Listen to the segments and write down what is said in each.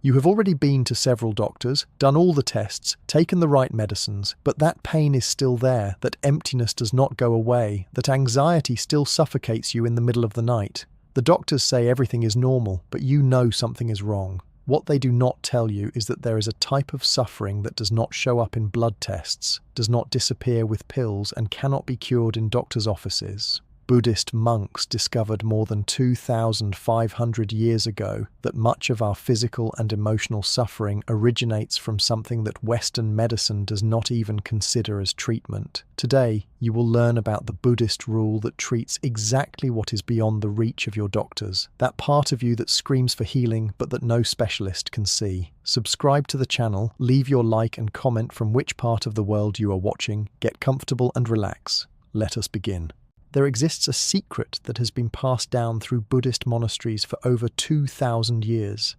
You have already been to several doctors, done all the tests, taken the right medicines, but that pain is still there, that emptiness does not go away, that anxiety still suffocates you in the middle of the night. The doctors say everything is normal, but you know something is wrong. What they do not tell you is that there is a type of suffering that does not show up in blood tests, does not disappear with pills, and cannot be cured in doctors' offices. Buddhist monks discovered more than 2,500 years ago that much of our physical and emotional suffering originates from something that Western medicine does not even consider as treatment. Today, you will learn about the Buddhist rule that treats exactly what is beyond the reach of your doctors, that part of you that screams for healing but that no specialist can see. Subscribe to the channel, leave your like and comment from which part of the world you are watching, get comfortable and relax. Let us begin. There exists a secret that has been passed down through Buddhist monasteries for over 2,000 years.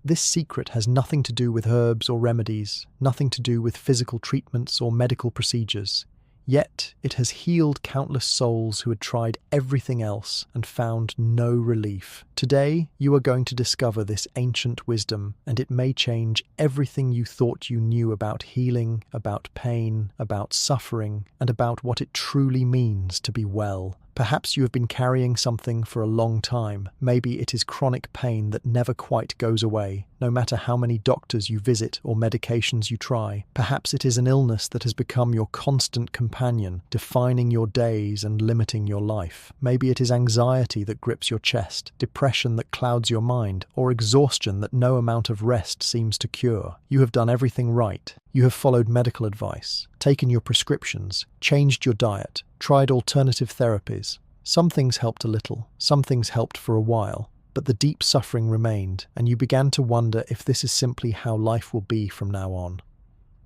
This secret has nothing to do with herbs or remedies, nothing to do with physical treatments or medical procedures. Yet it has healed countless souls who had tried everything else and found no relief. Today, you are going to discover this ancient wisdom, and it may change everything you thought you knew about healing, about pain, about suffering, and about what it truly means to be well. Perhaps you have been carrying something for a long time. Maybe it is chronic pain that never quite goes away, no matter how many doctors you visit or medications you try. Perhaps it is an illness that has become your constant companion, defining your days and limiting your life. Maybe it is anxiety that grips your chest, depression that clouds your mind, or exhaustion that no amount of rest seems to cure. You have done everything right. You have followed medical advice, taken your prescriptions, changed your diet, tried alternative therapies. Some things helped a little, some things helped for a while, but the deep suffering remained, and you began to wonder if this is simply how life will be from now on.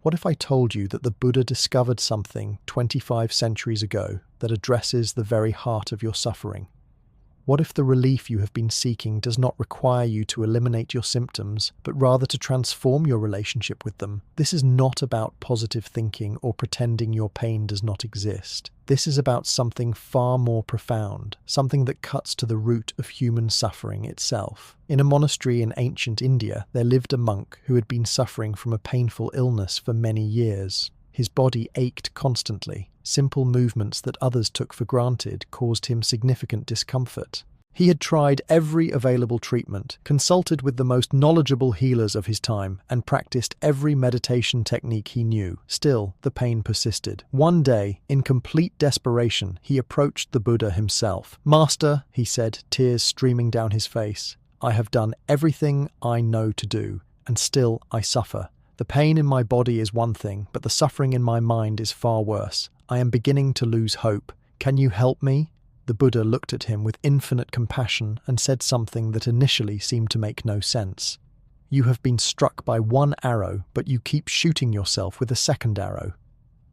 What if I told you that the Buddha discovered something 25 centuries ago that addresses the very heart of your suffering? What if the relief you have been seeking does not require you to eliminate your symptoms, but rather to transform your relationship with them? This is not about positive thinking or pretending your pain does not exist. This is about something far more profound, something that cuts to the root of human suffering itself. In a monastery in ancient India, there lived a monk who had been suffering from a painful illness for many years. His body ached constantly. Simple movements that others took for granted caused him significant discomfort. He had tried every available treatment, consulted with the most knowledgeable healers of his time, and practiced every meditation technique he knew. Still, the pain persisted. One day, in complete desperation, he approached the Buddha himself. "Master," he said, tears streaming down his face, "I have done everything I know to do, and still I suffer. The pain in my body is one thing, but the suffering in my mind is far worse. I am beginning to lose hope. Can you help me?" The Buddha looked at him with infinite compassion and said something that initially seemed to make no sense. "You have been struck by one arrow, but you keep shooting yourself with a second arrow.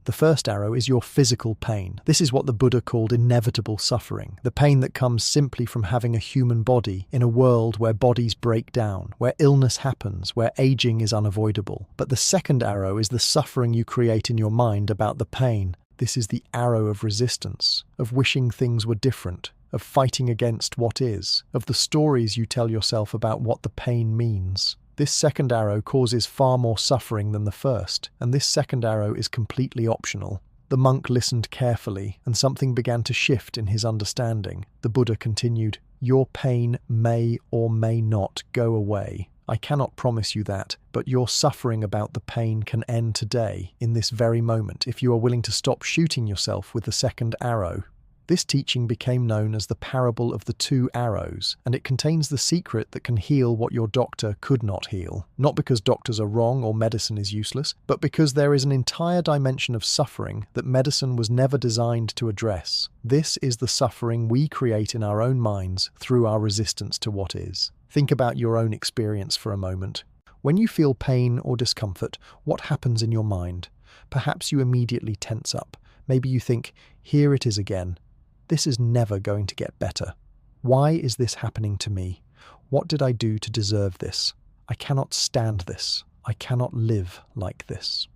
The first arrow is your physical pain. This is what the Buddha called inevitable suffering, the pain that comes simply from having a human body in a world where bodies break down, where illness happens, where aging is unavoidable. But the second arrow is the suffering you create in your mind about the pain. This is the arrow of resistance, of wishing things were different, of fighting against what is, of the stories you tell yourself about what the pain means. This second arrow causes far more suffering than the first, and this second arrow is completely optional." The monk listened carefully, and something began to shift in his understanding. The Buddha continued, "Your pain may or may not go away. I cannot promise you that, but your suffering about the pain can end today, in this very moment, if you are willing to stop shooting yourself with the second arrow." This teaching became known as the parable of the two arrows, and it contains the secret that can heal what your doctor could not heal. Not because doctors are wrong or medicine is useless, but because there is an entire dimension of suffering that medicine was never designed to address. This is the suffering we create in our own minds through our resistance to what is. Think about your own experience for a moment. When you feel pain or discomfort, what happens in your mind? Perhaps you immediately tense up. Maybe you think, "Here it is again. This is never going to get better. Why is this happening to me? What did I do to deserve this? I cannot stand this. I cannot live like this."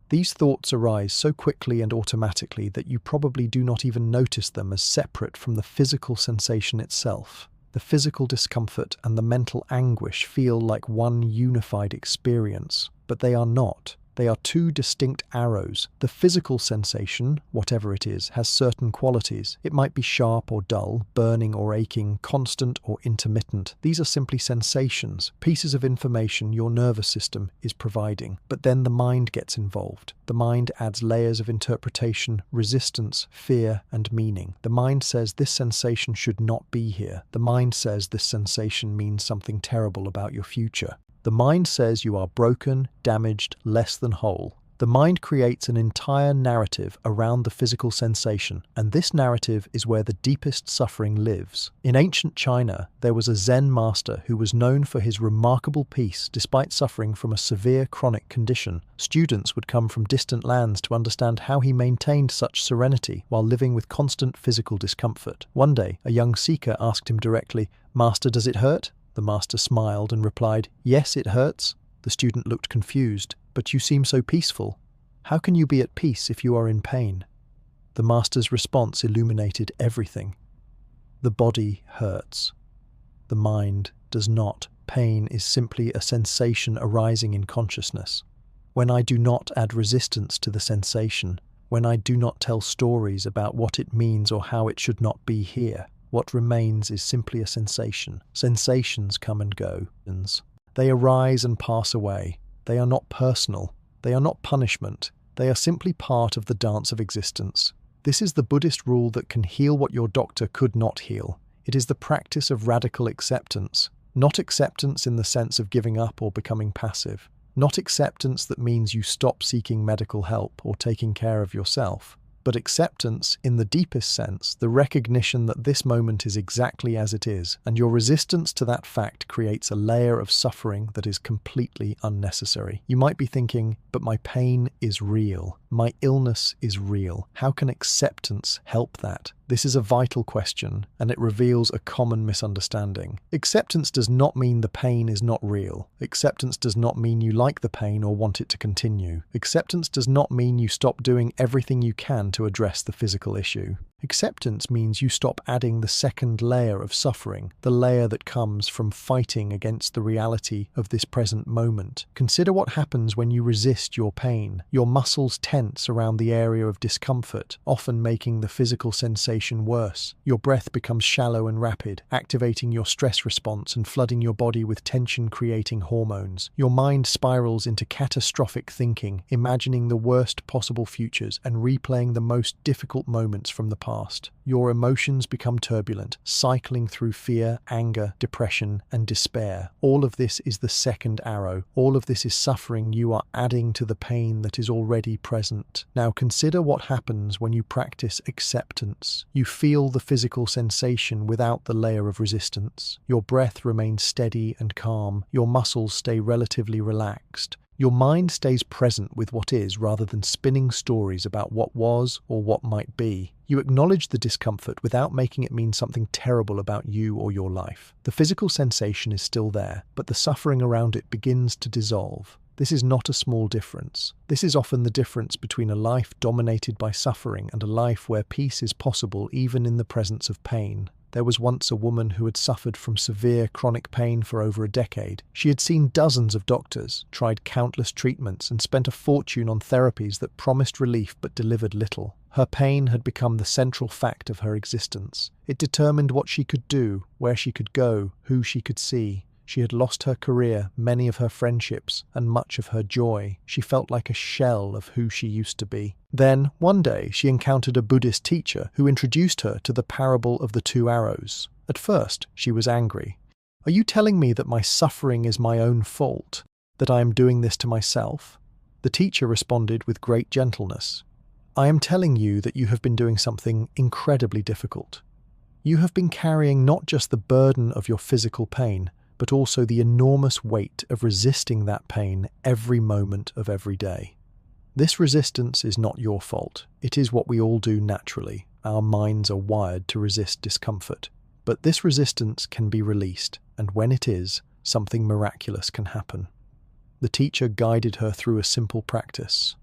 These thoughts arise so quickly and automatically that you probably do not even notice them as separate from the physical sensation itself. The physical discomfort and the mental anguish feel like one unified experience, but they are not. They are two distinct arrows. The physical sensation, whatever it is, has certain qualities. It might be sharp or dull, burning or aching, constant or intermittent. These are simply sensations, pieces of information your nervous system is providing. But then the mind gets involved. The mind adds layers of interpretation, resistance, fear, and meaning. The mind says this sensation should not be here. The mind says this sensation means something terrible about your future. The mind says you are broken, damaged, less than whole. The mind creates an entire narrative around the physical sensation, and this narrative is where the deepest suffering lives. In ancient China, there was a Zen master who was known for his remarkable peace despite suffering from a severe chronic condition. Students would come from distant lands to understand how he maintained such serenity while living with constant physical discomfort. One day, a young seeker asked him directly, "Master, does it hurt?" The master smiled and replied, "Yes, it hurts." The student looked confused. "But you seem so peaceful. How can you be at peace if you are in pain?" The master's response illuminated everything. The body hurts. The mind does not. Pain is simply a sensation arising in consciousness. When I do not add resistance to the sensation, when I do not tell stories about what it means or how it should not be here, what remains is simply a sensation. Sensations come and go. They arise and pass away. They are not personal. They are not punishment. They are simply part of the dance of existence. This is the Buddhist rule that can heal what your doctor could not heal. It is the practice of radical acceptance. Not acceptance in the sense of giving up or becoming passive. Not acceptance that means you stop seeking medical help or taking care of yourself. But acceptance, in the deepest sense, the recognition that this moment is exactly as it is, and your resistance to that fact creates a layer of suffering that is completely unnecessary. You might be thinking, but my pain is real. My illness is real. How can acceptance help that? This is a vital question, and it reveals a common misunderstanding. Acceptance does not mean the pain is not real. Acceptance does not mean you like the pain or want it to continue. Acceptance does not mean you stop doing everything you can to address the physical issue. Acceptance means you stop adding the second layer of suffering, the layer that comes from fighting against the reality of this present moment. Consider what happens when you resist your pain. Your muscles tense around the area of discomfort, often making the physical sensation worse. Your breath becomes shallow and rapid, activating your stress response and flooding your body with tension-creating hormones. Your mind spirals into catastrophic thinking, imagining the worst possible futures and replaying the most difficult moments from the past. Your emotions become turbulent, cycling through fear, anger, depression, and despair. All of this is the second arrow. All of this is suffering you are adding to the pain that is already present. Now consider what happens when you practice acceptance. You feel the physical sensation without the layer of resistance. Your breath remains steady and calm. Your muscles stay relatively relaxed. Your mind stays present with what is rather than spinning stories about what was or what might be. You acknowledge the discomfort without making it mean something terrible about you or your life. The physical sensation is still there, but the suffering around it begins to dissolve. This is not a small difference. This is often the difference between a life dominated by suffering and a life where peace is possible even in the presence of pain. There was once a woman who had suffered from severe chronic pain for over a decade. She had seen dozens of doctors, tried countless treatments, and spent a fortune on therapies that promised relief but delivered little. Her pain had become the central fact of her existence. It determined what she could do, where she could go, who she could see. She had lost her career, many of her friendships, and much of her joy. She felt like a shell of who she used to be. Then, one day, she encountered a Buddhist teacher who introduced her to the parable of the two arrows. At first, she was angry. "Are you telling me that my suffering is my own fault? That I am doing this to myself?" The teacher responded with great gentleness. "I am telling you that you have been doing something incredibly difficult. You have been carrying not just the burden of your physical pain, but also the enormous weight of resisting that pain every moment of every day. This resistance is not your fault. It is what we all do naturally. Our minds are wired to resist discomfort. But this resistance can be released, and when it is, something miraculous can happen." The teacher guided her through a simple practice.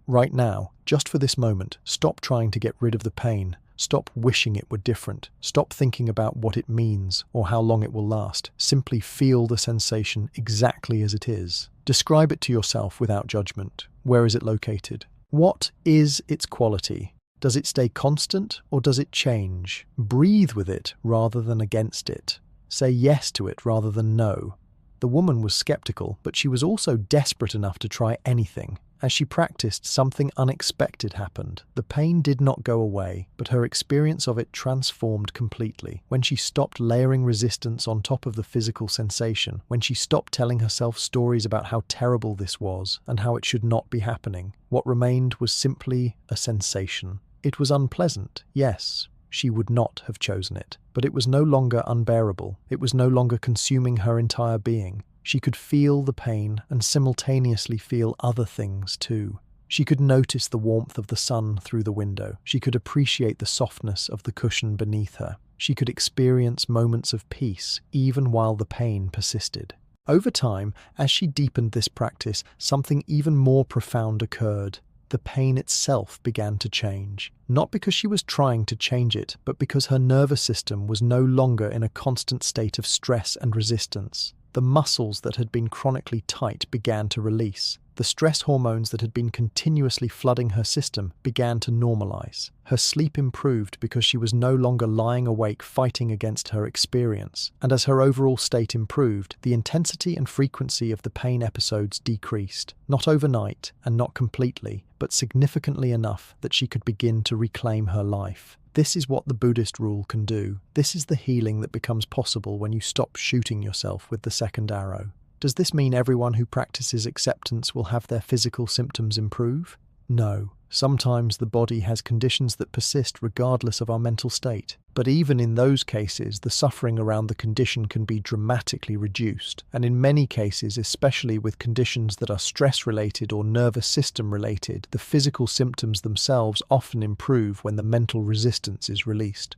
"Right now, just for this moment, stop trying to get rid of the pain. Stop wishing it were different. Stop thinking about what it means or how long it will last. Simply feel the sensation exactly as it is. Describe it to yourself without judgment. Where is it located? What is its quality? Does it stay constant or does it change? Breathe with it rather than against it. Say yes to it rather than no. The woman was skeptical, but she was also desperate enough to try anything. As she practiced, something unexpected happened. The pain did not go away, but her experience of it transformed completely. When she stopped layering resistance on top of the physical sensation, when she stopped telling herself stories about how terrible this was and how it should not be happening, what remained was simply a sensation. It was unpleasant, yes. She would not have chosen it, but it was no longer unbearable. It was no longer consuming her entire being. She could feel the pain and simultaneously feel other things too. She could notice the warmth of the sun through the window. She could appreciate the softness of the cushion beneath her. She could experience moments of peace even while the pain persisted. Over time, as she deepened this practice, something even more profound occurred. The pain itself began to change. Not because she was trying to change it, but because her nervous system was no longer in a constant state of stress and resistance. The muscles that had been chronically tight began to release. The stress hormones that had been continuously flooding her system began to normalize. Her sleep improved because she was no longer lying awake fighting against her experience. And as her overall state improved, the intensity and frequency of the pain episodes decreased. Not overnight and not completely, but significantly enough that she could begin to reclaim her life. This is what the Buddhist rule can do. This is the healing that becomes possible when you stop shooting yourself with the second arrow. Does this mean everyone who practices acceptance will have their physical symptoms improve? No. Sometimes the body has conditions that persist regardless of our mental state. But even in those cases, the suffering around the condition can be dramatically reduced. And in many cases, especially with conditions that are stress-related or nervous system-related, the physical symptoms themselves often improve when the mental resistance is released.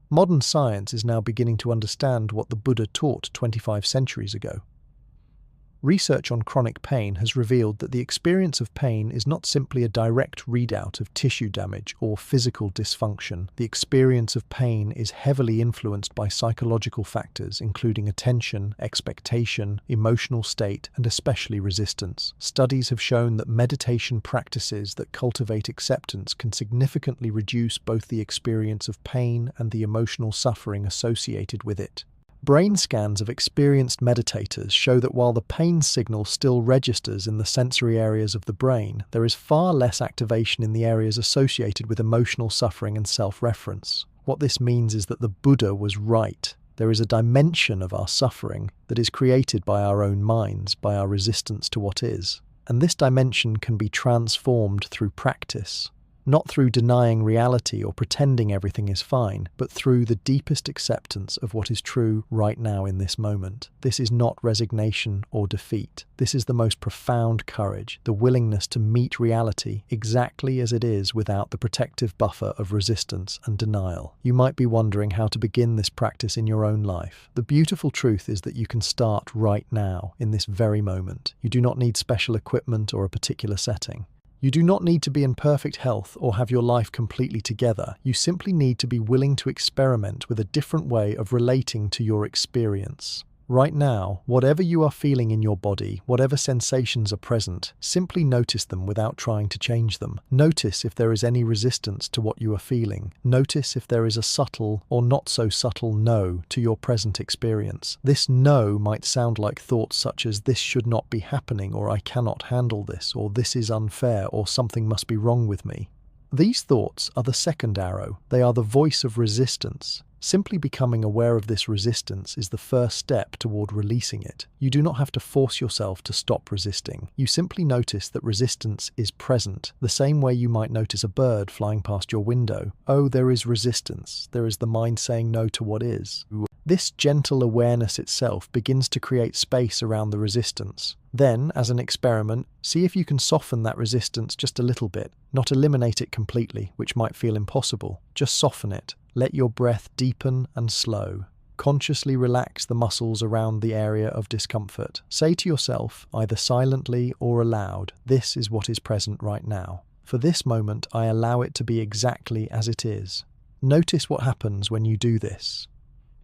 Modern science is now beginning to understand what the Buddha taught 25 centuries ago. Research on chronic pain has revealed that the experience of pain is not simply a direct readout of tissue damage or physical dysfunction. The experience of pain is heavily influenced by psychological factors, including attention, expectation, emotional state, and especially resistance. Studies have shown that meditation practices that cultivate acceptance can significantly reduce both the experience of pain and the emotional suffering associated with it. Brain scans of experienced meditators show that while the pain signal still registers in the sensory areas of the brain, there is far less activation in the areas associated with emotional suffering and self-reference. What this means is that the Buddha was right. There is a dimension of our suffering that is created by our own minds, by our resistance to what is. And this dimension can be transformed through practice. Not through denying reality or pretending everything is fine, but through the deepest acceptance of what is true right now in this moment. This is not resignation or defeat. This is the most profound courage, the willingness to meet reality exactly as it is without the protective buffer of resistance and denial. You might be wondering how to begin this practice in your own life. The beautiful truth is that you can start right now, in this very moment. You do not need special equipment or a particular setting. You do not need to be in perfect health or have your life completely together. You simply need to be willing to experiment with a different way of relating to your experience. Right now, whatever you are feeling in your body, whatever sensations are present, simply notice them without trying to change them. Notice if there is any resistance to what you are feeling. Notice if there is a subtle or not so subtle no to your present experience. This no might sound like thoughts such as "this should not be happening," or "I cannot handle this," or "this is unfair," or "something must be wrong with me." These thoughts are the second arrow. They are the voice of resistance. Simply becoming aware of this resistance is the first step toward releasing it. You do not have to force yourself to stop resisting. You simply notice that resistance is present, the same way you might notice a bird flying past your window. Oh, there is resistance. There is the mind saying no to what is. This gentle awareness itself begins to create space around the resistance. Then, as an experiment, see if you can soften that resistance just a little bit. Not eliminate it completely, which might feel impossible. Just soften it. Let your breath deepen and slow. Consciously relax the muscles around the area of discomfort. Say to yourself, either silently or aloud, "This is what is present right now. For this moment, I allow it to be exactly as it is." Notice what happens when you do this.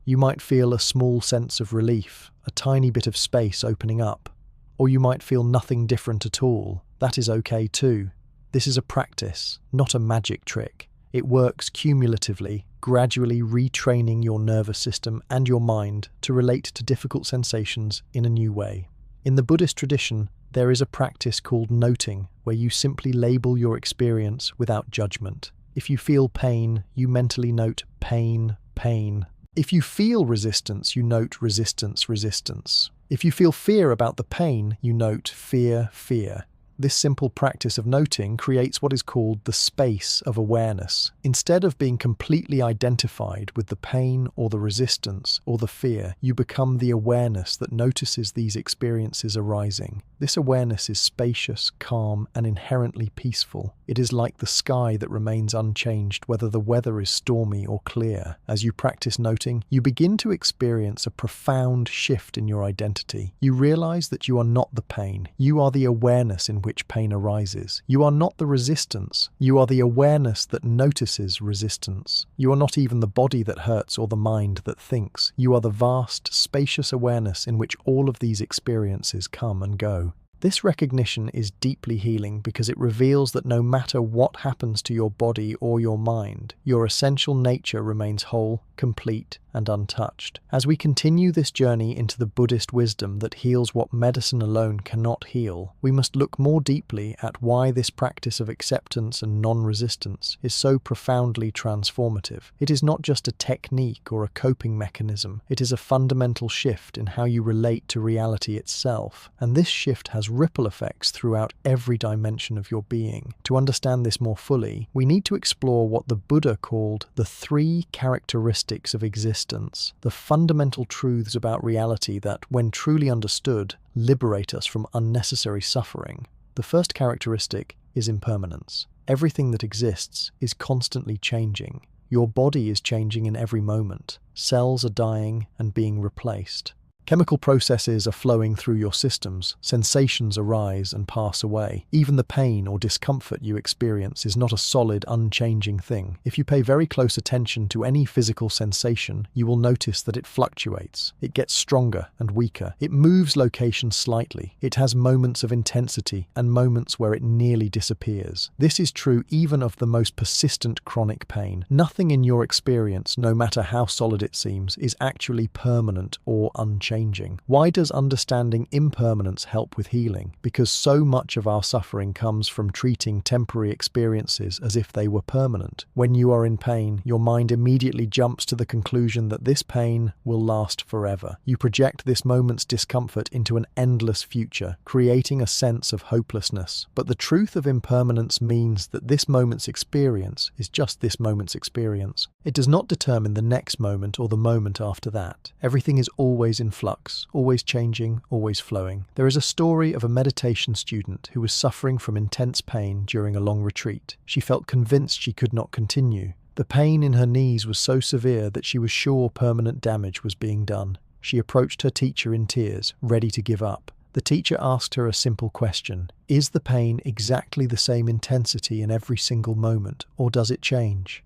You might feel a small sense of relief, a tiny bit of space opening up, or you might feel nothing different at all. That is okay too. This is a practice, not a magic trick. It works cumulatively, gradually retraining your nervous system and your mind to relate to difficult sensations in a new way. In the Buddhist tradition, there is a practice called noting, where you simply label your experience without judgment. If you feel pain, you mentally note pain, pain. If you feel resistance, you note resistance, resistance. If you feel fear about the pain, you note fear, fear. This simple practice of noting creates what is called the space of awareness. Instead of being completely identified with the pain or the resistance or the fear, you become the awareness that notices these experiences arising. This awareness is spacious, calm, and inherently peaceful. It is like the sky that remains unchanged whether the weather is stormy or clear. As you practice noting, you begin to experience a profound shift in your identity. You realize that you are not the pain. You are the awareness in which pain arises. You are not the resistance. You are the awareness that notices resistance. You are not even the body that hurts or the mind that thinks. You are the vast, spacious awareness in which all of these experiences come and go. This recognition is deeply healing because it reveals that no matter what happens to your body or your mind, your essential nature remains whole, complete, and untouched. As we continue this journey into the Buddhist wisdom that heals what medicine alone cannot heal, we must look more deeply at why this practice of acceptance and non-resistance is so profoundly transformative. It is not just a technique or a coping mechanism, it is a fundamental shift in how you relate to reality itself, and this shift has ripple effects throughout every dimension of your being. To understand this more fully, we need to explore what the Buddha called the 3 characteristics of existence, the fundamental truths about reality that, when truly understood, liberate us from unnecessary suffering. The first characteristic is impermanence. Everything that exists is constantly changing. Your body is changing in every moment. Cells are dying and being replaced. Chemical processes are flowing through your systems, sensations arise and pass away. Even the pain or discomfort you experience is not a solid, unchanging thing. If you pay very close attention to any physical sensation, you will notice that it fluctuates. It gets stronger and weaker. It moves location slightly. It has moments of intensity and moments where it nearly disappears. This is true even of the most persistent chronic pain. Nothing in your experience, no matter how solid it seems, is actually permanent or unchanging. Why does understanding impermanence help with healing? Because so much of our suffering comes from treating temporary experiences as if they were permanent. When you are in pain, your mind immediately jumps to the conclusion that this pain will last forever. You project this moment's discomfort into an endless future, creating a sense of hopelessness. But the truth of impermanence means that this moment's experience is just this moment's experience. It does not determine the next moment or the moment after that. Everything is always in flux, always changing, always flowing. There is a story of a meditation student who was suffering from intense pain during a long retreat. She felt convinced she could not continue. The pain in her knees was so severe that she was sure permanent damage was being done. She approached her teacher in tears, ready to give up. The teacher asked her a simple question: is the pain exactly the same intensity in every single moment, or does it change?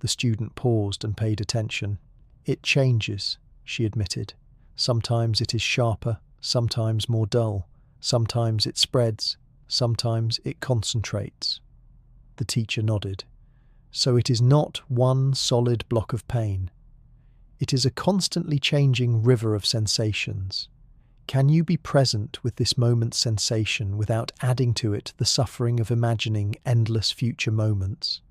The student paused and paid attention. It changes, she admitted. Sometimes it is sharper, sometimes more dull. Sometimes it spreads, sometimes it concentrates. The teacher nodded. So it is not one solid block of pain. It is a constantly changing river of sensations. Can you be present with this moment's sensation without adding to it the suffering of imagining endless future moments?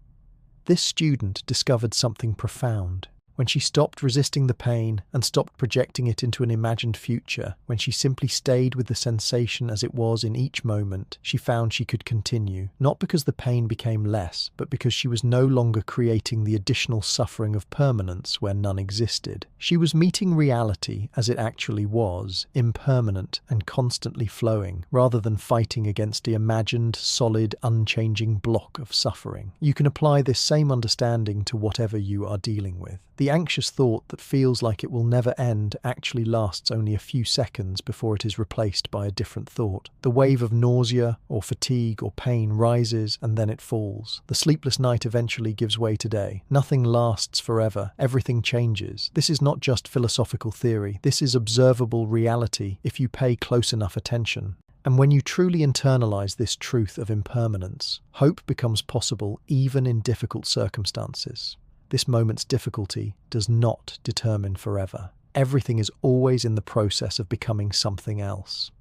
This student discovered something profound. When she stopped resisting the pain and stopped projecting it into an imagined future, when she simply stayed with the sensation as it was in each moment, she found she could continue, not because the pain became less, but because she was no longer creating the additional suffering of permanence where none existed. She was meeting reality as it actually was, impermanent and constantly flowing, rather than fighting against the imagined, solid, unchanging block of suffering. You can apply this same understanding to whatever you are dealing with. The anxious thought that feels like it will never end actually lasts only a few seconds before it is replaced by a different thought. The wave of nausea or fatigue or pain rises and then it falls. The sleepless night eventually gives way to day. Nothing lasts forever. Everything changes. This is not just philosophical theory. This is observable reality if you pay close enough attention. And when you truly internalize this truth of impermanence, hope becomes possible even in difficult circumstances. This moment's difficulty does not determine forever. Everything is always in the process of becoming something else.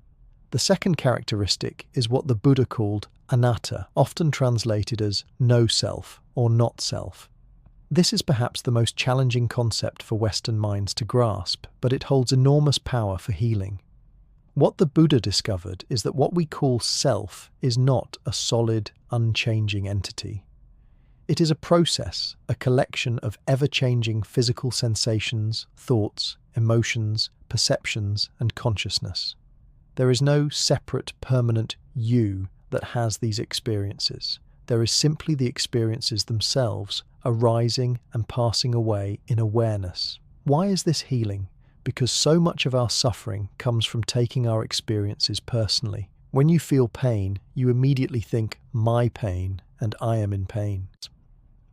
The second characteristic is what the Buddha called anatta, often translated as no self or not self. This is perhaps the most challenging concept for Western minds to grasp, but it holds enormous power for healing. What the Buddha discovered is that what we call self is not a solid, unchanging entity. It is a process, a collection of ever-changing physical sensations, thoughts, emotions, perceptions, and consciousness. There is no separate, permanent you that has these experiences. There is simply the experiences themselves, arising and passing away in awareness. Why is this healing? Because so much of our suffering comes from taking our experiences personally. When you feel pain, you immediately think, my pain, and I am in pain.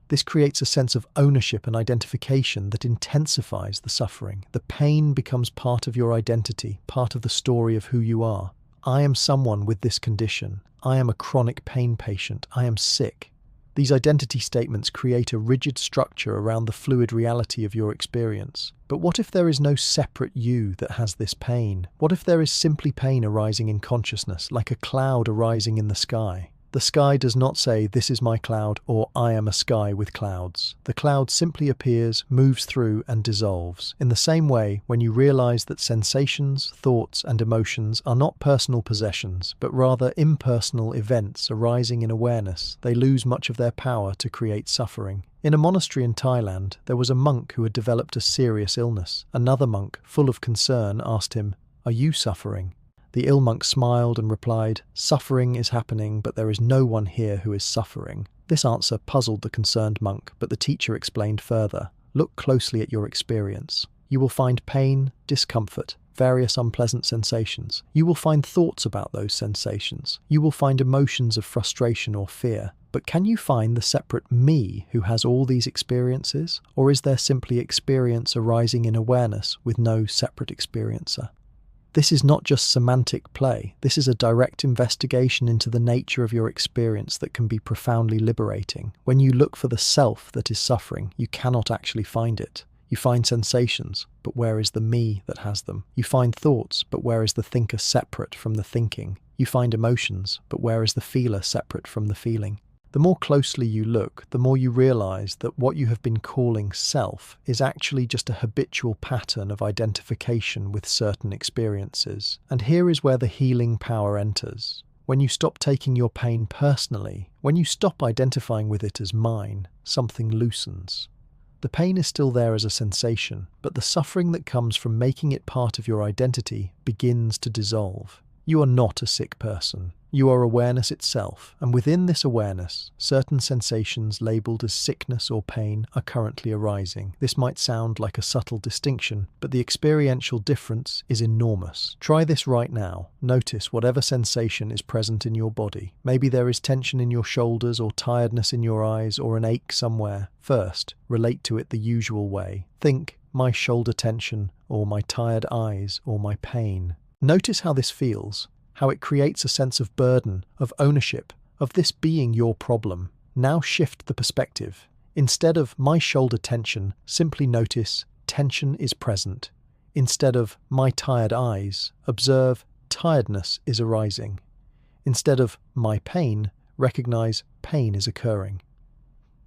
This creates a sense of ownership and identification that intensifies the suffering. The pain becomes part of your identity, part of the story of who you are. I am someone with this condition. I am a chronic pain patient. I am sick. These identity statements create a rigid structure around the fluid reality of your experience. But what if there is no separate you that has this pain? What if there is simply pain arising in consciousness, like a cloud arising in the sky? The sky does not say, this is my cloud, or I am a sky with clouds. The cloud simply appears, moves through, and dissolves. In the same way, when you realize that sensations, thoughts, and emotions are not personal possessions, but rather impersonal events arising in awareness, they lose much of their power to create suffering. In a monastery in Thailand, there was a monk who had developed a serious illness. Another monk, full of concern, asked him, "Are you suffering?" The ill monk smiled and replied, "Suffering is happening, but there is no one here who is suffering." This answer puzzled the concerned monk, but the teacher explained further, "Look closely at your experience. You will find pain, discomfort, various unpleasant sensations. You will find thoughts about those sensations. You will find emotions of frustration or fear. But can you find the separate me who has all these experiences? Or is there simply experience arising in awareness with no separate experiencer?" This is not just semantic play. This is a direct investigation into the nature of your experience that can be profoundly liberating. When you look for the self that is suffering, you cannot actually find it. You find sensations, but where is the me that has them? You find thoughts, but where is the thinker separate from the thinking? You find emotions, but where is the feeler separate from the feeling? The more closely you look, the more you realize that what you have been calling self is actually just a habitual pattern of identification with certain experiences. And here is where the healing power enters. When you stop taking your pain personally, when you stop identifying with it as mine, something loosens. The pain is still there as a sensation, but the suffering that comes from making it part of your identity begins to dissolve. You are not a sick person. You are awareness itself, and within this awareness, certain sensations labelled as sickness or pain are currently arising. This might sound like a subtle distinction, but the experiential difference is enormous. Try this right now. Notice whatever sensation is present in your body. Maybe there is tension in your shoulders or tiredness in your eyes or an ache somewhere. First, relate to it the usual way. Think, my shoulder tension, or my tired eyes, or my pain. Notice how this feels. How it creates a sense of burden, of ownership, of this being your problem. Now shift the perspective. Instead of my shoulder tension, simply notice tension is present. Instead of my tired eyes, observe tiredness is arising. Instead of my pain, recognize pain is occurring.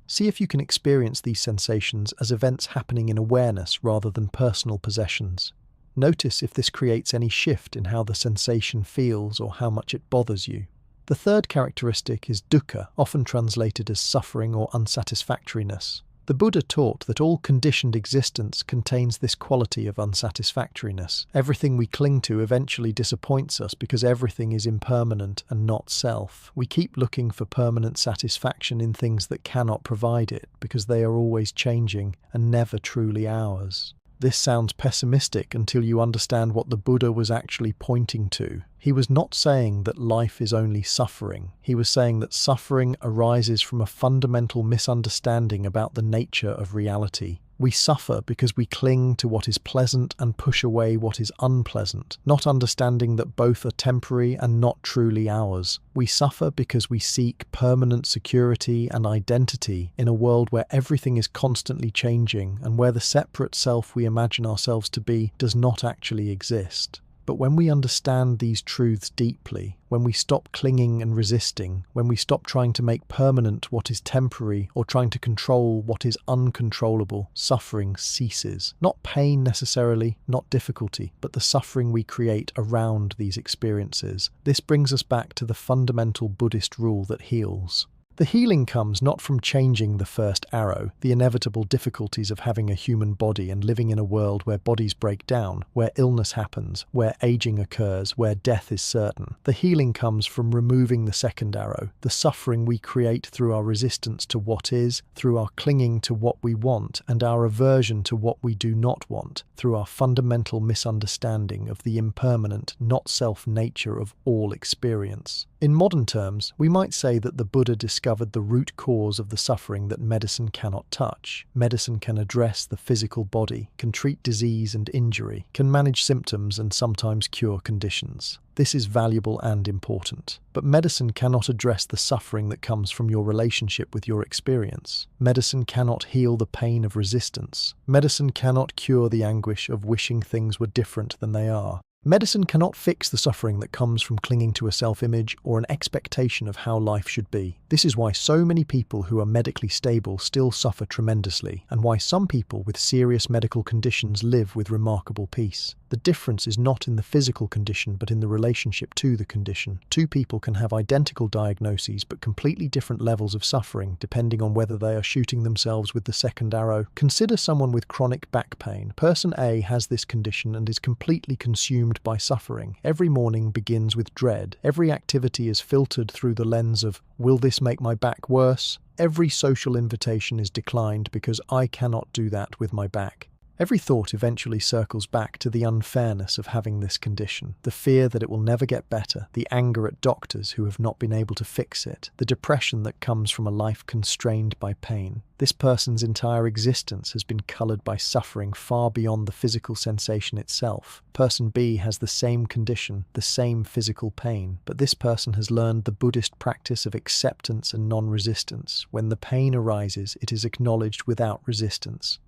See if you can experience these sensations as events happening in awareness rather than personal possessions. Notice if this creates any shift in how the sensation feels or how much it bothers you. The third characteristic is dukkha, often translated as suffering or unsatisfactoriness. The Buddha taught that all conditioned existence contains this quality of unsatisfactoriness. Everything we cling to eventually disappoints us because everything is impermanent and not self. We keep looking for permanent satisfaction in things that cannot provide it because they are always changing and never truly ours. This sounds pessimistic until you understand what the Buddha was actually pointing to. He was not saying that life is only suffering. He was saying that suffering arises from a fundamental misunderstanding about the nature of reality. We suffer because we cling to what is pleasant and push away what is unpleasant, not understanding that both are temporary and not truly ours. We suffer because we seek permanent security and identity in a world where everything is constantly changing and where the separate self we imagine ourselves to be does not actually exist. But when we understand these truths deeply, when we stop clinging and resisting, when we stop trying to make permanent what is temporary or trying to control what is uncontrollable, suffering ceases. Not pain necessarily, not difficulty, but the suffering we create around these experiences. This brings us back to the fundamental Buddhist rule that heals. The healing comes not from changing the first arrow, the inevitable difficulties of having a human body and living in a world where bodies break down, where illness happens, where aging occurs, where death is certain. The healing comes from removing the second arrow, the suffering we create through our resistance to what is, through our clinging to what we want, and our aversion to what we do not want, through our fundamental misunderstanding of the impermanent, not-self nature of all experience. In modern terms, we might say that the Buddha discovered the root cause of the suffering that medicine cannot touch. Medicine can address the physical body, can treat disease and injury, can manage symptoms and sometimes cure conditions. This is valuable and important. But medicine cannot address the suffering that comes from your relationship with your experience. Medicine cannot heal the pain of resistance. Medicine cannot cure the anguish of wishing things were different than they are. Medicine cannot fix the suffering that comes from clinging to a self-image or an expectation of how life should be. This is why so many people who are medically stable still suffer tremendously, and why some people with serious medical conditions live with remarkable peace. The difference is not in the physical condition, but in the relationship to the condition. Two people can have identical diagnoses, but completely different levels of suffering, depending on whether they are shooting themselves with the second arrow. Consider someone with chronic back pain. Person A has this condition and is completely consumed by suffering. Every morning begins with dread. Every activity is filtered through the lens of, will this make my back worse? Every social invitation is declined because I cannot do that with my back. Every thought eventually circles back to the unfairness of having this condition, the fear that it will never get better, the anger at doctors who have not been able to fix it, the depression that comes from a life constrained by pain. This person's entire existence has been coloured by suffering far beyond the physical sensation itself. Person B has the same condition, the same physical pain, but this person has learned the Buddhist practice of acceptance and non-resistance. When the pain arises, it is acknowledged without resistance.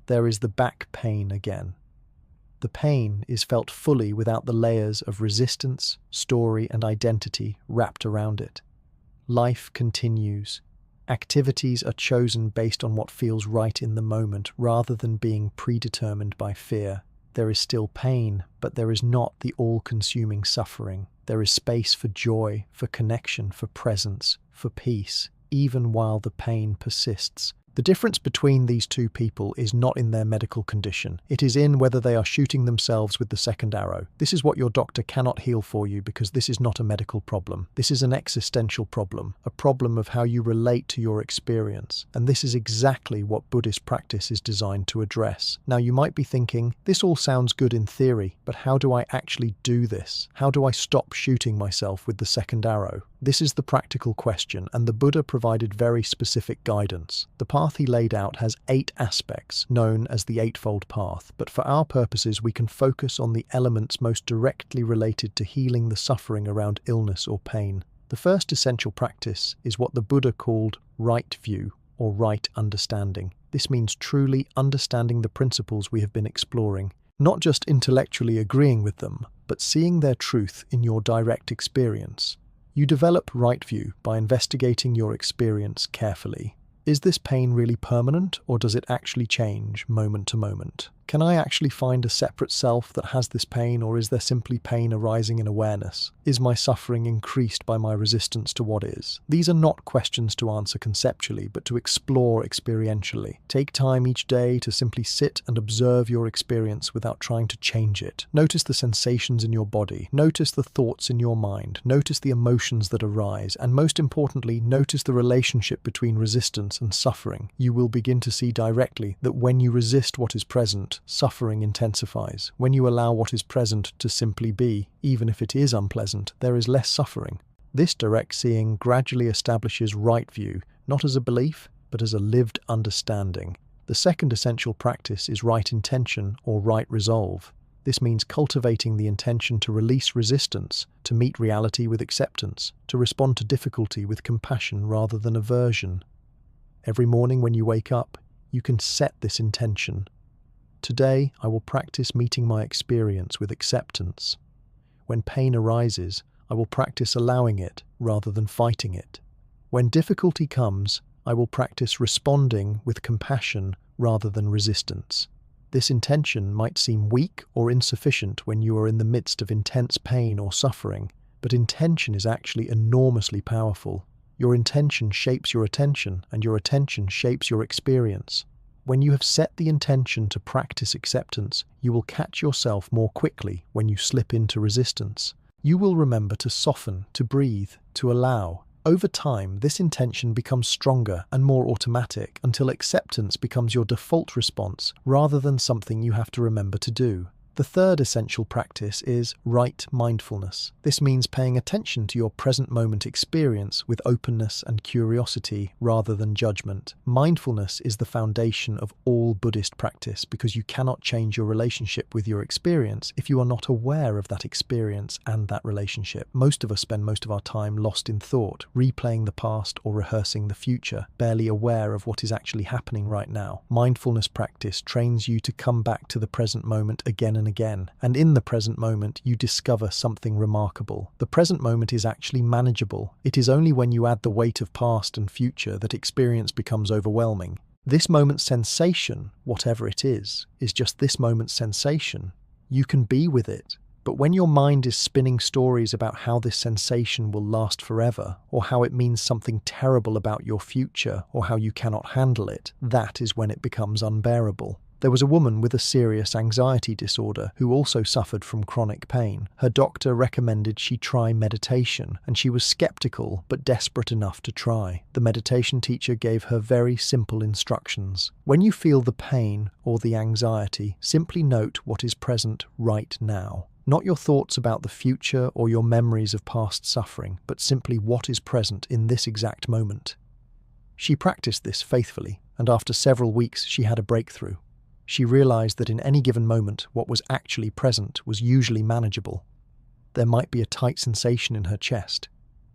There is the back pain again. The pain is felt fully without the layers of resistance, story, and identity wrapped around it. Life continues. Activities are chosen based on what feels right in the moment rather than being predetermined by fear. There is still pain, but there is not the all-consuming suffering. There is space for joy, for connection, for presence, for peace, even while the pain persists. The difference between these two people is not in their medical condition. It is in whether they are shooting themselves with the second arrow. This is what your doctor cannot heal for you because this is not a medical problem. This is an existential problem, a problem of how you relate to your experience. And this is exactly what Buddhist practice is designed to address. Now you might be thinking, this all sounds good in theory, but how do I actually do this? How do I stop shooting myself with the second arrow? This is the practical question, and the Buddha provided very specific guidance. The path he laid out has 8 aspects, known as the Eightfold Path, but for our purposes we can focus on the elements most directly related to healing the suffering around illness or pain. The first essential practice is what the Buddha called right view, or right understanding. This means truly understanding the principles we have been exploring, not just intellectually agreeing with them, but seeing their truth in your direct experience. You develop right view by investigating your experience carefully. Is this pain really permanent, or does it actually change moment to moment? Can I actually find a separate self that has this pain, or is there simply pain arising in awareness? Is my suffering increased by my resistance to what is? These are not questions to answer conceptually, but to explore experientially. Take time each day to simply sit and observe your experience without trying to change it. Notice the sensations in your body. Notice the thoughts in your mind. Notice the emotions that arise. And most importantly, notice the relationship between resistance and suffering. You will begin to see directly that when you resist what is present, suffering intensifies. When you allow what is present to simply be, even if it is unpleasant, there is less suffering. This direct seeing gradually establishes right view, not as a belief, but as a lived understanding. The second essential practice is right intention or right resolve. This means cultivating the intention to release resistance, to meet reality with acceptance, to respond to difficulty with compassion rather than aversion. Every morning when you wake up, you can set this intention. Today, I will practice meeting my experience with acceptance. When pain arises, I will practice allowing it rather than fighting it. When difficulty comes, I will practice responding with compassion rather than resistance. This intention might seem weak or insufficient when you are in the midst of intense pain or suffering, but intention is actually enormously powerful. Your intention shapes your attention, and your attention shapes your experience. When you have set the intention to practice acceptance, you will catch yourself more quickly when you slip into resistance. You will remember to soften, to breathe, to allow. Over time, this intention becomes stronger and more automatic until acceptance becomes your default response rather than something you have to remember to do. The third essential practice is right mindfulness. This means paying attention to your present moment experience with openness and curiosity rather than judgment. Mindfulness is the foundation of all Buddhist practice because you cannot change your relationship with your experience if you are not aware of that experience and that relationship. Most of us spend most of our time lost in thought, replaying the past or rehearsing the future, barely aware of what is actually happening right now. Mindfulness practice trains you to come back to the present moment again and again, and in the present moment you discover something remarkable. The present moment is actually manageable. It is only when you add the weight of past and future that experience becomes overwhelming. This moment's sensation, whatever it is just this moment's sensation. You can be with it. But when your mind is spinning stories about how this sensation will last forever, or how it means something terrible about your future, or how you cannot handle it, that is when it becomes unbearable. There was a woman with a serious anxiety disorder who also suffered from chronic pain. Her doctor recommended she try meditation, and she was skeptical but desperate enough to try. The meditation teacher gave her very simple instructions. When you feel the pain or the anxiety, simply note what is present right now. Not your thoughts about the future or your memories of past suffering, but simply what is present in this exact moment. She practiced this faithfully, and after several weeks she had a breakthrough. She realized that in any given moment, what was actually present was usually manageable. There might be a tight sensation in her chest.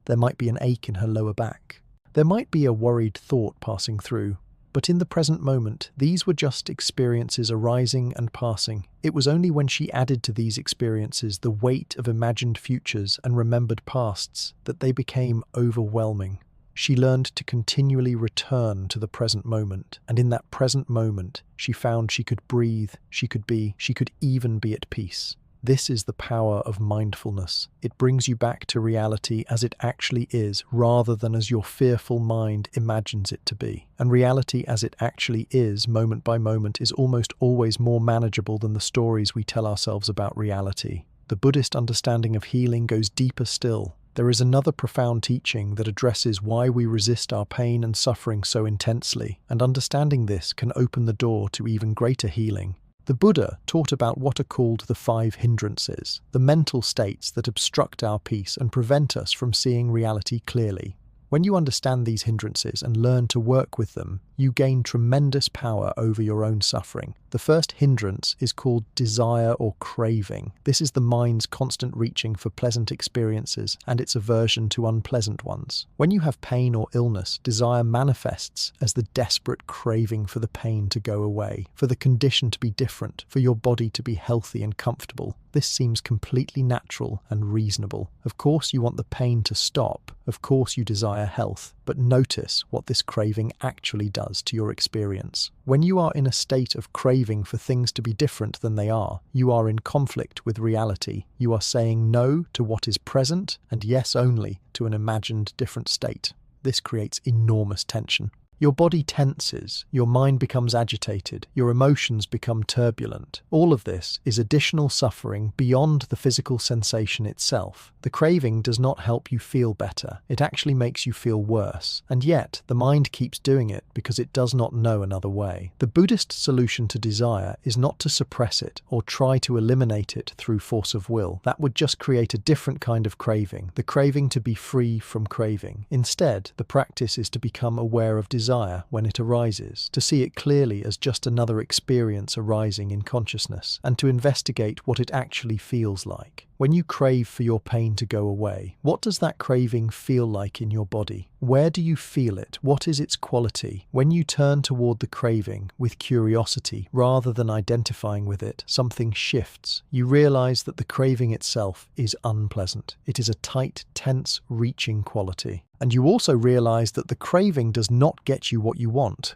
There might be an ache in her lower back. There might be a worried thought passing through. But in the present moment, these were just experiences arising and passing. It was only when she added to these experiences the weight of imagined futures and remembered pasts that they became overwhelming. She learned to continually return to the present moment, and in that present moment, she found she could breathe, she could even be at peace. This is the power of mindfulness. It brings you back to reality as it actually is, rather than as your fearful mind imagines it to be. And reality as it actually is, moment by moment, is almost always more manageable than the stories we tell ourselves about reality. The Buddhist understanding of healing goes deeper still. There is another profound teaching that addresses why we resist our pain and suffering so intensely, and understanding this can open the door to even greater healing. The Buddha taught about what are called the 5 hindrances, the mental states that obstruct our peace and prevent us from seeing reality clearly. When you understand these hindrances and learn to work with them, you gain tremendous power over your own suffering. The first hindrance is called desire or craving. This is the mind's constant reaching for pleasant experiences and its aversion to unpleasant ones. When you have pain or illness, desire manifests as the desperate craving for the pain to go away, for the condition to be different, for your body to be healthy and comfortable. This seems completely natural and reasonable. Of course you want the pain to stop. Of course you desire health. But notice what this craving actually does. does to your experience. When you are in a state of craving for things to be different than they are, you are in conflict with reality. You are saying no to what is present and yes only to an imagined different state. This creates enormous tension. Your body tenses, your mind becomes agitated, your emotions become turbulent. All of this is additional suffering beyond the physical sensation itself. The craving does not help you feel better, it actually makes you feel worse. And yet, the mind keeps doing it because it does not know another way. The Buddhist solution to desire is not to suppress it or try to eliminate it through force of will. That would just create a different kind of craving, the craving to be free from craving. Instead, the practice is to become aware of desire when it arises, to see it clearly as just another experience arising in consciousness, and to investigate what it actually feels like. When you crave for your pain to go away, what does that craving feel like in your body? Where do you feel it? What is its quality? When you turn toward the craving with curiosity rather than identifying with it, something shifts. You realize that the craving itself is unpleasant. It is a tight, tense, reaching quality. And you also realize that the craving does not get you what you want.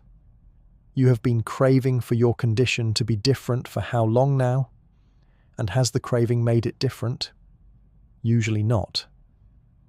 You have been craving for your condition to be different for how long now? And has the craving made it different? Usually not.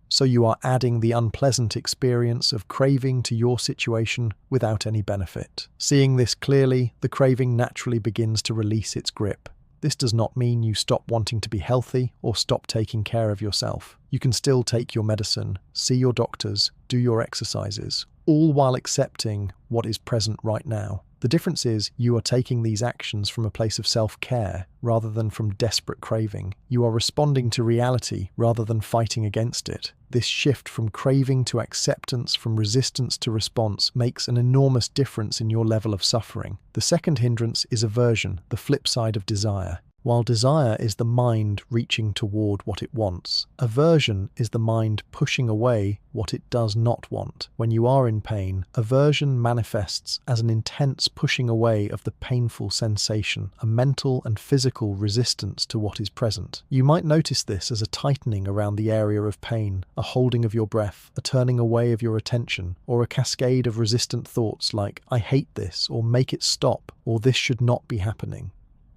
So you are adding the unpleasant experience of craving to your situation without any benefit. Seeing this clearly, the craving naturally begins to release its grip. This does not mean you stop wanting to be healthy or stop taking care of yourself. You can still take your medicine, see your doctors, do your exercises, all while accepting what is present right now. The difference is you are taking these actions from a place of self-care rather than from desperate craving. You are responding to reality rather than fighting against it. This shift from craving to acceptance, from resistance to response, makes an enormous difference in your level of suffering. The second hindrance is aversion, the flip side of desire. While desire is the mind reaching toward what it wants, aversion is the mind pushing away what it does not want. When you are in pain, aversion manifests as an intense pushing away of the painful sensation, a mental and physical resistance to what is present. You might notice this as a tightening around the area of pain, a holding of your breath, a turning away of your attention, or a cascade of resistant thoughts like, "I hate this," or "make it stop," or "this should not be happening."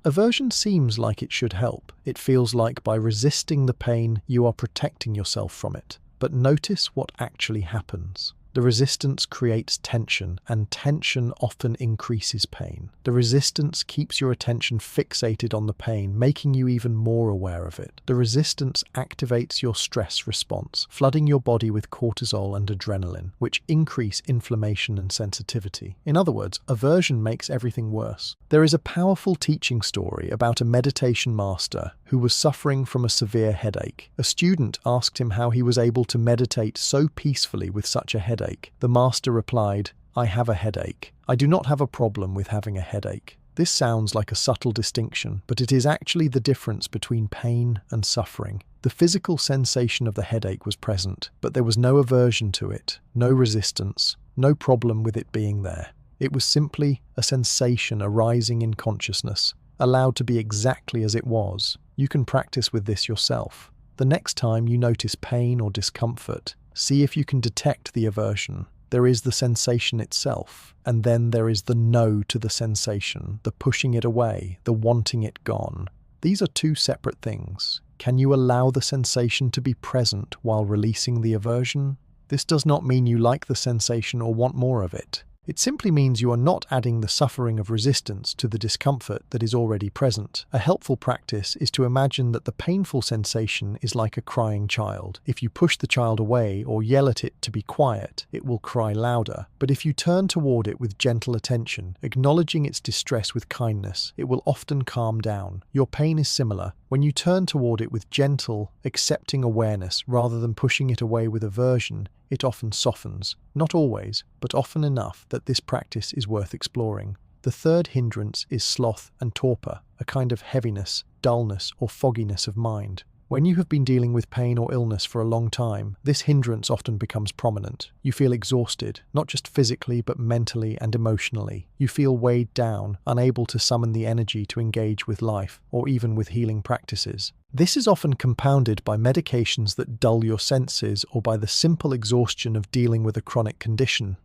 Aversion seems like it should help. It feels like by resisting the pain, you are protecting yourself from it. But notice what actually happens. The resistance creates tension, and tension often increases pain. The resistance keeps your attention fixated on the pain, making you even more aware of it. The resistance activates your stress response, flooding your body with cortisol and adrenaline, which increase inflammation and sensitivity. In other words, aversion makes everything worse. There is a powerful teaching story about a meditation master who was suffering from a severe headache. A student asked him how he was able to meditate so peacefully with such a headache. The master replied, "I have a headache. I do not have a problem with having a headache." This sounds like a subtle distinction, but it is actually the difference between pain and suffering. The physical sensation of the headache was present, but there was no aversion to it, no resistance, no problem with it being there. It was simply a sensation arising in consciousness, allowed to be exactly as it was. You can practice with this yourself. The next time you notice pain or discomfort, see if you can detect the aversion. There is the sensation itself, and then there is the no to the sensation, the pushing it away, the wanting it gone. These are two separate things. Can you allow the sensation to be present while releasing the aversion? This does not mean you like the sensation or want more of it. It simply means you are not adding the suffering of resistance to the discomfort that is already present. A helpful practice is to imagine that the painful sensation is like a crying child. If you push the child away or yell at it to be quiet, it will cry louder. But if you turn toward it with gentle attention, acknowledging its distress with kindness, it will often calm down. Your pain is similar. When you turn toward it with gentle, accepting awareness rather than pushing it away with aversion, it often softens. Not always, but often enough that this practice is worth exploring. The third hindrance is sloth and torpor, a kind of heaviness, dullness, or fogginess of mind. When you have been dealing with pain or illness for a long time, this hindrance often becomes prominent. You feel exhausted, not just physically but mentally and emotionally. You feel weighed down, unable to summon the energy to engage with life, or even with healing practices. This is often compounded by medications that dull your senses or by the simple exhaustion of dealing with a chronic condition.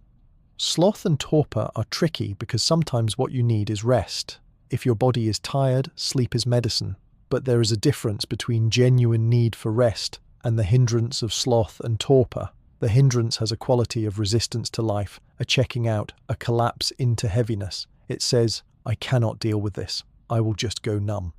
Sloth and torpor are tricky because sometimes what you need is rest. If your body is tired, sleep is medicine. But there is a difference between genuine need for rest and the hindrance of sloth and torpor. The hindrance has a quality of resistance to life, a checking out, a collapse into heaviness. It says, I cannot deal with this. I will just go numb.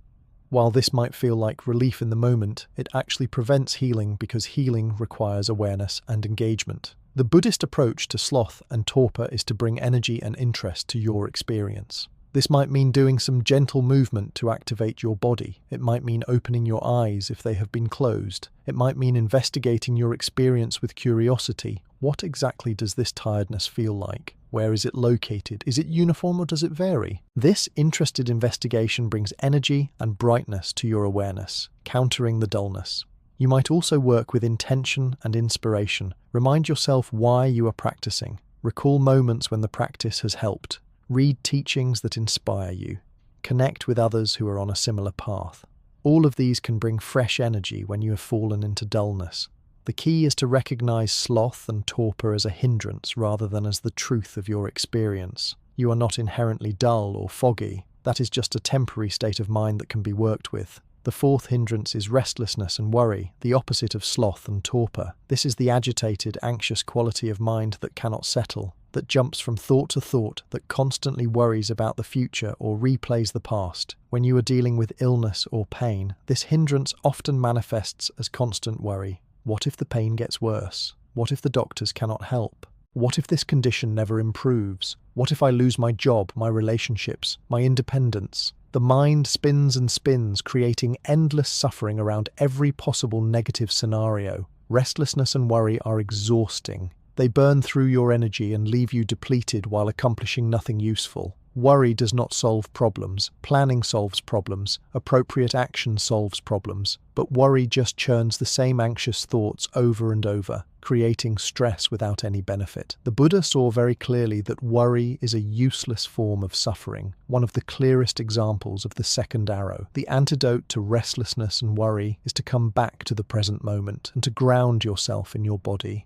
While this might feel like relief in the moment, it actually prevents healing because healing requires awareness and engagement. The Buddhist approach to sloth and torpor is to bring energy and interest to your experience. This might mean doing some gentle movement to activate your body. It might mean opening your eyes if they have been closed. It might mean investigating your experience with curiosity. What exactly does this tiredness feel like? Where is it located? Is it uniform or does it vary? This interested investigation brings energy and brightness to your awareness, countering the dullness. You might also work with intention and inspiration. Remind yourself why you are practicing. Recall moments when the practice has helped. Read teachings that inspire you. Connect with others who are on a similar path. All of these can bring fresh energy when you have fallen into dullness. The key is to recognize sloth and torpor as a hindrance rather than as the truth of your experience. You are not inherently dull or foggy. That is just a temporary state of mind that can be worked with. The fourth hindrance is restlessness and worry, the opposite of sloth and torpor. This is the agitated, anxious quality of mind that cannot settle, that jumps from thought to thought, that constantly worries about the future or replays the past. When you are dealing with illness or pain, this hindrance often manifests as constant worry. What if the pain gets worse? What if the doctors cannot help? What if this condition never improves? What if I lose my job, my relationships, my independence? The mind spins and spins, creating endless suffering around every possible negative scenario. Restlessness and worry are exhausting. They burn through your energy and leave you depleted while accomplishing nothing useful. Worry does not solve problems. Planning solves problems. Appropriate action solves problems. But worry just churns the same anxious thoughts over and over, creating stress without any benefit. The Buddha saw very clearly that worry is a useless form of suffering, one of the clearest examples of the second arrow. The antidote to restlessness and worry is to come back to the present moment and to ground yourself in your body.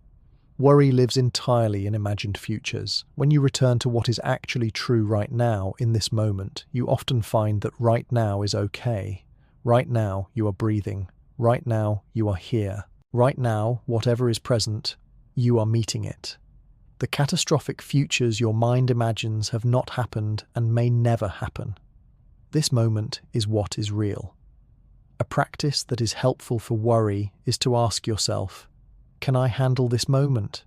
Worry lives entirely in imagined futures. When you return to what is actually true right now, in this moment, you often find that right now is okay. Right now, you are breathing. Right now, you are here. Right now, whatever is present, you are meeting it. The catastrophic futures your mind imagines have not happened and may never happen. This moment is what is real. A practice that is helpful for worry is to ask yourself, can I handle this moment?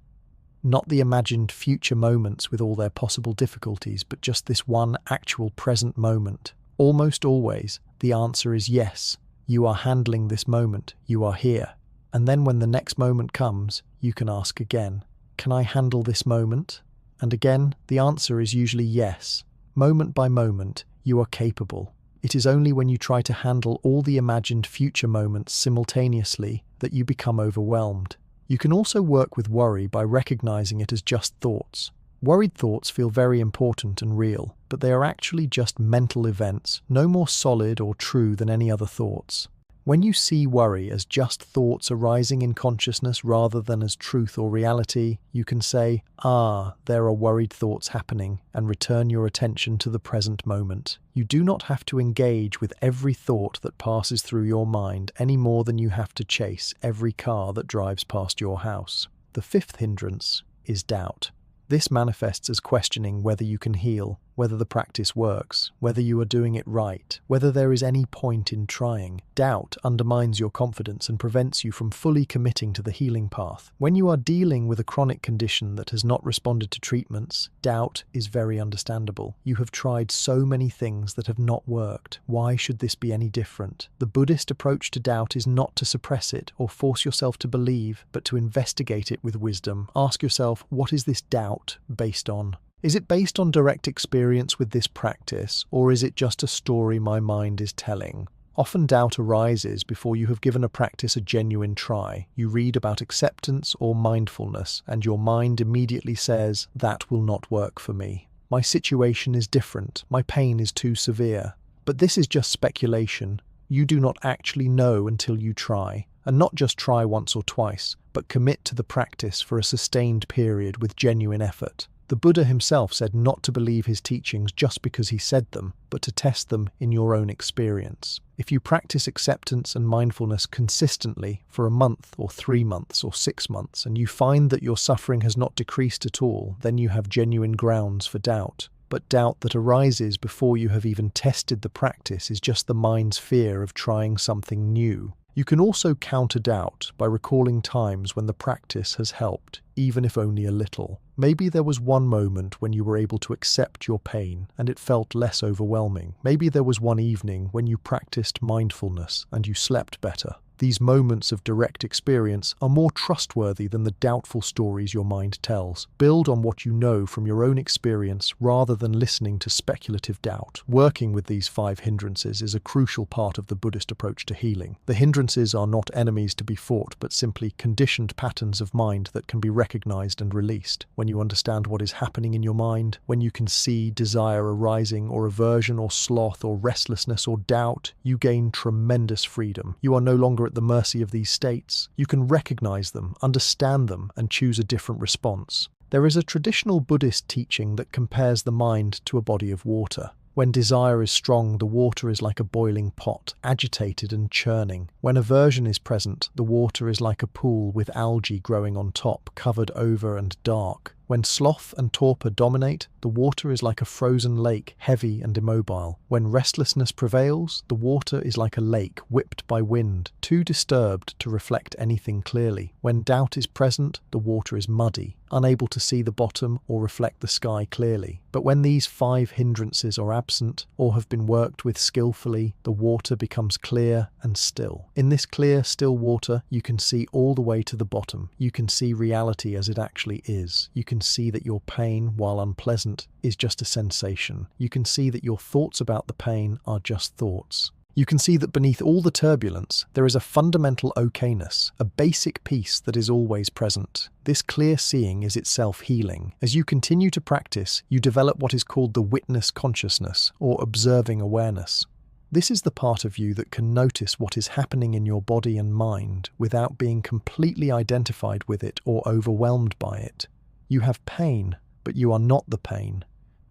Not the imagined future moments with all their possible difficulties, but just this one actual present moment. Almost always, the answer is yes. You are handling this moment. You are here. And then when the next moment comes, you can ask again, can I handle this moment? And again, the answer is usually yes. Moment by moment, you are capable. It is only when you try to handle all the imagined future moments simultaneously that you become overwhelmed. You can also work with worry by recognizing it as just thoughts. Worried thoughts feel very important and real, but they are actually just mental events, no more solid or true than any other thoughts. When you see worry as just thoughts arising in consciousness rather than as truth or reality, you can say, there are worried thoughts happening, and return your attention to the present moment. You do not have to engage with every thought that passes through your mind any more than you have to chase every car that drives past your house. The fifth hindrance is doubt. This manifests as questioning whether you can heal, whether the practice works, whether you are doing it right, whether there is any point in trying. Doubt undermines your confidence and prevents you from fully committing to the healing path. When you are dealing with a chronic condition that has not responded to treatments, doubt is very understandable. You have tried so many things that have not worked. Why should this be any different? The Buddhist approach to doubt is not to suppress it or force yourself to believe, but to investigate it with wisdom. Ask yourself, what is this doubt based on? Is it based on direct experience with this practice, or is it just a story my mind is telling? Often doubt arises before you have given a practice a genuine try. You read about acceptance or mindfulness, and your mind immediately says, that will not work for me. My situation is different. My pain is too severe. But this is just speculation. You do not actually know until you try. And not just try once or twice, but commit to the practice for a sustained period with genuine effort. The Buddha himself said not to believe his teachings just because he said them, but to test them in your own experience. If you practice acceptance and mindfulness consistently for a month or 3 months or 6 months, and you find that your suffering has not decreased at all, then you have genuine grounds for doubt. But doubt that arises before you have even tested the practice is just the mind's fear of trying something new. You can also counter doubt by recalling times when the practice has helped, even if only a little. Maybe there was one moment when you were able to accept your pain and it felt less overwhelming. Maybe there was one evening when you practiced mindfulness and you slept better. These moments of direct experience are more trustworthy than the doubtful stories your mind tells. Build on what you know from your own experience rather than listening to speculative doubt. Working with these 5 hindrances is a crucial part of the Buddhist approach to healing. The hindrances are not enemies to be fought, but simply conditioned patterns of mind that can be recognized and released. When you understand what is happening in your mind, when you can see desire arising or aversion or sloth or restlessness or doubt, you gain tremendous freedom. You are no longer at the mercy of these states. You can recognize them, understand them, and choose a different response. There is a traditional Buddhist teaching that compares the mind to a body of water. When desire is strong, the water is like a boiling pot, agitated and churning. When aversion is present, the water is like a pool with algae growing on top, covered over and dark. When sloth and torpor dominate, the water is like a frozen lake, heavy and immobile. When restlessness prevails, the water is like a lake whipped by wind, too disturbed to reflect anything clearly. When doubt is present, the water is muddy, unable to see the bottom or reflect the sky clearly. But when these 5 hindrances are absent or have been worked with skillfully, the water becomes clear and still. In this clear, still water, you can see all the way to the bottom. You can see reality as it actually is. You can see that your pain, while unpleasant, is just a sensation. You can see that your thoughts about the pain are just thoughts. You can see that beneath all the turbulence, there is a fundamental okayness, a basic peace that is always present. This clear seeing is itself healing. As you continue to practice, you develop what is called the witness consciousness, or observing awareness. This is the part of you that can notice what is happening in your body and mind without being completely identified with it or overwhelmed by it. You have pain, but you are not the pain.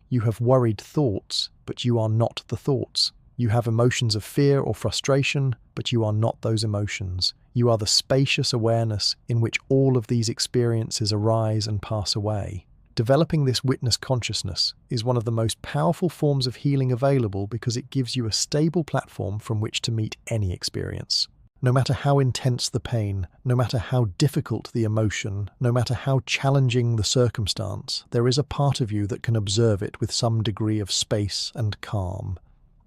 You have worried thoughts, but you are not the thoughts. You have emotions of fear or frustration, but you are not those emotions. You are the spacious awareness in which all of these experiences arise and pass away. Developing this witness consciousness is one of the most powerful forms of healing available because it gives you a stable platform from which to meet any experience. No matter how intense the pain, no matter how difficult the emotion, no matter how challenging the circumstance, there is a part of you that can observe it with some degree of space and calm.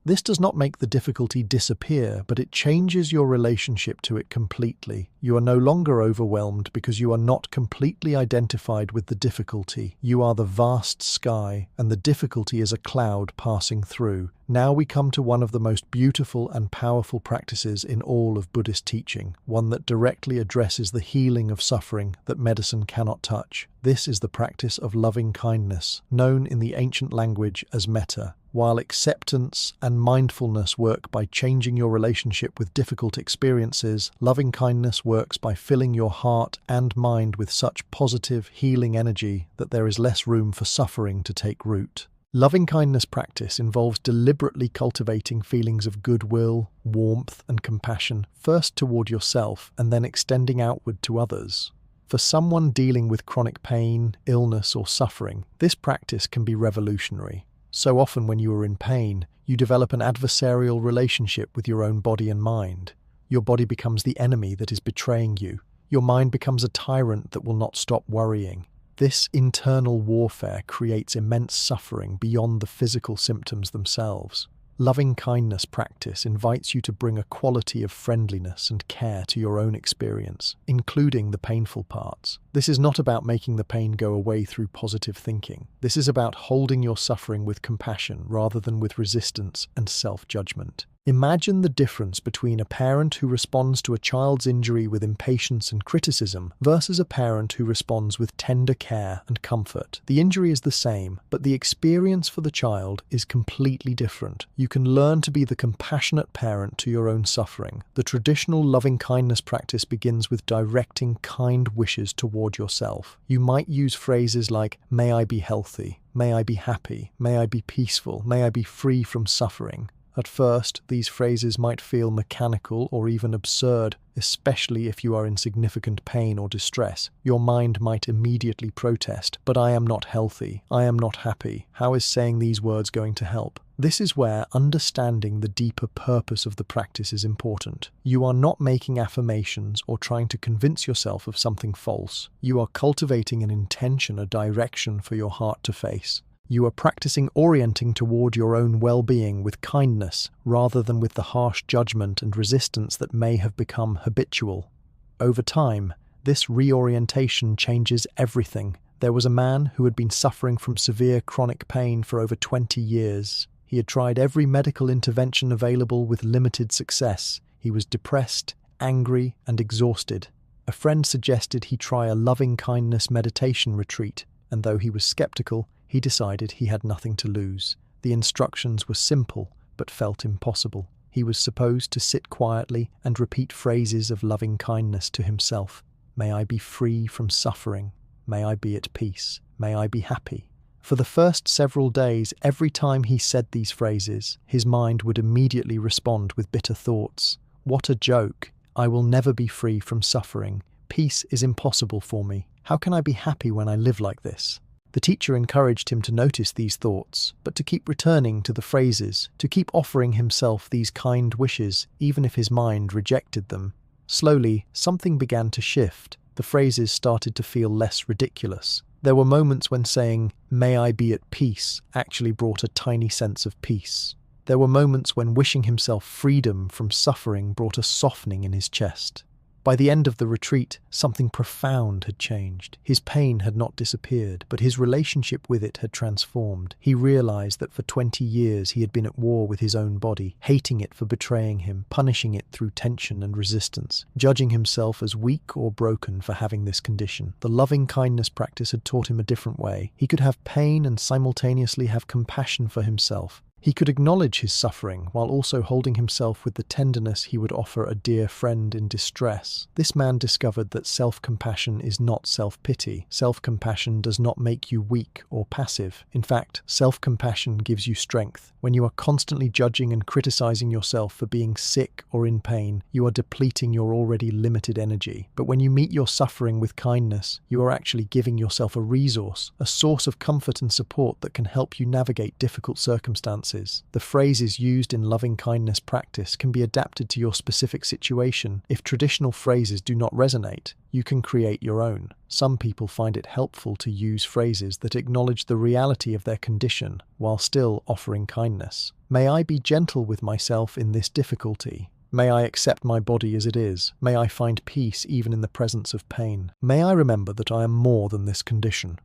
This does not make the difficulty disappear, but it changes your relationship to it completely. You are no longer overwhelmed because you are not completely identified with the difficulty. You are the vast sky, and the difficulty is a cloud passing through. Now we come to one of the most beautiful and powerful practices in all of Buddhist teaching, one that directly addresses the healing of suffering that medicine cannot touch. This is the practice of loving kindness, known in the ancient language as metta. While acceptance and mindfulness work by changing your relationship with difficult experiences, loving kindness works by filling your heart and mind with such positive, healing energy that there is less room for suffering to take root. Loving kindness practice involves deliberately cultivating feelings of goodwill, warmth, and compassion, first toward yourself and then extending outward to others. For someone dealing with chronic pain, illness, or suffering, this practice can be revolutionary. So often when you are in pain, you develop an adversarial relationship with your own body and mind. Your body becomes the enemy that is betraying you. Your mind becomes a tyrant that will not stop worrying. This internal warfare creates immense suffering beyond the physical symptoms themselves. Loving kindness practice invites you to bring a quality of friendliness and care to your own experience, including the painful parts. This is not about making the pain go away through positive thinking. This is about holding your suffering with compassion rather than with resistance and self-judgment. Imagine the difference between a parent who responds to a child's injury with impatience and criticism versus a parent who responds with tender care and comfort. The injury is the same, but the experience for the child is completely different. You can learn to be the compassionate parent to your own suffering. The traditional loving-kindness practice begins with directing kind wishes toward yourself. You might use phrases like, "May I be healthy," "May I be happy," "May I be peaceful," "May I be free from suffering." At first, these phrases might feel mechanical or even absurd, especially if you are in significant pain or distress. Your mind might immediately protest, "But I am not healthy, I am not happy. How is saying these words going to help?" This is where understanding the deeper purpose of the practice is important. You are not making affirmations or trying to convince yourself of something false. You are cultivating an intention, a direction for your heart to face. You are practicing orienting toward your own well-being with kindness rather than with the harsh judgment and resistance that may have become habitual. Over time, this reorientation changes everything. There was a man who had been suffering from severe chronic pain for over 20 years. He had tried every medical intervention available with limited success. He was depressed, angry, and exhausted. A friend suggested he try a loving-kindness meditation retreat, and though he was skeptical, he decided he had nothing to lose. The instructions were simple, but felt impossible. He was supposed to sit quietly and repeat phrases of loving kindness to himself. "May I be free from suffering. May I be at peace. May I be happy." For the first several days, every time he said these phrases, his mind would immediately respond with bitter thoughts. "What a joke. I will never be free from suffering. Peace is impossible for me. How can I be happy when I live like this?" The teacher encouraged him to notice these thoughts, but to keep returning to the phrases, to keep offering himself these kind wishes, even if his mind rejected them. Slowly, something began to shift. The phrases started to feel less ridiculous. There were moments when saying, "May I be at peace," actually brought a tiny sense of peace. There were moments when wishing himself freedom from suffering brought a softening in his chest. By the end of the retreat, something profound had changed. His pain had not disappeared, but his relationship with it had transformed. He realized that for 20 years he had been at war with his own body, hating it for betraying him, punishing it through tension and resistance, judging himself as weak or broken for having this condition. The loving-kindness practice had taught him a different way. He could have pain and simultaneously have compassion for himself. He could acknowledge his suffering while also holding himself with the tenderness he would offer a dear friend in distress. This man discovered that self-compassion is not self-pity. Self-compassion does not make you weak or passive. In fact, self-compassion gives you strength. When you are constantly judging and criticizing yourself for being sick or in pain, you are depleting your already limited energy. But when you meet your suffering with kindness, you are actually giving yourself a resource, a source of comfort and support that can help you navigate difficult circumstances. The phrases used in loving-kindness practice can be adapted to your specific situation. If traditional phrases do not resonate, you can create your own. Some people find it helpful to use phrases that acknowledge the reality of their condition while still offering kindness. "May I be gentle with myself in this difficulty. May I accept my body as it is. May I find peace even in the presence of pain. May I remember that I am more than this condition."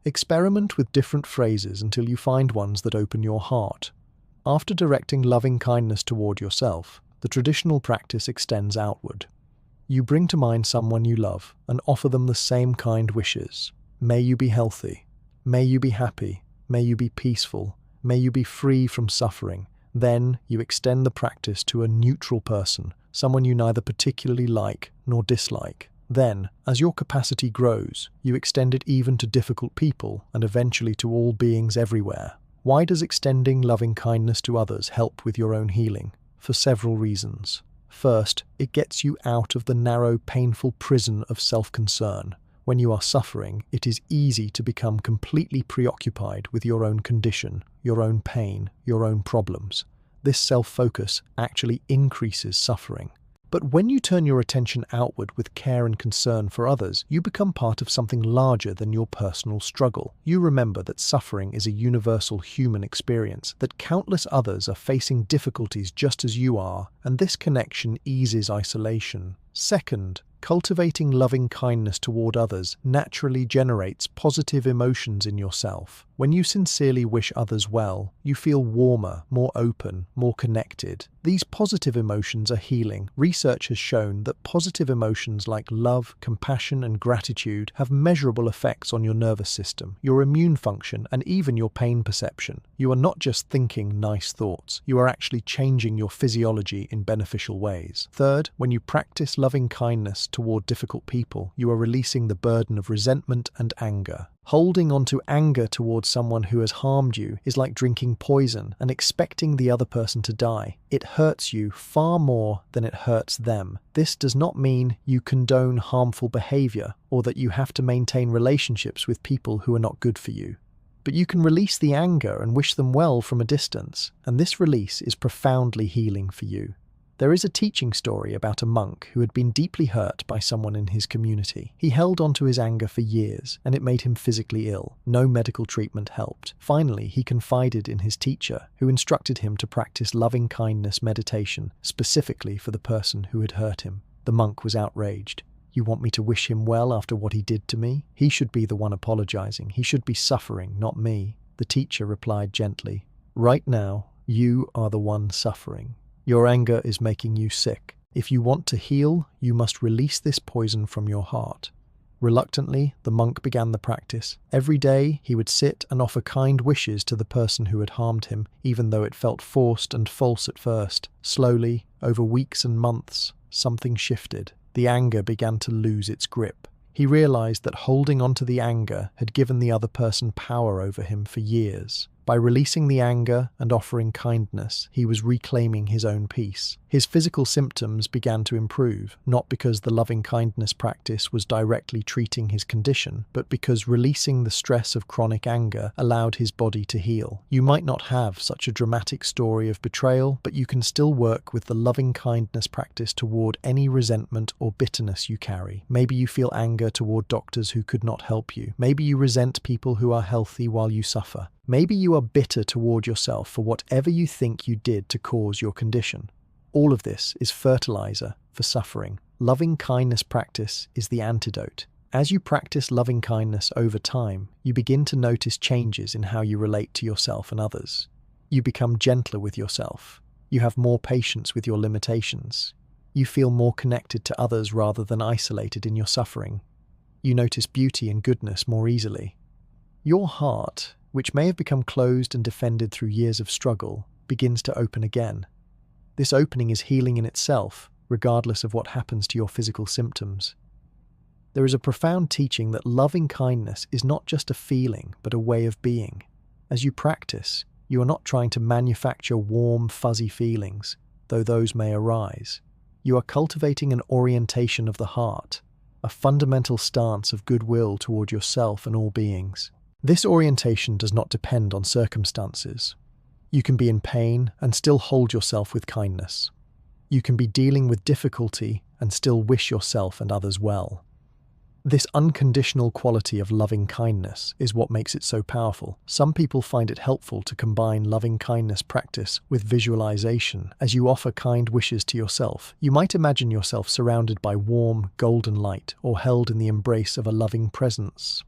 Experiment with different phrases until you find ones that open your heart. After directing loving kindness toward yourself, the traditional practice extends outward. You bring to mind someone you love and offer them the same kind wishes. May you be healthy. May you be happy. May you be peaceful. May you be free from suffering. Then you extend the practice to a neutral person, someone you neither particularly like nor dislike. Then, as your capacity grows, you extend it even to difficult people and eventually to all beings everywhere. Why does extending loving kindness to others help with your own healing? For several reasons. First, it gets you out of the narrow, painful prison of self-concern. When you are suffering, it is easy to become completely preoccupied with your own condition, your own pain, your own problems. This self-focus actually increases suffering. But when you turn your attention outward with care and concern for others, you become part of something larger than your personal struggle. You remember that suffering is a universal human experience, that countless others are facing difficulties just as you are, and this connection eases isolation. Second, Cultivating loving kindness toward others naturally generates positive emotions in yourself. When you sincerely wish others well, you feel warmer, more open, more connected. These positive emotions are healing. Research has shown that positive emotions like love, compassion, and gratitude have measurable effects on your nervous system, your immune function, and even your pain perception. You are not just thinking nice thoughts, you are actually changing your physiology in beneficial ways. Third, when you practice loving kindness toward difficult people, you are releasing the burden of resentment and anger. Holding on to anger towards someone who has harmed you is like drinking poison and expecting the other person to die. It hurts you far more than it hurts them. This does not mean you condone harmful behavior or that you have to maintain relationships with people who are not good for you. But you can release the anger and wish them well from a distance, and this release is profoundly healing for you. There is a teaching story about a monk who had been deeply hurt by someone in his community. He held on to his anger for years, and it made him physically ill. No medical treatment helped. Finally, he confided in his teacher, who instructed him to practice loving-kindness meditation, specifically for the person who had hurt him. The monk was outraged. "You want me to wish him well after what he did to me? He should be the one apologizing. He should be suffering, not me." The teacher replied gently, "Right now, you are the one suffering. Your anger is making you sick. If you want to heal, you must release this poison from your heart." Reluctantly, the monk began the practice. Every day, he would sit and offer kind wishes to the person who had harmed him, even though it felt forced and false at first. Slowly, over weeks and months, something shifted. The anger began to lose its grip. He realized that holding onto the anger had given the other person power over him for years. By releasing the anger and offering kindness, he was reclaiming his own peace. His physical symptoms began to improve, not because the loving-kindness practice was directly treating his condition, but because releasing the stress of chronic anger allowed his body to heal. You might not have such a dramatic story of betrayal, but you can still work with the loving-kindness practice toward any resentment or bitterness you carry. Maybe you feel anger toward doctors who could not help you. Maybe you resent people who are healthy while you suffer. Maybe you are bitter toward yourself for whatever you think you did to cause your condition. All of this is fertilizer for suffering. Loving kindness practice is the antidote. As you practice loving kindness over time, you begin to notice changes in how you relate to yourself and others. You become gentler with yourself. You have more patience with your limitations. You feel more connected to others rather than isolated in your suffering. You notice beauty and goodness more easily. Your heart, which may have become closed and defended through years of struggle, begins to open again. This opening is healing in itself, regardless of what happens to your physical symptoms. There is a profound teaching that loving kindness is not just a feeling, but a way of being. As you practice, you are not trying to manufacture warm, fuzzy feelings, though those may arise. You are cultivating an orientation of the heart, a fundamental stance of goodwill toward yourself and all beings. This orientation does not depend on circumstances. You can be in pain and still hold yourself with kindness. You can be dealing with difficulty and still wish yourself and others well. This unconditional quality of loving kindness is what makes it so powerful. Some people find it helpful to combine loving kindness practice with visualization. As you offer kind wishes to yourself, you might imagine yourself surrounded by warm, golden light or held in the embrace of a loving presence.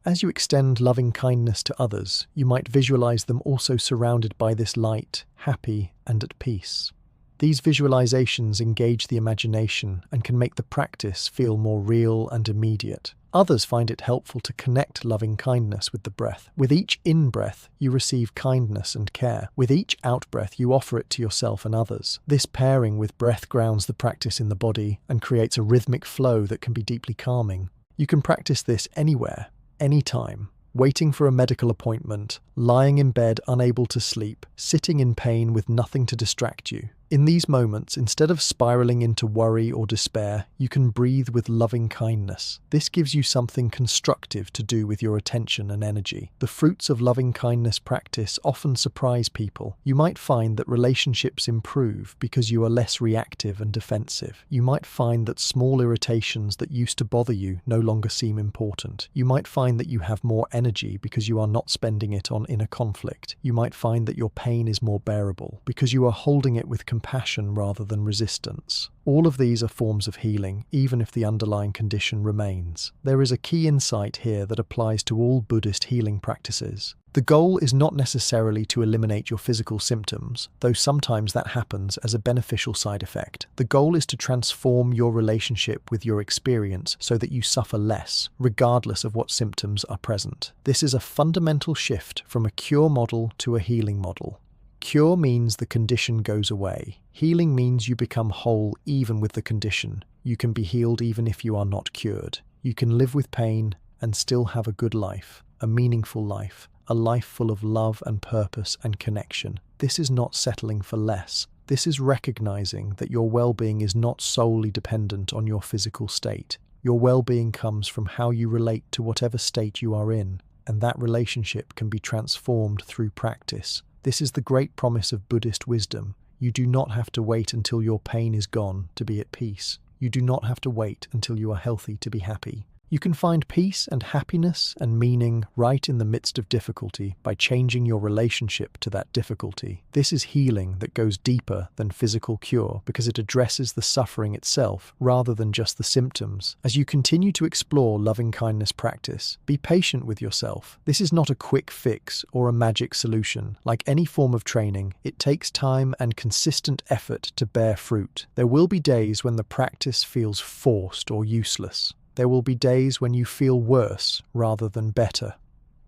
As you extend loving kindness to others, you might visualize them also surrounded by this light, happy and at peace. These visualizations engage the imagination and can make the practice feel more real and immediate. Others find it helpful to connect loving kindness with the breath. With each in-breath, you receive kindness and care. With each out-breath, you offer it to yourself and others. This pairing with breath grounds the practice in the body and creates a rhythmic flow that can be deeply calming. You can practice this anywhere, anytime. Waiting for a medical appointment, lying in bed unable to sleep, sitting in pain with nothing to distract you. In these moments, instead of spiraling into worry or despair, you can breathe with loving kindness. This gives you something constructive to do with your attention and energy. The fruits of loving kindness practice often surprise people. You might find that relationships improve because you are less reactive and defensive. You might find that small irritations that used to bother you no longer seem important. You might find that you have more energy because you are not spending it on inner conflict. You might find that your pain is more bearable because you are holding it with compassion rather than resistance. All of these are forms of healing, even if the underlying condition remains. There is a key insight here that applies to all Buddhist healing practices. The goal is not necessarily to eliminate your physical symptoms, though sometimes that happens as a beneficial side effect. The goal is to transform your relationship with your experience so that you suffer less, regardless of what symptoms are present. This is a fundamental shift from a cure model to a healing model. Cure means the condition goes away. Healing means you become whole even with the condition. You can be healed even if you are not cured. You can live with pain and still have a good life, a meaningful life, a life full of love and purpose and connection. This is not settling for less. This is recognizing that your well-being is not solely dependent on your physical state. Your well-being comes from how you relate to whatever state you are in, and that relationship can be transformed through practice. This is the great promise of Buddhist wisdom. You do not have to wait until your pain is gone to be at peace. You do not have to wait until you are healthy to be happy. You can find peace and happiness and meaning right in the midst of difficulty by changing your relationship to that difficulty. This is healing that goes deeper than physical cure because it addresses the suffering itself rather than just the symptoms. As you continue to explore loving-kindness practice, be patient with yourself. This is not a quick fix or a magic solution. Like any form of training, it takes time and consistent effort to bear fruit. There will be days when the practice feels forced or useless. There will be days when you feel worse rather than better.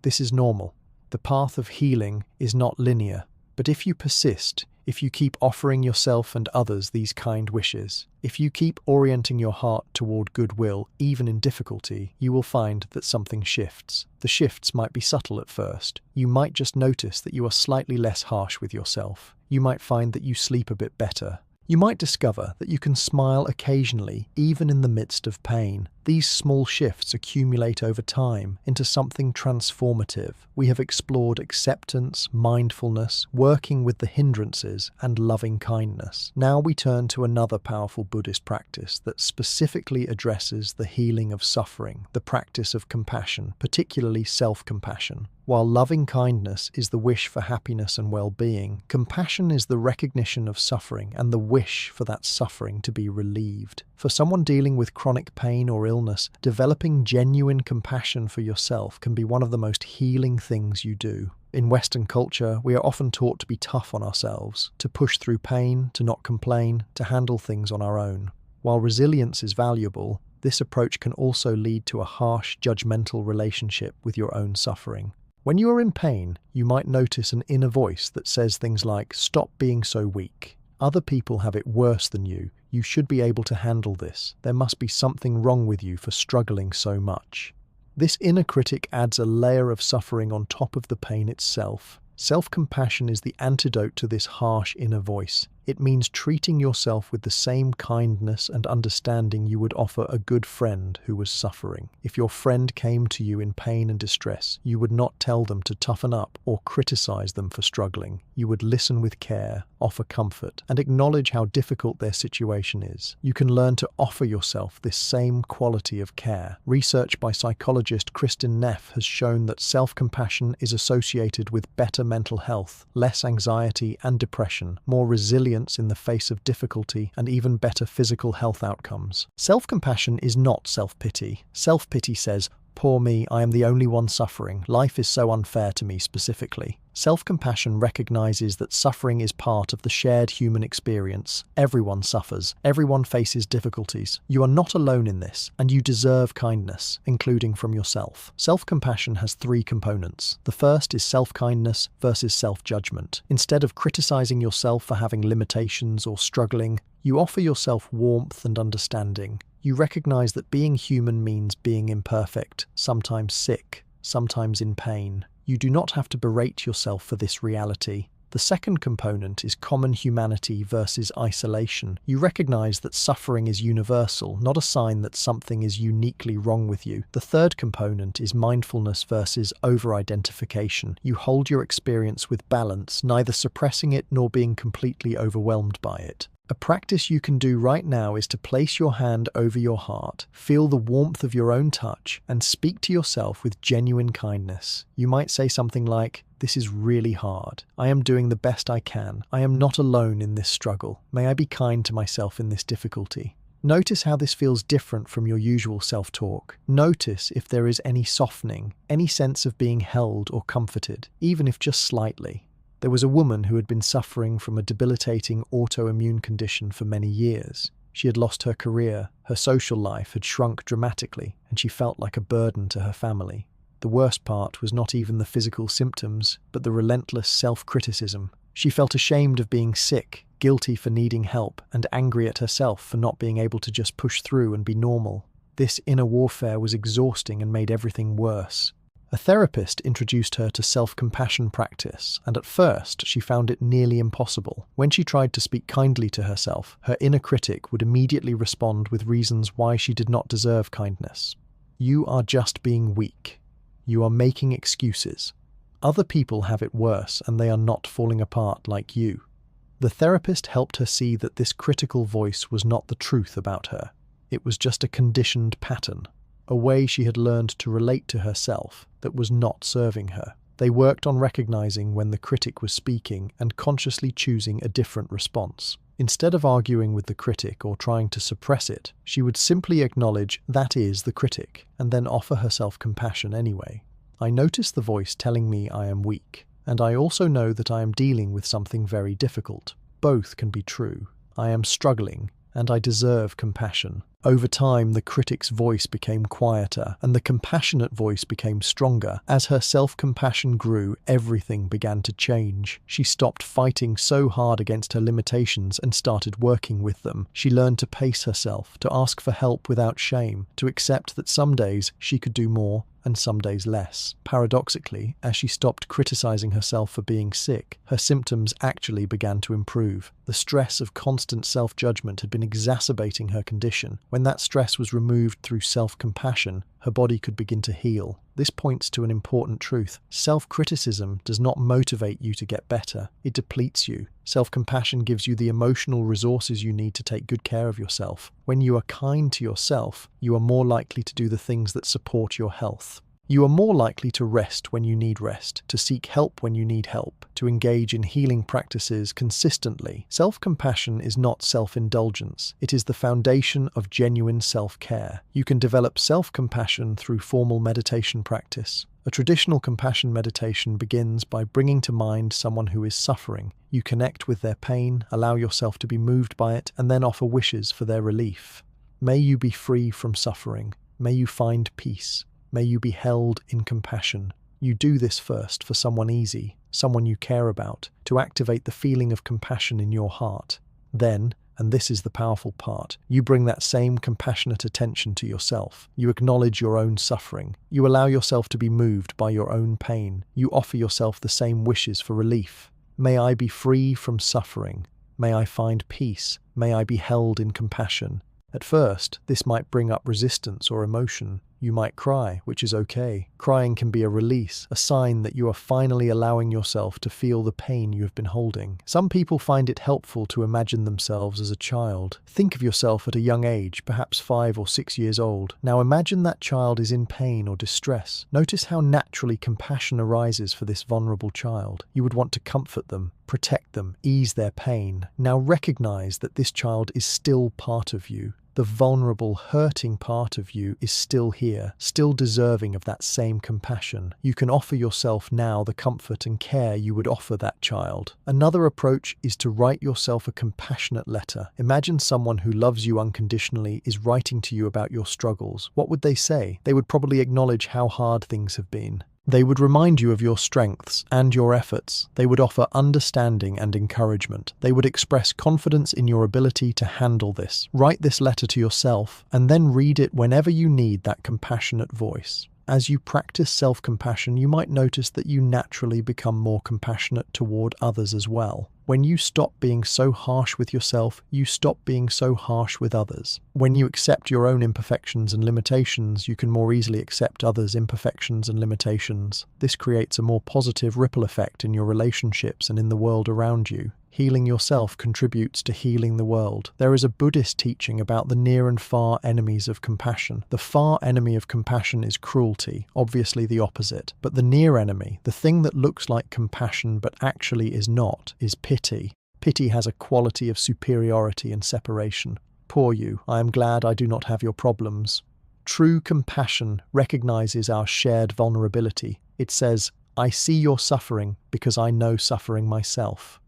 This is normal. The path of healing is not linear, but if you persist, if you keep offering yourself and others these kind wishes, if you keep orienting your heart toward goodwill, even in difficulty, you will find that something shifts. The shifts might be subtle at first. You might just notice that you are slightly less harsh with yourself. You might find that you sleep a bit better. You might discover that you can smile occasionally, even in the midst of pain. These small shifts accumulate over time into something transformative. We have explored acceptance, mindfulness, working with the hindrances, and loving kindness. Now we turn to another powerful Buddhist practice that specifically addresses the healing of suffering, the practice of compassion, particularly self-compassion. While loving kindness is the wish for happiness and well-being, compassion is the recognition of suffering and the wish for that suffering to be relieved. For someone dealing with chronic pain or illness, developing genuine compassion for yourself can be one of the most healing things you do. In Western culture, we are often taught to be tough on ourselves, to push through pain, to not complain, to handle things on our own. While resilience is valuable, this approach can also lead to a harsh, judgmental relationship with your own suffering. When you are in pain, you might notice an inner voice that says things like, "Stop being so weak. Other people have it worse than you. You should be able to handle this. There must be something wrong with you for struggling so much." This inner critic adds a layer of suffering on top of the pain itself. Self-compassion is the antidote to this harsh inner voice. It means treating yourself with the same kindness and understanding you would offer a good friend who was suffering. If your friend came to you in pain and distress, you would not tell them to toughen up or criticize them for struggling. You would listen with care, offer comfort, and acknowledge how difficult their situation is. You can learn to offer yourself this same quality of care. Research by psychologist Kristin Neff has shown that self-compassion is associated with better mental health, less anxiety and depression, more resilience in the face of difficulty, and even better physical health outcomes. Self-compassion is not self-pity. Self-pity says, "Poor me, I am the only one suffering. Life is so unfair to me specifically." Self-compassion recognizes that suffering is part of the shared human experience. Everyone suffers. Everyone faces difficulties. You are not alone in this, and you deserve kindness, including from yourself. Self-compassion has three components. The first is self-kindness versus self-judgment. Instead of criticizing yourself for having limitations or struggling, you offer yourself warmth and understanding. You recognize that being human means being imperfect, sometimes sick, sometimes in pain. You do not have to berate yourself for this reality. The second component is common humanity versus isolation. You recognize that suffering is universal, not a sign that something is uniquely wrong with you. The third component is mindfulness versus over-identification. You hold your experience with balance, neither suppressing it nor being completely overwhelmed by it. A practice you can do right now is to place your hand over your heart, feel the warmth of your own touch, and speak to yourself with genuine kindness. You might say something like, This is really hard. I am doing the best I can. I am not alone in this struggle. May I be kind to myself in this difficulty. Notice how this feels different from your usual self-talk. Notice if there is any softening, any sense of being held or comforted, even if just slightly. There was a woman who had been suffering from a debilitating autoimmune condition for many years. She had lost her career, her social life had shrunk dramatically, and she felt like a burden to her family. The worst part was not even the physical symptoms, but the relentless self-criticism. She felt ashamed of being sick, guilty for needing help, and angry at herself for not being able to just push through and be normal. This inner warfare was exhausting and made everything worse. A therapist introduced her to self-compassion practice, and at first she found it nearly impossible. When she tried to speak kindly to herself, her inner critic would immediately respond with reasons why she did not deserve kindness. You are just being weak. You are making excuses. Other people have it worse and they are not falling apart like you. The therapist helped her see that this critical voice was not the truth about her. It was just a conditioned pattern, a way she had learned to relate to herself that was not serving her. They worked on recognizing when the critic was speaking and consciously choosing a different response. Instead of arguing with the critic or trying to suppress it, she would simply acknowledge that is the critic and then offer herself compassion anyway. I notice the voice telling me I am weak, and I also know that I am dealing with something very difficult. Both can be true. I am struggling, and I deserve compassion. Over time, the critic's voice became quieter, and the compassionate voice became stronger. As her self-compassion grew, everything began to change. She stopped fighting so hard against her limitations and started working with them. She learned to pace herself, to ask for help without shame, to accept that some days she could do more and some days less. Paradoxically, as she stopped criticizing herself for being sick, her symptoms actually began to improve. The stress of constant self-judgment had been exacerbating her condition. When that stress was removed through self-compassion, her body could begin to heal. This points to an important truth. Self-criticism does not motivate you to get better. It depletes you. Self-compassion gives you the emotional resources you need to take good care of yourself. When you are kind to yourself, you are more likely to do the things that support your health. You are more likely to rest when you need rest, to seek help when you need help, to engage in healing practices consistently. Self-compassion is not self-indulgence. It is the foundation of genuine self-care. You can develop self-compassion through formal meditation practice. A traditional compassion meditation begins by bringing to mind someone who is suffering. You connect with their pain, allow yourself to be moved by it, and then offer wishes for their relief. May you be free from suffering. May you find peace. May you be held in compassion. You do this first for someone easy, someone you care about, to activate the feeling of compassion in your heart. Then, and this is the powerful part, you bring that same compassionate attention to yourself. You acknowledge your own suffering. You allow yourself to be moved by your own pain. You offer yourself the same wishes for relief. May I be free from suffering. May I find peace. May I be held in compassion. At first, this might bring up resistance or emotion. You might cry, which is okay. Crying can be a release, a sign that you are finally allowing yourself to feel the pain you have been holding. Some people find it helpful to imagine themselves as a child. Think of yourself at a young age, perhaps 5 or 6 years old. Now imagine that child is in pain or distress. Notice how naturally compassion arises for this vulnerable child. You would want to comfort them, protect them, ease their pain. Now recognize that this child is still part of you. The vulnerable, hurting part of you is still here, still deserving of that same compassion. You can offer yourself now the comfort and care you would offer that child. Another approach is to write yourself a compassionate letter. Imagine someone who loves you unconditionally is writing to you about your struggles. What would they say? They would probably acknowledge how hard things have been. They would remind you of your strengths and your efforts. They would offer understanding and encouragement. They would express confidence in your ability to handle this. Write this letter to yourself and then read it whenever you need that compassionate voice. As you practice self-compassion, you might notice that you naturally become more compassionate toward others as well. When you stop being so harsh with yourself, you stop being so harsh with others. When you accept your own imperfections and limitations, you can more easily accept others' imperfections and limitations. This creates a more positive ripple effect in your relationships and in the world around you. Healing yourself contributes to healing the world. There is a Buddhist teaching about the near and far enemies of compassion. The far enemy of compassion is cruelty, obviously the opposite. But the near enemy, the thing that looks like compassion but actually is not, is pity. Pity has a quality of superiority and separation. Poor you, I am glad I do not have your problems. True compassion recognizes our shared vulnerability. It says, I see your suffering because I know suffering myself.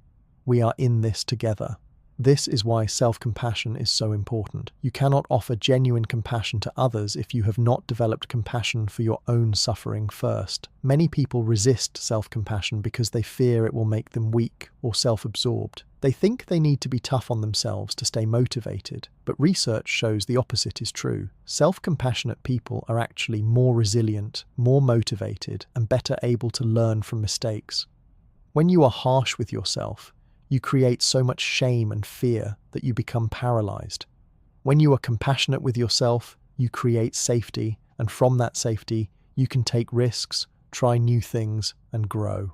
We are in this together. This is why self-compassion is so important. You cannot offer genuine compassion to others if you have not developed compassion for your own suffering first. Many people resist self-compassion because they fear it will make them weak or self-absorbed. They think they need to be tough on themselves to stay motivated, but research shows the opposite is true. Self-compassionate people are actually more resilient, more motivated, and better able to learn from mistakes. When you are harsh with yourself, you create so much shame and fear that you become paralyzed. When you are compassionate with yourself, you create safety, and from that safety, you can take risks, try new things, and grow.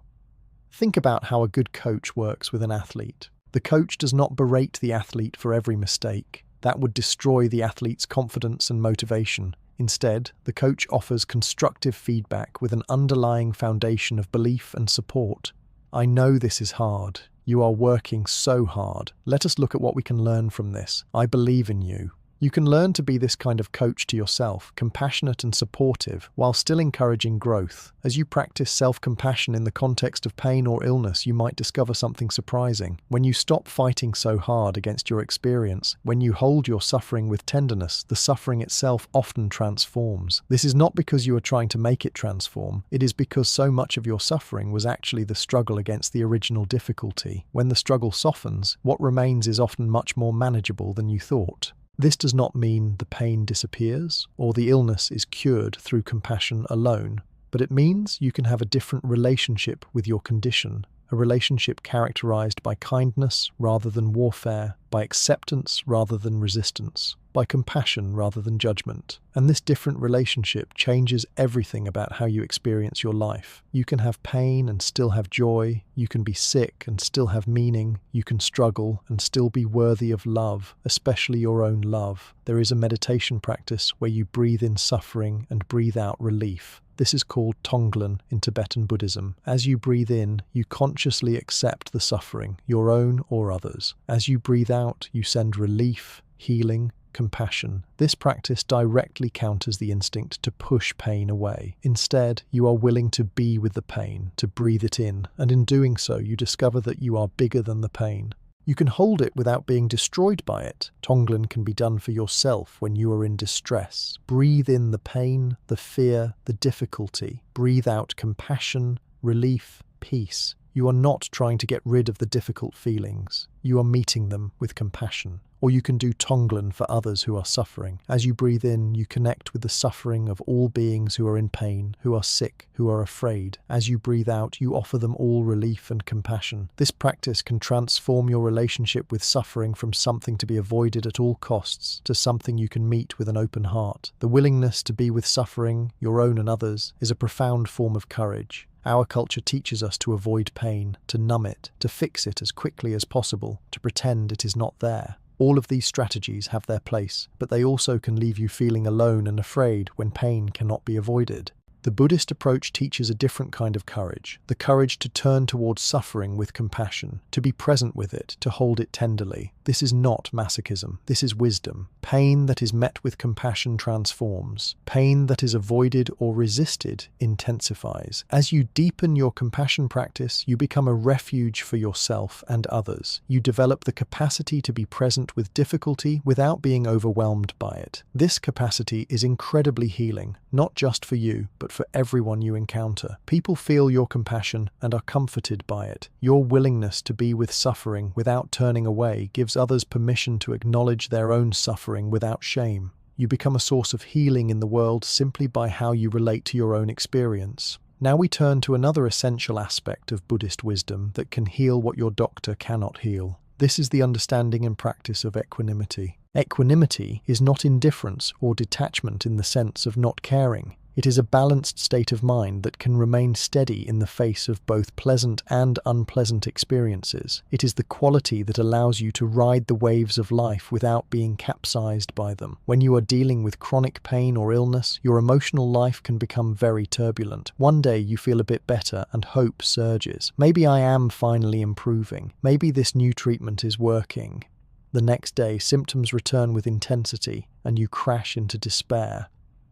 Think about how a good coach works with an athlete. The coach does not berate the athlete for every mistake. That would destroy the athlete's confidence and motivation. Instead, the coach offers constructive feedback with an underlying foundation of belief and support. I know this is hard. You are working so hard. Let us look at what we can learn from this. I believe in you. You can learn to be this kind of coach to yourself, compassionate and supportive, while still encouraging growth. As you practice self-compassion in the context of pain or illness, you might discover something surprising. When you stop fighting so hard against your experience, when you hold your suffering with tenderness, the suffering itself often transforms. This is not because you are trying to make it transform. It is because so much of your suffering was actually the struggle against the original difficulty. When the struggle softens, what remains is often much more manageable than you thought. This does not mean the pain disappears or the illness is cured through compassion alone, but it means you can have a different relationship with your condition, a relationship characterized by kindness rather than warfare, by acceptance rather than resistance, by compassion rather than judgment. And this different relationship changes everything about how you experience your life. You can have pain and still have joy. You can be sick and still have meaning. You can struggle and still be worthy of love, especially your own love. There is a meditation practice where you breathe in suffering and breathe out relief. This is called Tonglen in Tibetan Buddhism. As you breathe in, you consciously accept the suffering, your own or others. As you breathe out, you send relief, healing, compassion. This practice directly counters the instinct to push pain away. Instead, you are willing to be with the pain, to breathe it in, and in doing so, you discover that you are bigger than the pain. You can hold it without being destroyed by it. Tonglen can be done for yourself when you are in distress. Breathe in the pain, the fear, the difficulty. Breathe out compassion, relief, peace. You are not trying to get rid of the difficult feelings. You are meeting them with compassion. Or you can do Tonglen for others who are suffering. As you breathe in, you connect with the suffering of all beings who are in pain, who are sick, who are afraid. As you breathe out, you offer them all relief and compassion. This practice can transform your relationship with suffering from something to be avoided at all costs to something you can meet with an open heart. The willingness to be with suffering, your own and others, is a profound form of courage. Our culture teaches us to avoid pain, to numb it, to fix it as quickly as possible, to pretend it is not there. All of these strategies have their place, but they also can leave you feeling alone and afraid when pain cannot be avoided. The Buddhist approach teaches a different kind of courage, the courage to turn towards suffering with compassion, to be present with it, to hold it tenderly. This is not masochism, this is wisdom. Pain that is met with compassion transforms. Pain that is avoided or resisted intensifies. As you deepen your compassion practice, you become a refuge for yourself and others. You develop the capacity to be present with difficulty without being overwhelmed by it. This capacity is incredibly healing, not just for you, but for everyone you encounter. People feel your compassion and are comforted by it. Your willingness to be with suffering without turning away gives others permission to acknowledge their own suffering without shame. You become a source of healing in the world simply by how you relate to your own experience. Now we turn to another essential aspect of Buddhist wisdom that can heal what your doctor cannot heal. This is the understanding and practice of equanimity. Equanimity is not indifference or detachment in the sense of not caring. It is a balanced state of mind that can remain steady in the face of both pleasant and unpleasant experiences. It is the quality that allows you to ride the waves of life without being capsized by them. When you are dealing with chronic pain or illness, your emotional life can become very turbulent. One day you feel a bit better and hope surges. Maybe I am finally improving. Maybe this new treatment is working. The next day, symptoms return with intensity and you crash into despair.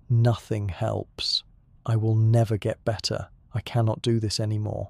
Nothing helps. I will never get better. I cannot do this anymore.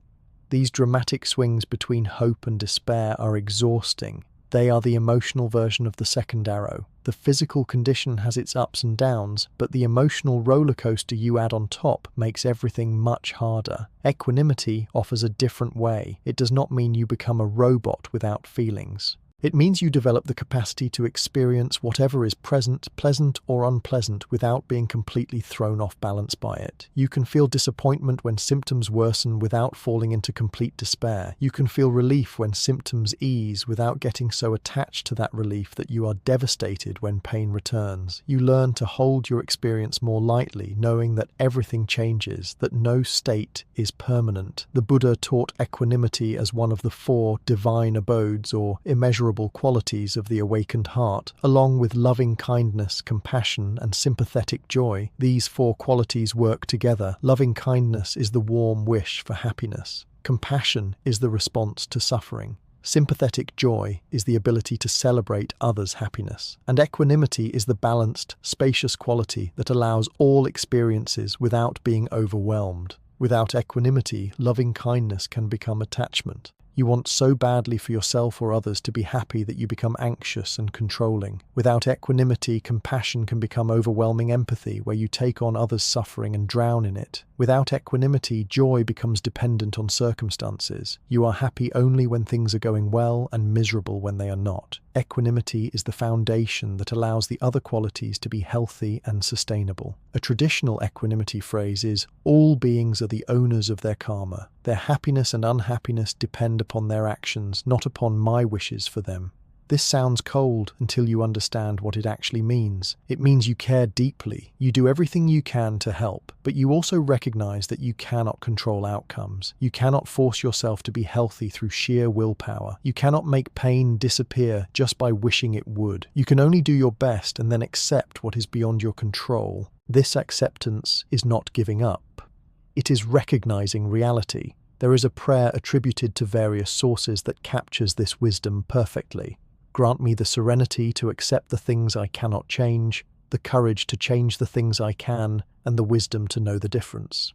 These dramatic swings between hope and despair are exhausting. They are the emotional version of the second arrow. The physical condition has its ups and downs, but the emotional roller coaster you add on top makes everything much harder. Equanimity offers a different way. It does not mean you become a robot without feelings. It means you develop the capacity to experience whatever is present, pleasant or unpleasant, without being completely thrown off balance by it. You can feel disappointment when symptoms worsen without falling into complete despair. You can feel relief when symptoms ease without getting so attached to that relief that you are devastated when pain returns. You learn to hold your experience more lightly, knowing that everything changes, that no state is permanent. The Buddha taught equanimity as one of the 4 divine abodes or immeasurable qualities of the awakened heart, along with loving kindness, compassion, and sympathetic joy. These 4 qualities work together. Loving kindness is the warm wish for happiness. Compassion is the response to suffering. Sympathetic joy is the ability to celebrate others' happiness. And equanimity is the balanced, spacious quality that allows all experiences without being overwhelmed. Without equanimity, loving kindness can become attachment. You want so badly for yourself or others to be happy that you become anxious and controlling. Without equanimity, compassion can become overwhelming empathy, where you take on others' suffering and drown in it. Without equanimity, joy becomes dependent on circumstances. You are happy only when things are going well and miserable when they are not. Equanimity is the foundation that allows the other qualities to be healthy and sustainable. A traditional equanimity phrase is, "All beings are the owners of their karma. Their happiness and unhappiness depend upon their actions, not upon my wishes for them." This sounds cold until you understand what it actually means. It means you care deeply, you do everything you can to help, but you also recognize that you cannot control outcomes. You cannot force yourself to be healthy through sheer willpower. You cannot make pain disappear just by wishing it would. You can only do your best and then accept what is beyond your control. This acceptance is not giving up. It is recognizing reality. There is a prayer attributed to various sources that captures this wisdom perfectly. Grant me the serenity to accept the things I cannot change, the courage to change the things I can, and the wisdom to know the difference.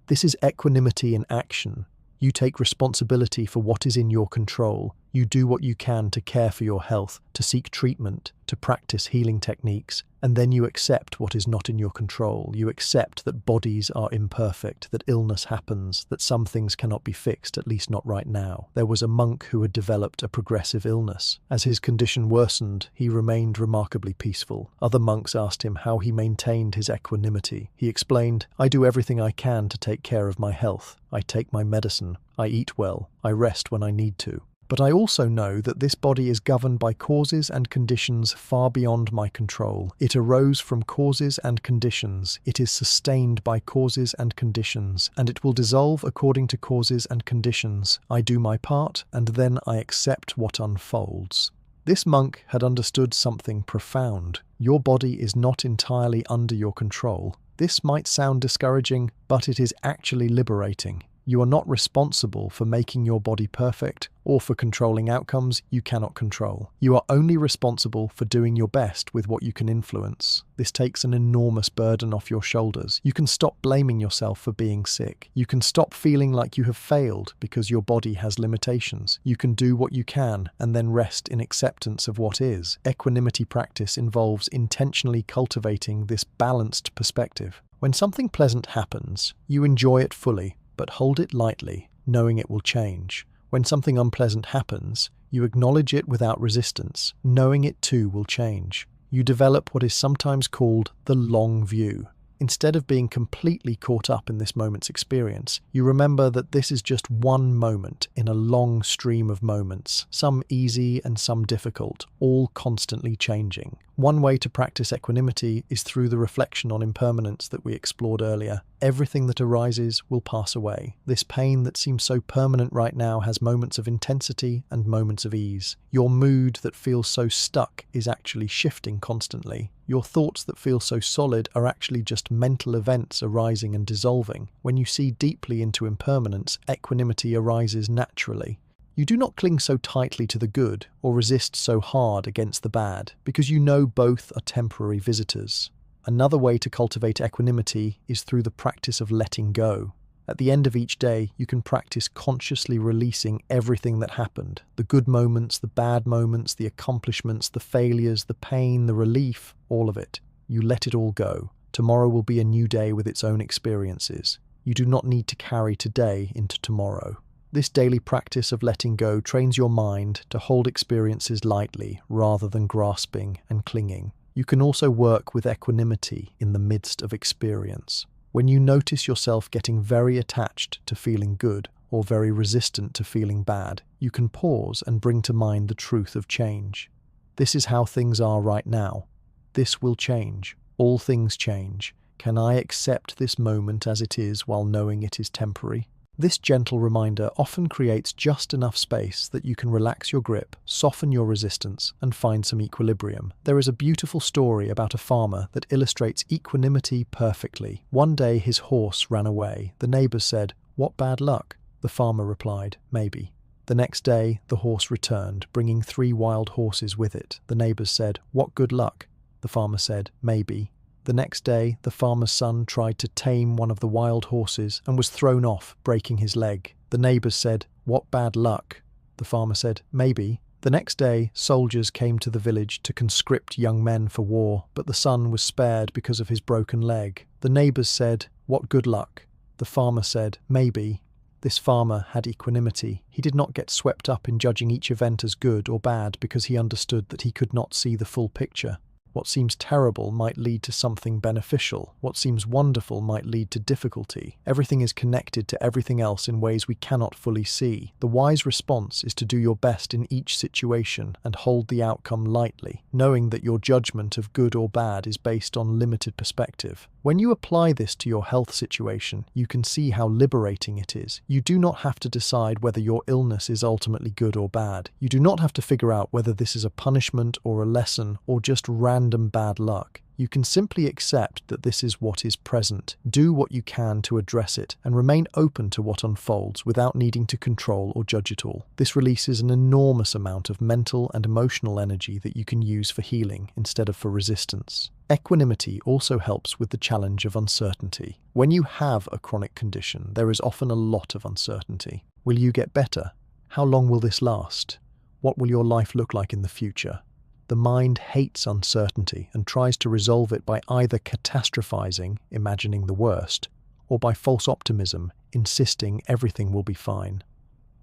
This is equanimity in action. You take responsibility for what is in your control. You do what you can to care for your health, to seek treatment, to practice healing techniques, and then you accept what is not in your control. You accept that bodies are imperfect, that illness happens, that some things cannot be fixed, at least not right now. There was a monk who had developed a progressive illness. As his condition worsened, he remained remarkably peaceful. Other monks asked him how he maintained his equanimity. He explained, "I do everything I can to take care of my health. I take my medicine. I eat well. I rest when I need to. But I also know that this body is governed by causes and conditions far beyond my control. It arose from causes and conditions. It is sustained by causes and conditions, and it will dissolve according to causes and conditions. I do my part, and then I accept what unfolds." This monk had understood something profound. Your body is not entirely under your control. This might sound discouraging, but it is actually liberating. You are not responsible for making your body perfect or for controlling outcomes you cannot control. You are only responsible for doing your best with what you can influence. This takes an enormous burden off your shoulders. You can stop blaming yourself for being sick. You can stop feeling like you have failed because your body has limitations. You can do what you can and then rest in acceptance of what is. Equanimity practice involves intentionally cultivating this balanced perspective. When something pleasant happens, you enjoy it fully, but hold it lightly, knowing it will change. When something unpleasant happens, you acknowledge it without resistance, knowing it too will change. You develop what is sometimes called the long view. Instead of being completely caught up in this moment's experience, you remember that this is just one moment in a long stream of moments, some easy and some difficult, all constantly changing. One way to practice equanimity is through the reflection on impermanence that we explored earlier. Everything that arises will pass away. This pain that seems so permanent right now has moments of intensity and moments of ease. Your mood that feels so stuck is actually shifting constantly. Your thoughts that feel so solid are actually just mental events arising and dissolving. When you see deeply into impermanence, equanimity arises naturally. You do not cling so tightly to the good or resist so hard against the bad, because you know both are temporary visitors. Another way to cultivate equanimity is through the practice of letting go. At the end of each day, you can practice consciously releasing everything that happened. The good moments, the bad moments, the accomplishments, the failures, the pain, the relief, all of it. You let it all go. Tomorrow will be a new day with its own experiences. You do not need to carry today into tomorrow. This daily practice of letting go trains your mind to hold experiences lightly rather than grasping and clinging. You can also work with equanimity in the midst of experience. When you notice yourself getting very attached to feeling good or very resistant to feeling bad, you can pause and bring to mind the truth of change. This is how things are right now. This will change. All things change. Can I accept this moment as it is while knowing it is temporary? This gentle reminder often creates just enough space that you can relax your grip, soften your resistance, and find some equilibrium. There is a beautiful story about a farmer that illustrates equanimity perfectly. One day his horse ran away. The neighbors said, "What bad luck?" The farmer replied, "Maybe." The next day, the horse returned, bringing 3 wild horses with it. The neighbors said, "What good luck?" The farmer said, "Maybe." The next day, the farmer's son tried to tame one of the wild horses and was thrown off, breaking his leg. The neighbors said, "What bad luck?" The farmer said, "Maybe." The next day, soldiers came to the village to conscript young men for war, but the son was spared because of his broken leg. The neighbors said, "What good luck?" The farmer said, "Maybe." This farmer had equanimity. He did not get swept up in judging each event as good or bad because he understood that he could not see the full picture. What seems terrible might lead to something beneficial. What seems wonderful might lead to difficulty. Everything is connected to everything else in ways we cannot fully see. The wise response is to do your best in each situation and hold the outcome lightly, knowing that your judgment of good or bad is based on limited perspective. When you apply this to your health situation, you can see how liberating it is. You do not have to decide whether your illness is ultimately good or bad. You do not have to figure out whether this is a punishment or a lesson or just random bad luck. You can simply accept that this is what is present, do what you can to address it, and remain open to what unfolds without needing to control or judge it all. This releases an enormous amount of mental and emotional energy that you can use for healing instead of for resistance. Equanimity also helps with the challenge of uncertainty. When you have a chronic condition, there is often a lot of uncertainty. Will you get better? How long will this last? What will your life look like in the future? The mind hates uncertainty and tries to resolve it by either catastrophizing, imagining the worst, or by false optimism, insisting everything will be fine.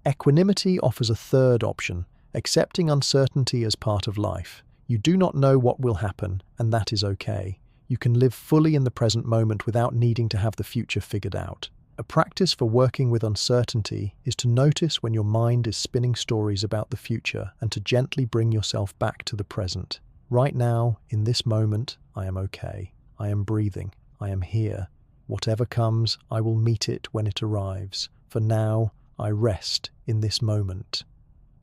Equanimity offers a third option, accepting uncertainty as part of life. You do not know what will happen, and that is okay. You can live fully in the present moment without needing to have the future figured out. A practice for working with uncertainty is to notice when your mind is spinning stories about the future and to gently bring yourself back to the present. Right now, in this moment, I am okay. I am breathing. I am here. Whatever comes, I will meet it when it arrives. For now, I rest in this moment.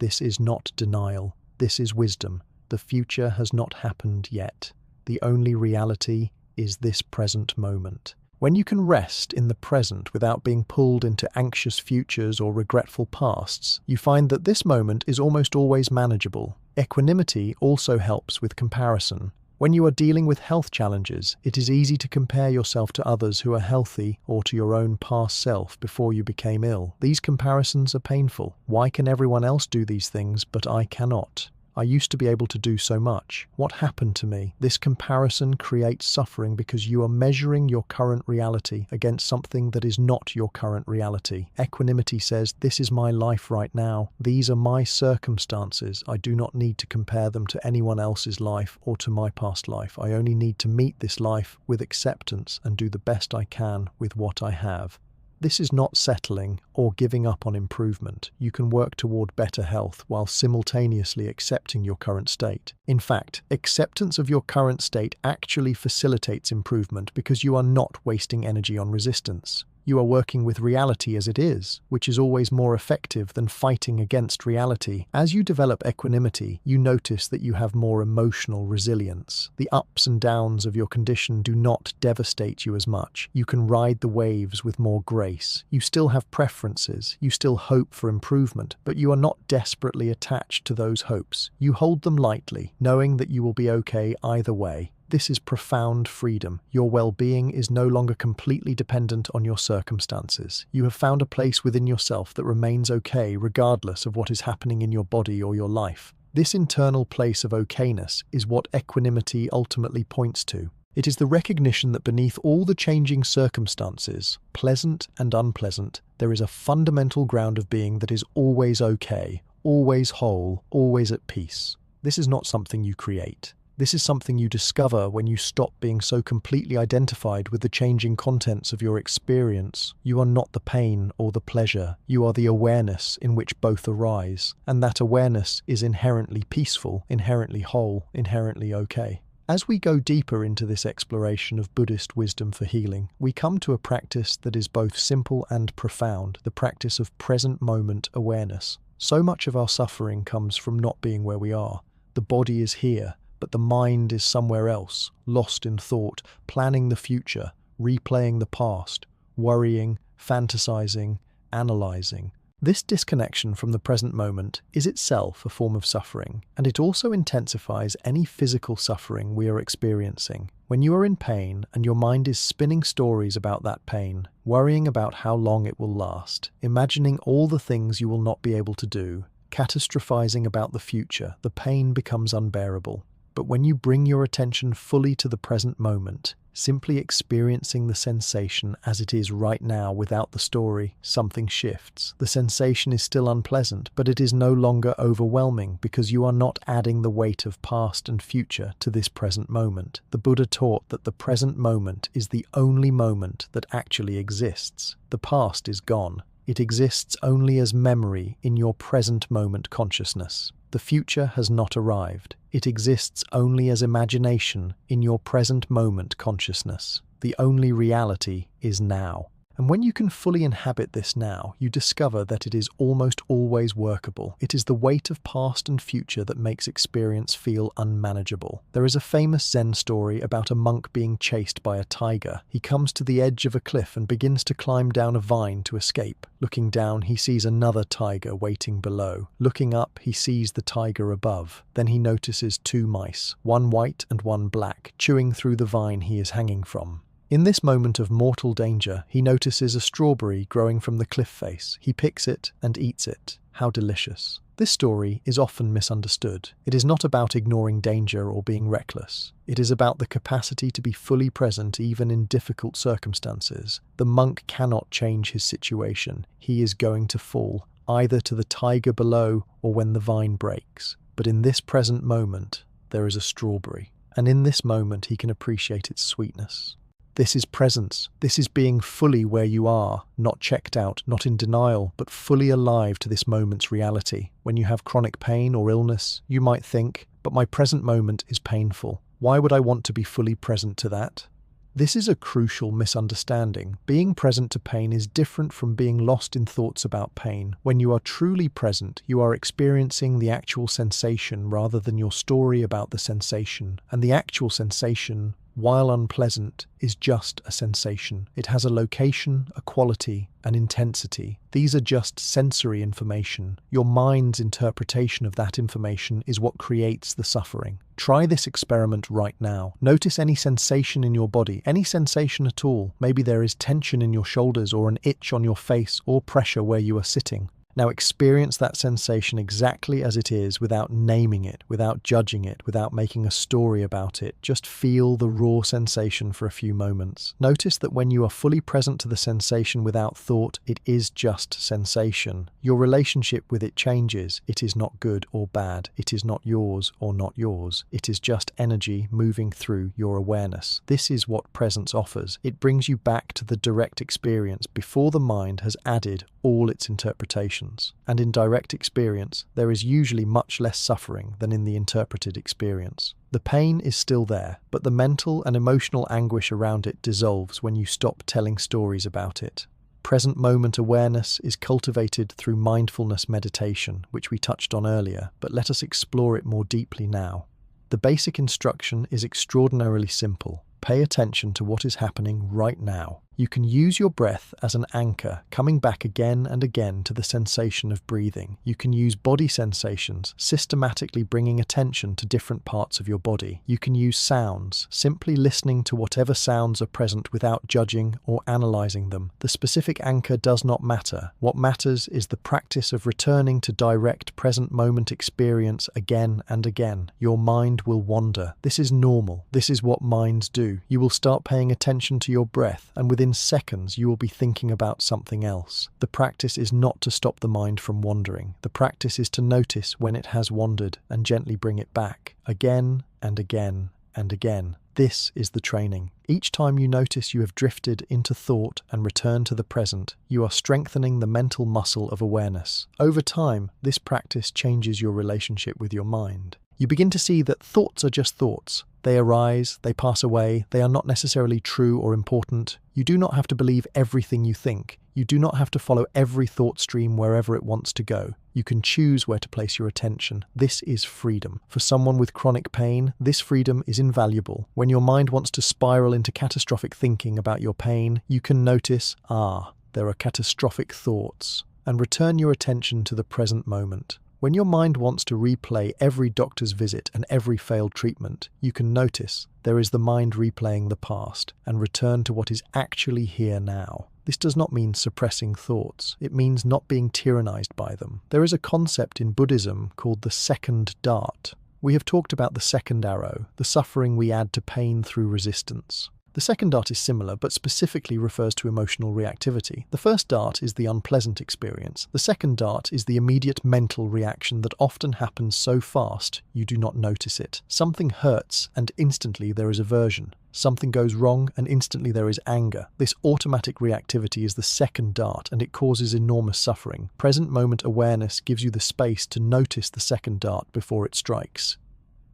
This is not denial. This is wisdom. The future has not happened yet. The only reality is this present moment. When you can rest in the present without being pulled into anxious futures or regretful pasts, you find that this moment is almost always manageable. Equanimity also helps with comparison. When you are dealing with health challenges, it is easy to compare yourself to others who are healthy or to your own past self before you became ill. These comparisons are painful. Why can everyone else do these things, but I cannot? I used to be able to do so much. What happened to me? This comparison creates suffering because you are measuring your current reality against something that is not your current reality. Equanimity says, this is my life right now. These are my circumstances. I do not need to compare them to anyone else's life or to my past life. I only need to meet this life with acceptance and do the best I can with what I have. This is not settling or giving up on improvement. You can work toward better health while simultaneously accepting your current state. In fact, acceptance of your current state actually facilitates improvement because you are not wasting energy on resistance. You are working with reality as it is, which is always more effective than fighting against reality. As you develop equanimity, you notice that you have more emotional resilience. The ups and downs of your condition do not devastate you as much. You can ride the waves with more grace. You still have preferences, you still hope for improvement, but you are not desperately attached to those hopes. You hold them lightly, knowing that you will be okay either way. This is profound freedom. Your well-being is no longer completely dependent on your circumstances. You have found a place within yourself that remains okay regardless of what is happening in your body or your life. This internal place of okayness is what equanimity ultimately points to. It is the recognition that beneath all the changing circumstances, pleasant and unpleasant, there is a fundamental ground of being that is always okay, always whole, always at peace. This is not something you create. This is something you discover when you stop being so completely identified with the changing contents of your experience. You are not the pain or the pleasure. You are the awareness in which both arise. And that awareness is inherently peaceful, inherently whole, inherently okay. As we go deeper into this exploration of Buddhist wisdom for healing, we come to a practice that is both simple and profound, the practice of present moment awareness. So much of our suffering comes from not being where we are. The body is here, but the mind is somewhere else, lost in thought, planning the future, replaying the past, worrying, fantasizing, analyzing. This disconnection from the present moment is itself a form of suffering, and it also intensifies any physical suffering we are experiencing. When you are in pain and your mind is spinning stories about that pain, worrying about how long it will last, imagining all the things you will not be able to do, catastrophizing about the future, the pain becomes unbearable. But when you bring your attention fully to the present moment, simply experiencing the sensation as it is right now without the story, something shifts. The sensation is still unpleasant, but it is no longer overwhelming because you are not adding the weight of past and future to this present moment. The Buddha taught that the present moment is the only moment that actually exists. The past is gone. It exists only as memory in your present moment consciousness. The future has not arrived. It exists only as imagination in your present moment consciousness. The only reality is now. And when you can fully inhabit this now, you discover that it is almost always workable. It is the weight of past and future that makes experience feel unmanageable. There is a famous Zen story about a monk being chased by a tiger. He comes to the edge of a cliff and begins to climb down a vine to escape. Looking down, he sees another tiger waiting below. Looking up, he sees the tiger above. Then he notices two mice, one white and one black, chewing through the vine he is hanging from. In this moment of mortal danger, he notices a strawberry growing from the cliff face. He picks it and eats it. How delicious. This story is often misunderstood. It is not about ignoring danger or being reckless. It is about the capacity to be fully present even in difficult circumstances. The monk cannot change his situation. He is going to fall, either to the tiger below or when the vine breaks. But in this present moment, there is a strawberry. And in this moment, he can appreciate its sweetness. This is presence. This is being fully where you are, not checked out, not in denial, but fully alive to this moment's reality. When you have chronic pain or illness, you might think, but my present moment is painful. Why would I want to be fully present to that? This is a crucial misunderstanding. Being present to pain is different from being lost in thoughts about pain. When you are truly present, you are experiencing the actual sensation rather than your story about the sensation. And the actual sensation, while unpleasant, is just a sensation. It has a location, a quality, an intensity. These are just sensory information. Your mind's interpretation of that information is what creates the suffering. Try this experiment right now. Notice any sensation in your body, any sensation at all. Maybe there is tension in your shoulders or an itch on your face or pressure where you are sitting. Now experience that sensation exactly as it is, without naming it, without judging it, without making a story about it. Just feel the raw sensation for a few moments. Notice that when you are fully present to the sensation without thought, it is just sensation. Your relationship with it changes. It is not good or bad. It is not yours or not yours. It is just energy moving through your awareness. This is what presence offers. It brings you back to the direct experience before the mind has added all its interpretations. And in direct experience, there is usually much less suffering than in the interpreted experience. The pain is still there, but the mental and emotional anguish around it dissolves when you stop telling stories about it. Present moment awareness is cultivated through mindfulness meditation, which we touched on earlier, but let us explore it more deeply now. The basic instruction is extraordinarily simple. Pay attention to what is happening right now. You can use your breath as an anchor, coming back again and again to the sensation of breathing. You can use body sensations, systematically bringing attention to different parts of your body. You can use sounds, simply listening to whatever sounds are present without judging or analyzing them. The specific anchor does not matter. What matters is the practice of returning to direct present moment experience again and again. Your mind will wander. This is normal. This is what minds do. You will start paying attention to your breath, and within seconds you will be thinking about something else. The practice is not to stop the mind from wandering. The practice is to notice when it has wandered and gently bring it back, again and again and again. This is the training. Each time you notice you have drifted into thought and return to the present, you are strengthening the mental muscle of awareness. Over time, this practice changes your relationship with your mind. You begin to see that thoughts are just thoughts. They arise, they pass away, they are not necessarily true or important. You do not have to believe everything you think. You do not have to follow every thought stream wherever it wants to go. You can choose where to place your attention. This is freedom. For someone with chronic pain, this freedom is invaluable. When your mind wants to spiral into catastrophic thinking about your pain, you can notice, there are catastrophic thoughts, and return your attention to the present moment. When your mind wants to replay every doctor's visit and every failed treatment, you can notice there is the mind replaying the past, and return to what is actually here now. This does not mean suppressing thoughts. It means not being tyrannized by them. There is a concept in Buddhism called the second dart. We have talked about the second arrow, the suffering we add to pain through resistance. The second dart is similar, but specifically refers to emotional reactivity. The first dart is the unpleasant experience. The second dart is the immediate mental reaction that often happens so fast you do not notice it. Something hurts and instantly there is aversion. Something goes wrong and instantly there is anger. This automatic reactivity is the second dart, and it causes enormous suffering. Present moment awareness gives you the space to notice the second dart before it strikes.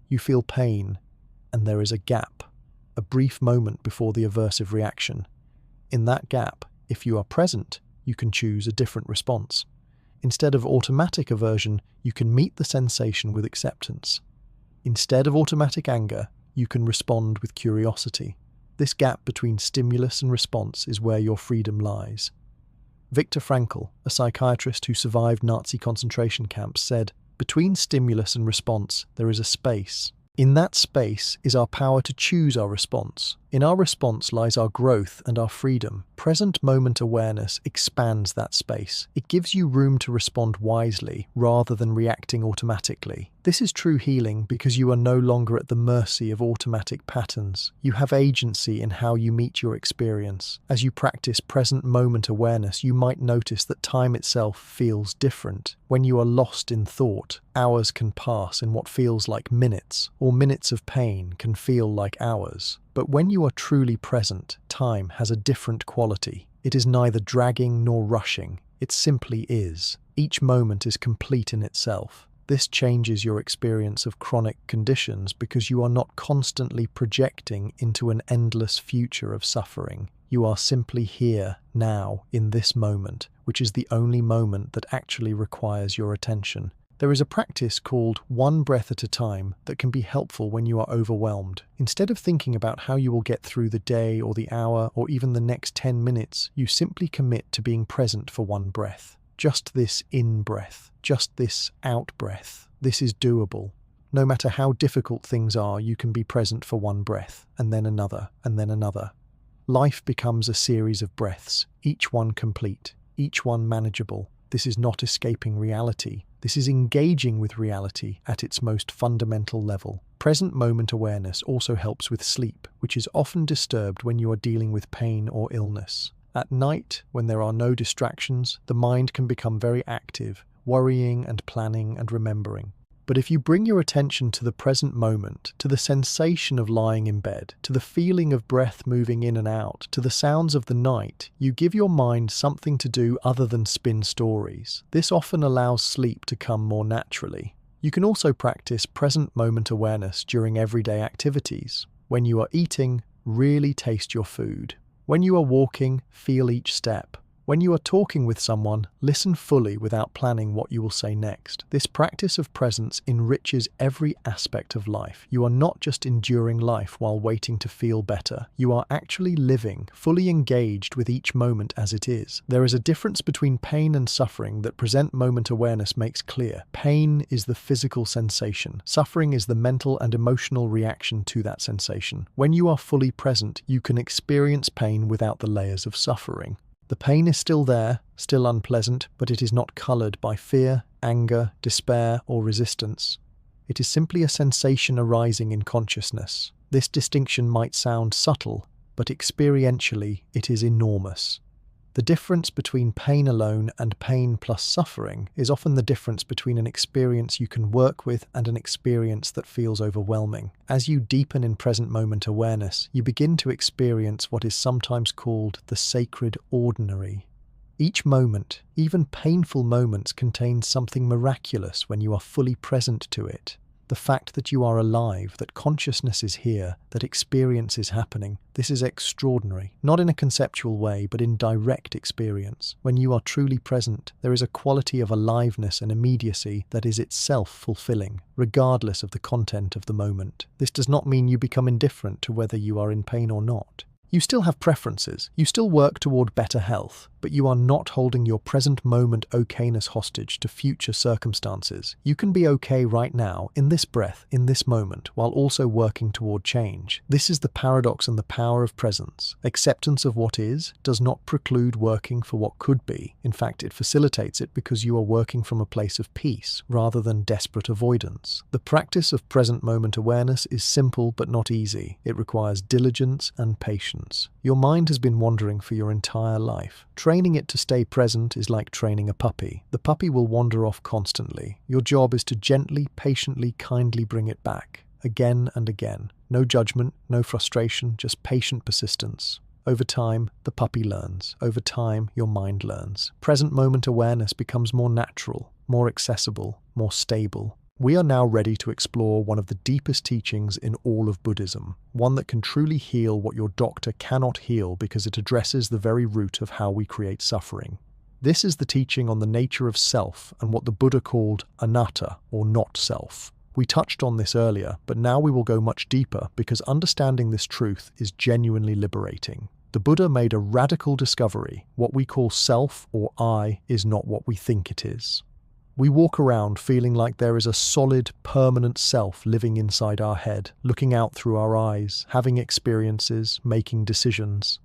You feel pain, and there is a gap. A brief moment before the aversive reaction. In that gap, if you are present, you can choose a different response. Instead of automatic aversion, you can meet the sensation with acceptance. Instead of automatic anger, you can respond with curiosity. This gap between stimulus and response is where your freedom lies. Viktor Frankl, a psychiatrist who survived Nazi concentration camps, said, "Between stimulus and response, there is a space. In that space is our power to choose our response. In our response lies our growth and our freedom. Present moment awareness expands that space. It gives you room to respond wisely rather than reacting automatically. This is true healing because you are no longer at the mercy of automatic patterns. You have agency in how you meet your experience. As you practice present moment awareness, you might notice that time itself feels different. When you are lost in thought, hours can pass in what feels like minutes, or minutes of pain can feel like hours. But when you are truly present, time has a different quality. It is neither dragging nor rushing. It simply is. Each moment is complete in itself. This changes your experience of chronic conditions because you are not constantly projecting into an endless future of suffering. You are simply here, now, in this moment, which is the only moment that actually requires your attention. There is a practice called one breath at a time that can be helpful when you are overwhelmed. Instead of thinking about how you will get through the day or the hour or even the next 10 minutes, you simply commit to being present for one breath. Just this in-breath, just this out-breath. This is doable. No matter how difficult things are, you can be present for one breath, and then another, and then another. Life becomes a series of breaths, each one complete, each one manageable. This is not escaping reality. This is engaging with reality at its most fundamental level. Present moment awareness also helps with sleep, which is often disturbed when you are dealing with pain or illness. At night, when there are no distractions, the mind can become very active, worrying and planning and remembering. But if you bring your attention to the present moment, to the sensation of lying in bed, to the feeling of breath moving in and out, to the sounds of the night, you give your mind something to do other than spin stories. This often allows sleep to come more naturally. You can also practice present moment awareness during everyday activities. When you are eating, really taste your food. When you are walking, feel each step. When you are talking with someone, listen fully without planning what you will say next. This practice of presence enriches every aspect of life. You are not just enduring life while waiting to feel better. You are actually living, fully engaged with each moment as it is. There is a difference between pain and suffering that present moment awareness makes clear. Pain is the physical sensation. Suffering is the mental and emotional reaction to that sensation. When you are fully present, you can experience pain without the layers of suffering. The pain is still there, still unpleasant, but it is not coloured by fear, anger, despair, or resistance. It is simply a sensation arising in consciousness. This distinction might sound subtle, but experientially it is enormous. The difference between pain alone and pain plus suffering is often the difference between an experience you can work with and an experience that feels overwhelming. As you deepen in present moment awareness, you begin to experience what is sometimes called the sacred ordinary. Each moment, even painful moments, contains something miraculous when you are fully present to it. The fact that you are alive, that consciousness is here, that experience is happening, this is extraordinary. Not in a conceptual way, but in direct experience. When you are truly present, there is a quality of aliveness and immediacy that is itself fulfilling, regardless of the content of the moment. This does not mean you become indifferent to whether you are in pain or not. You still have preferences, you still work toward better health, but you are not holding your present moment okayness hostage to future circumstances. You can be okay right now, in this breath, in this moment, while also working toward change. This is the paradox and the power of presence. Acceptance of what is does not preclude working for what could be. In fact, it facilitates it because you are working from a place of peace, rather than desperate avoidance. The practice of present moment awareness is simple but not easy. It requires diligence and patience. Your mind has been wandering for your entire life. Training it to stay present is like training a puppy. The puppy will wander off constantly. Your job is to gently, patiently, kindly bring it back, again and again. No judgment, no frustration, just patient persistence. Over time, the puppy learns. Over time, your mind learns. Present moment awareness becomes more natural, more accessible, more stable. We are now ready to explore one of the deepest teachings in all of Buddhism, one that can truly heal what your doctor cannot heal because it addresses the very root of how we create suffering. This is the teaching on the nature of self and what the Buddha called anatta, or not self. We touched on this earlier, but now we will go much deeper because understanding this truth is genuinely liberating. The Buddha made a radical discovery. What we call self or I is not what we think it is. We walk around feeling like there is a solid, permanent self living inside our head, looking out through our eyes, having experiences, making decisions.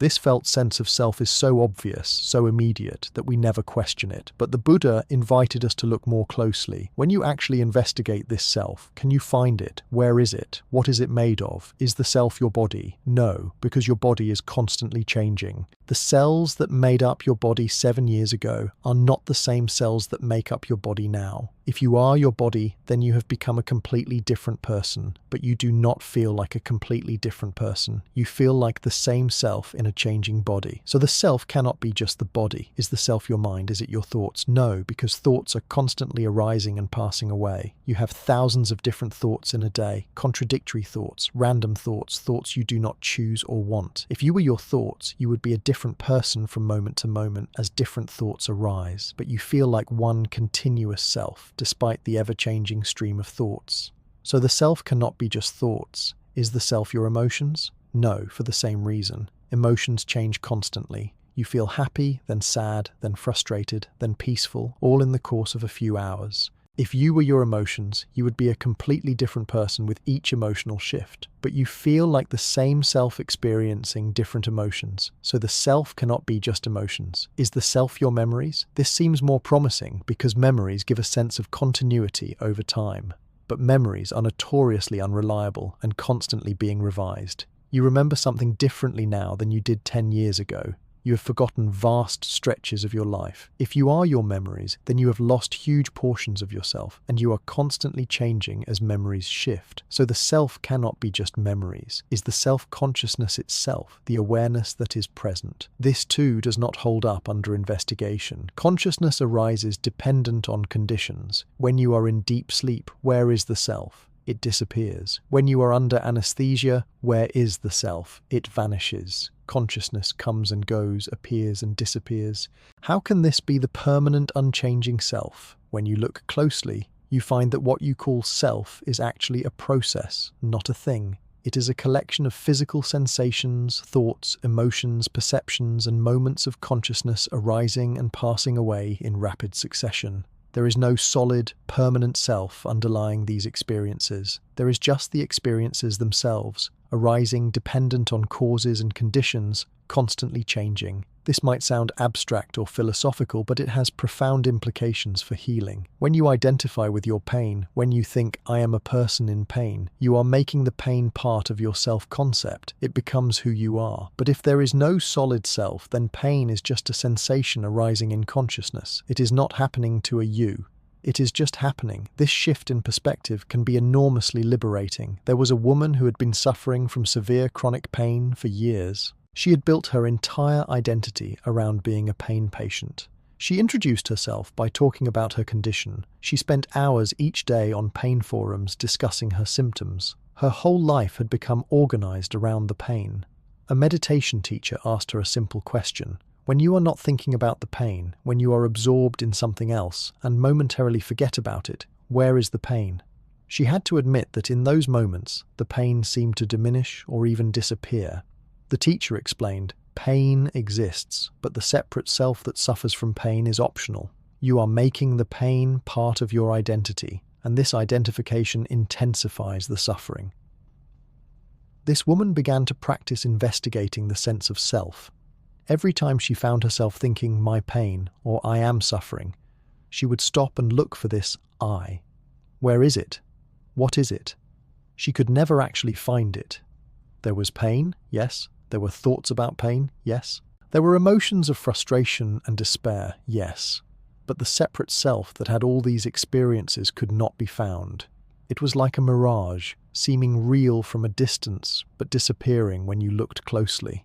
This felt sense of self is so obvious, so immediate, that we never question it. But the Buddha invited us to look more closely. When you actually investigate this self, can you find it? Where is it? What is it made of? Is the self your body? No, because your body is constantly changing. The cells that made up your body 7 years ago are not the same cells that make up your body now. If you are your body, then you have become a completely different person, but you do not feel like a completely different person. You feel like the same self in a changing body. So the self cannot be just the body. Is the self your mind? Is it your thoughts? No, because thoughts are constantly arising and passing away. You have thousands of different thoughts in a day, contradictory thoughts, random thoughts, thoughts you do not choose or want. If you were your thoughts, you would be a different person from moment to moment as different thoughts arise, but you feel like one continuous self, despite the ever-changing stream of thoughts. So the self cannot be just thoughts. Is the self your emotions? No, for the same reason. Emotions change constantly. You feel happy, then sad, then frustrated, then peaceful, all in the course of a few hours. If you were your emotions, you would be a completely different person with each emotional shift. But you feel like the same self experiencing different emotions. So the self cannot be just emotions. Is the self your memories? This seems more promising because memories give a sense of continuity over time. But memories are notoriously unreliable and constantly being revised. You remember something differently now than you did 10 years ago. You have forgotten vast stretches of your life. If you are your memories, then you have lost huge portions of yourself, and you are constantly changing as memories shift. So the self cannot be just memories. Is the self-consciousness itself, the awareness that is present? This too does not hold up under investigation. Consciousness arises dependent on conditions. When you are in deep sleep, where is the self? It disappears. When you are under anesthesia, where is the self? It vanishes. Consciousness comes and goes, appears and disappears. How can this be the permanent, unchanging self? When you look closely, you find that what you call self is actually a process, not a thing. It is a collection of physical sensations, thoughts, emotions, perceptions, and moments of consciousness arising and passing away in rapid succession. There is no solid, permanent self underlying these experiences. There is just the experiences themselves, arising dependent on causes and conditions, constantly changing. This might sound abstract or philosophical, but it has profound implications for healing. When you identify with your pain, when you think, I am a person in pain, you are making the pain part of your self-concept. It becomes who you are. But if there is no solid self, then pain is just a sensation arising in consciousness. It is not happening to a you. It is just happening. This shift in perspective can be enormously liberating. There was a woman who had been suffering from severe chronic pain for years. She had built her entire identity around being a pain patient. She introduced herself by talking about her condition. She spent hours each day on pain forums discussing her symptoms. Her whole life had become organized around the pain. A meditation teacher asked her a simple question. When you are not thinking about the pain, when you are absorbed in something else and momentarily forget about it, where is the pain? She had to admit that in those moments, the pain seemed to diminish or even disappear. The teacher explained, pain exists, but the separate self that suffers from pain is optional. You are making the pain part of your identity, and this identification intensifies the suffering. This woman began to practice investigating the sense of self. Every time she found herself thinking, my pain, or I am suffering, she would stop and look for this I. Where is it? What is it? She could never actually find it. There was pain, yes. There were thoughts about pain, yes. There were emotions of frustration and despair, yes. But the separate self that had all these experiences could not be found. It was like a mirage, seeming real from a distance, but disappearing when you looked closely.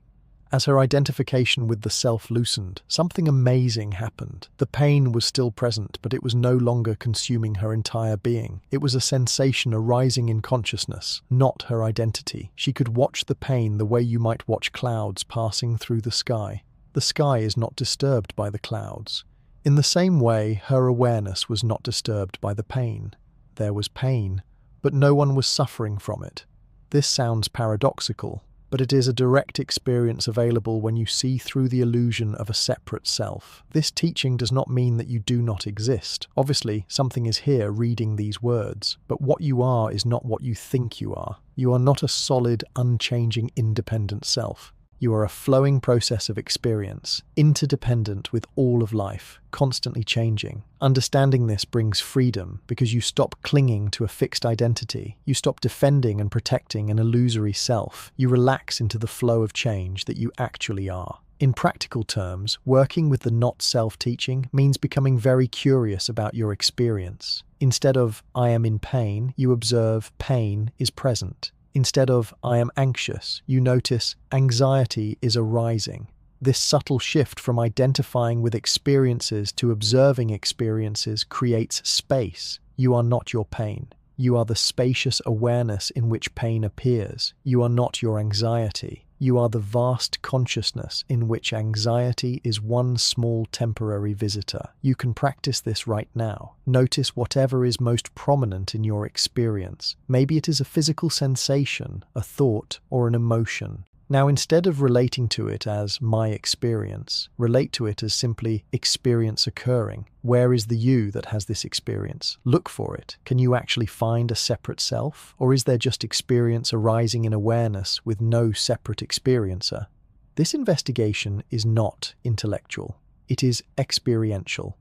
As her identification with the self loosened, something amazing happened. The pain was still present, but it was no longer consuming her entire being. It was a sensation arising in consciousness, not her identity. She could watch the pain the way you might watch clouds passing through the sky. The sky is not disturbed by the clouds. In the same way, her awareness was not disturbed by the pain. There was pain, but no one was suffering from it. This sounds paradoxical, but it is a direct experience available when you see through the illusion of a separate self. This teaching does not mean that you do not exist. Obviously, something is here reading these words, but what you are is not what you think you are. You are not a solid, unchanging, independent self. You are a flowing process of experience, interdependent with all of life, constantly changing. Understanding this brings freedom because you stop clinging to a fixed identity. You stop defending and protecting an illusory self. You relax into the flow of change that you actually are. In practical terms, working with the not-self teaching means becoming very curious about your experience. Instead of, I am in pain, you observe pain is present. Instead of, I am anxious, you notice anxiety is arising. This subtle shift from identifying with experiences to observing experiences creates space. You are not your pain. You are the spacious awareness in which pain appears. You are not your anxiety. You are the vast consciousness in which anxiety is one small temporary visitor. You can practice this right now. Notice whatever is most prominent in your experience. Maybe it is a physical sensation, a thought, or an emotion. Now, instead of relating to it as my experience, relate to it as simply experience occurring. Where is the you that has this experience? Look for it. Can you actually find a separate self? Or is there just experience arising in awareness with no separate experiencer? This investigation is not intellectual. It is experiential.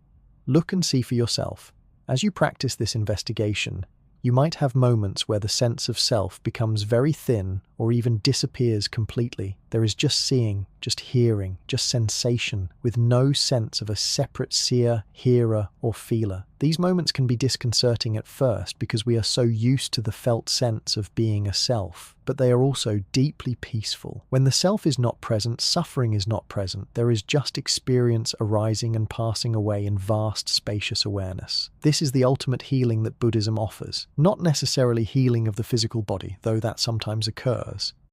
Look and see for yourself. As you practice this investigation, you might have moments where the sense of self becomes very thin or even disappears completely. There is just seeing, just hearing, just sensation, with no sense of a separate seer, hearer, or feeler. These moments can be disconcerting at first because we are so used to the felt sense of being a self, but they are also deeply peaceful. When the self is not present, suffering is not present. There is just experience arising and passing away in vast, spacious awareness. This is the ultimate healing that Buddhism offers. Not necessarily healing of the physical body, though that sometimes occurs,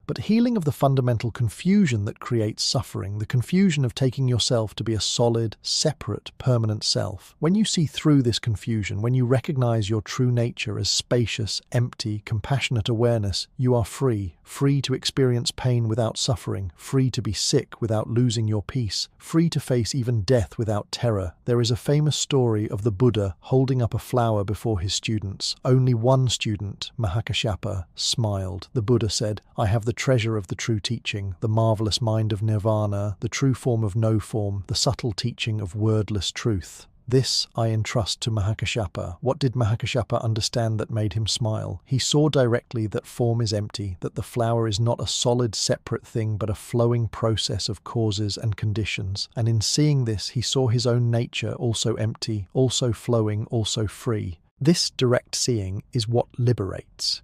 but healing of the fundamental confusion that creates suffering, the confusion of taking yourself to be a solid, separate, permanent self. When you see through this confusion, when you recognize your true nature as spacious, empty, compassionate awareness, you are free. Free to experience pain without suffering, free to be sick without losing your peace, free to face even death without terror. There is a famous story of the Buddha holding up a flower before his students. Only one student, Mahakashyapa, smiled. The Buddha said, "I have the treasure of the true teaching, the marvelous mind of nirvana, the true form of no form, the subtle teaching of wordless truth. This I entrust to Mahakashyapa." What did Mahakashyapa understand that made him smile? He saw directly that form is empty, that the flower is not a solid separate thing but a flowing process of causes and conditions. And in seeing this, he saw his own nature also empty, also flowing, also free. This direct seeing is what liberates.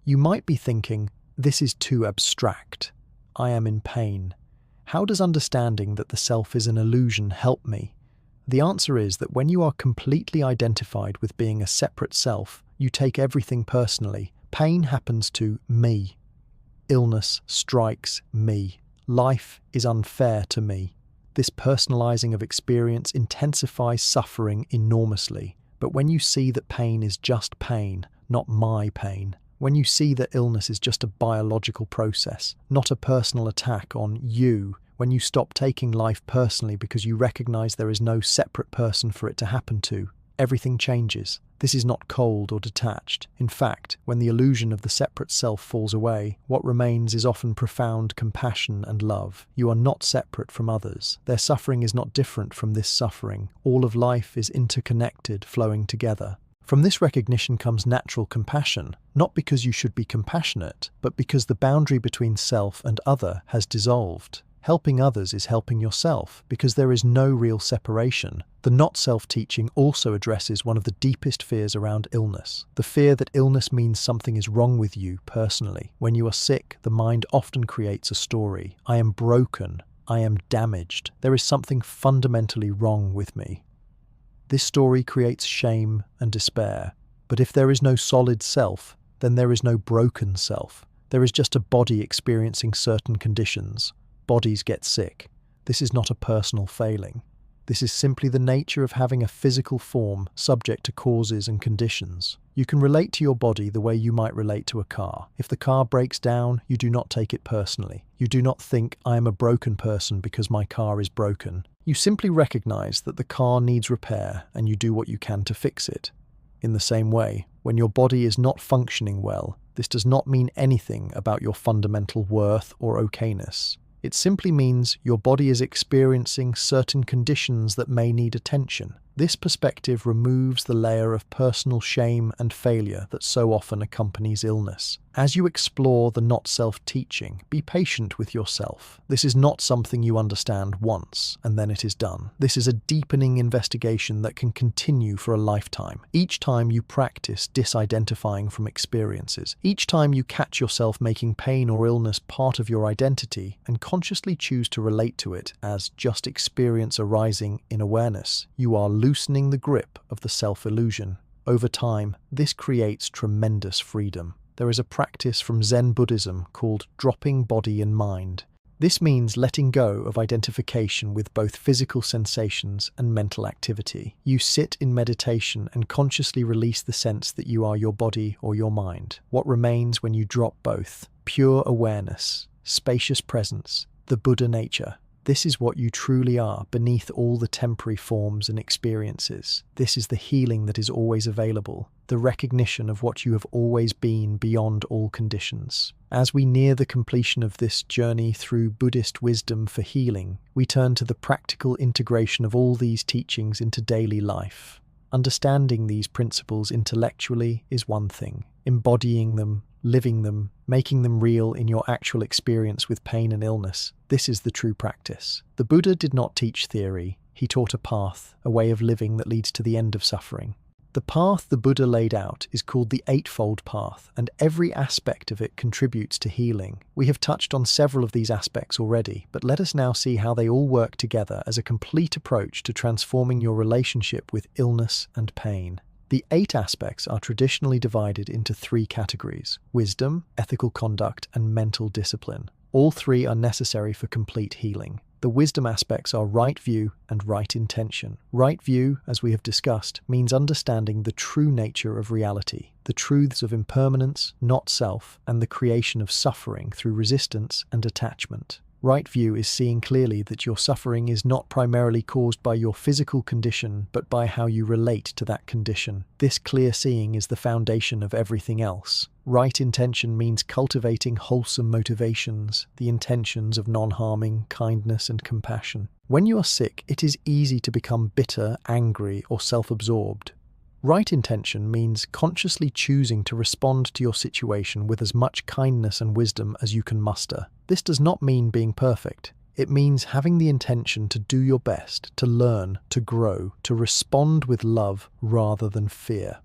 You might be thinking, this is too abstract. I am in pain. How does understanding that the self is an illusion help me? The answer is that when you are completely identified with being a separate self, you take everything personally. Pain happens to me. Illness strikes me. Life is unfair to me. This personalizing of experience intensifies suffering enormously. But when you see that pain is just pain, not my pain, when you see that illness is just a biological process, not a personal attack on you, when you stop taking life personally because you recognize there is no separate person for it to happen to, everything changes. This is not cold or detached. In fact, when the illusion of the separate self falls away, what remains is often profound compassion and love. You are not separate from others. Their suffering is not different from this suffering. All of life is interconnected, flowing together. From this recognition comes natural compassion, not because you should be compassionate, but because the boundary between self and other has dissolved. Helping others is helping yourself, because there is no real separation. The not-self teaching also addresses one of the deepest fears around illness. The fear that illness means something is wrong with you personally. When you are sick, the mind often creates a story. I am broken. I am damaged. There is something fundamentally wrong with me. This story creates shame and despair. But if there is no solid self, then there is no broken self. There is just a body experiencing certain conditions. Bodies get sick. This is not a personal failing. This is simply the nature of having a physical form subject to causes and conditions. You can relate to your body the way you might relate to a car. If the car breaks down, you do not take it personally. You do not think, I am a broken person because my car is broken. You simply recognize that the car needs repair and you do what you can to fix it. In the same way, when your body is not functioning well, this does not mean anything about your fundamental worth or okayness. It simply means your body is experiencing certain conditions that may need attention. This perspective removes the layer of personal shame and failure that so often accompanies illness. As you explore the not-self teaching, be patient with yourself. This is not something you understand once and then it is done. This is a deepening investigation that can continue for a lifetime. Each time you practice disidentifying from experiences, each time you catch yourself making pain or illness part of your identity and consciously choose to relate to it as just experience arising in awareness, you are loosening the grip of the self-illusion. Over time, this creates tremendous freedom. There is a practice from Zen Buddhism called dropping body and mind. This means letting go of identification with both physical sensations and mental activity. You sit in meditation and consciously release the sense that you are your body or your mind. What remains when you drop both? Pure awareness. spacious presence, the Buddha nature. This is what you truly are beneath all the temporary forms and experiences. This is the healing that is always available, the recognition of what you have always been beyond all conditions. As we near the completion of this journey through Buddhist wisdom for healing, we turn to the practical integration of all these teachings into daily life. Understanding these principles intellectually is one thing. Embodying them, living them, making them real in your actual experience with pain and illness, this is the true practice. The Buddha did not teach theory. He taught a path, a way of living that leads to the end of suffering. The path the Buddha laid out is called the Eightfold Path, and every aspect of it contributes to healing. We have touched on several of these aspects already, but let us now see how they all work together as a complete approach to transforming your relationship with illness and pain. The 8 aspects are traditionally divided into 3 categories: wisdom, ethical conduct, and mental discipline. All 3 are necessary for complete healing. The wisdom aspects are right view and right intention. Right view, as we have discussed, means understanding the true nature of reality, the truths of impermanence, not self, and the creation of suffering through resistance and attachment. Right view is seeing clearly that your suffering is not primarily caused by your physical condition, but by how you relate to that condition. This clear seeing is the foundation of everything else. Right intention means cultivating wholesome motivations, the intentions of non-harming, kindness, and compassion. When you are sick, it is easy to become bitter, angry, or self-absorbed. Right intention means consciously choosing to respond to your situation with as much kindness and wisdom as you can muster. This does not mean being perfect. It means having the intention to do your best, to learn, to grow, to respond with love rather than fear.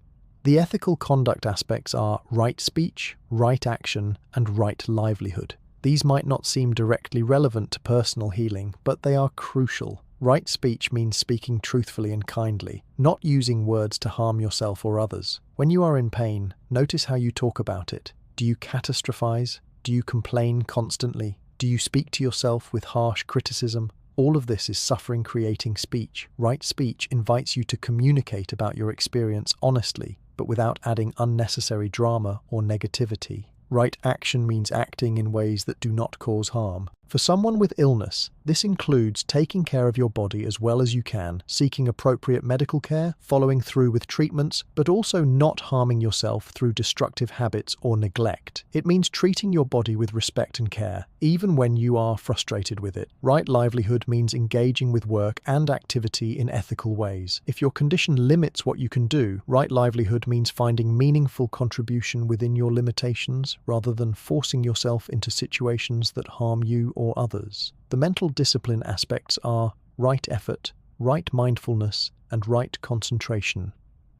The ethical conduct aspects are right speech, right action, and right livelihood. These might not seem directly relevant to personal healing, but they are crucial. Right speech means speaking truthfully and kindly, not using words to harm yourself or others. When you are in pain, notice how you talk about it. Do you catastrophize? Do you complain constantly? Do you speak to yourself with harsh criticism? All of this is suffering-creating speech. Right speech invites you to communicate about your experience honestly, but without adding unnecessary drama or negativity. Right action means acting in ways that do not cause harm. For someone with illness, this includes taking care of your body as well as you can, seeking appropriate medical care, following through with treatments, but also not harming yourself through destructive habits or neglect. It means treating your body with respect and care, even when you are frustrated with it. Right livelihood means engaging with work and activity in ethical ways. If your condition limits what you can do, right livelihood means finding meaningful contribution within your limitations rather than forcing yourself into situations that harm you or others. The mental discipline aspects are right effort, right mindfulness, and right concentration.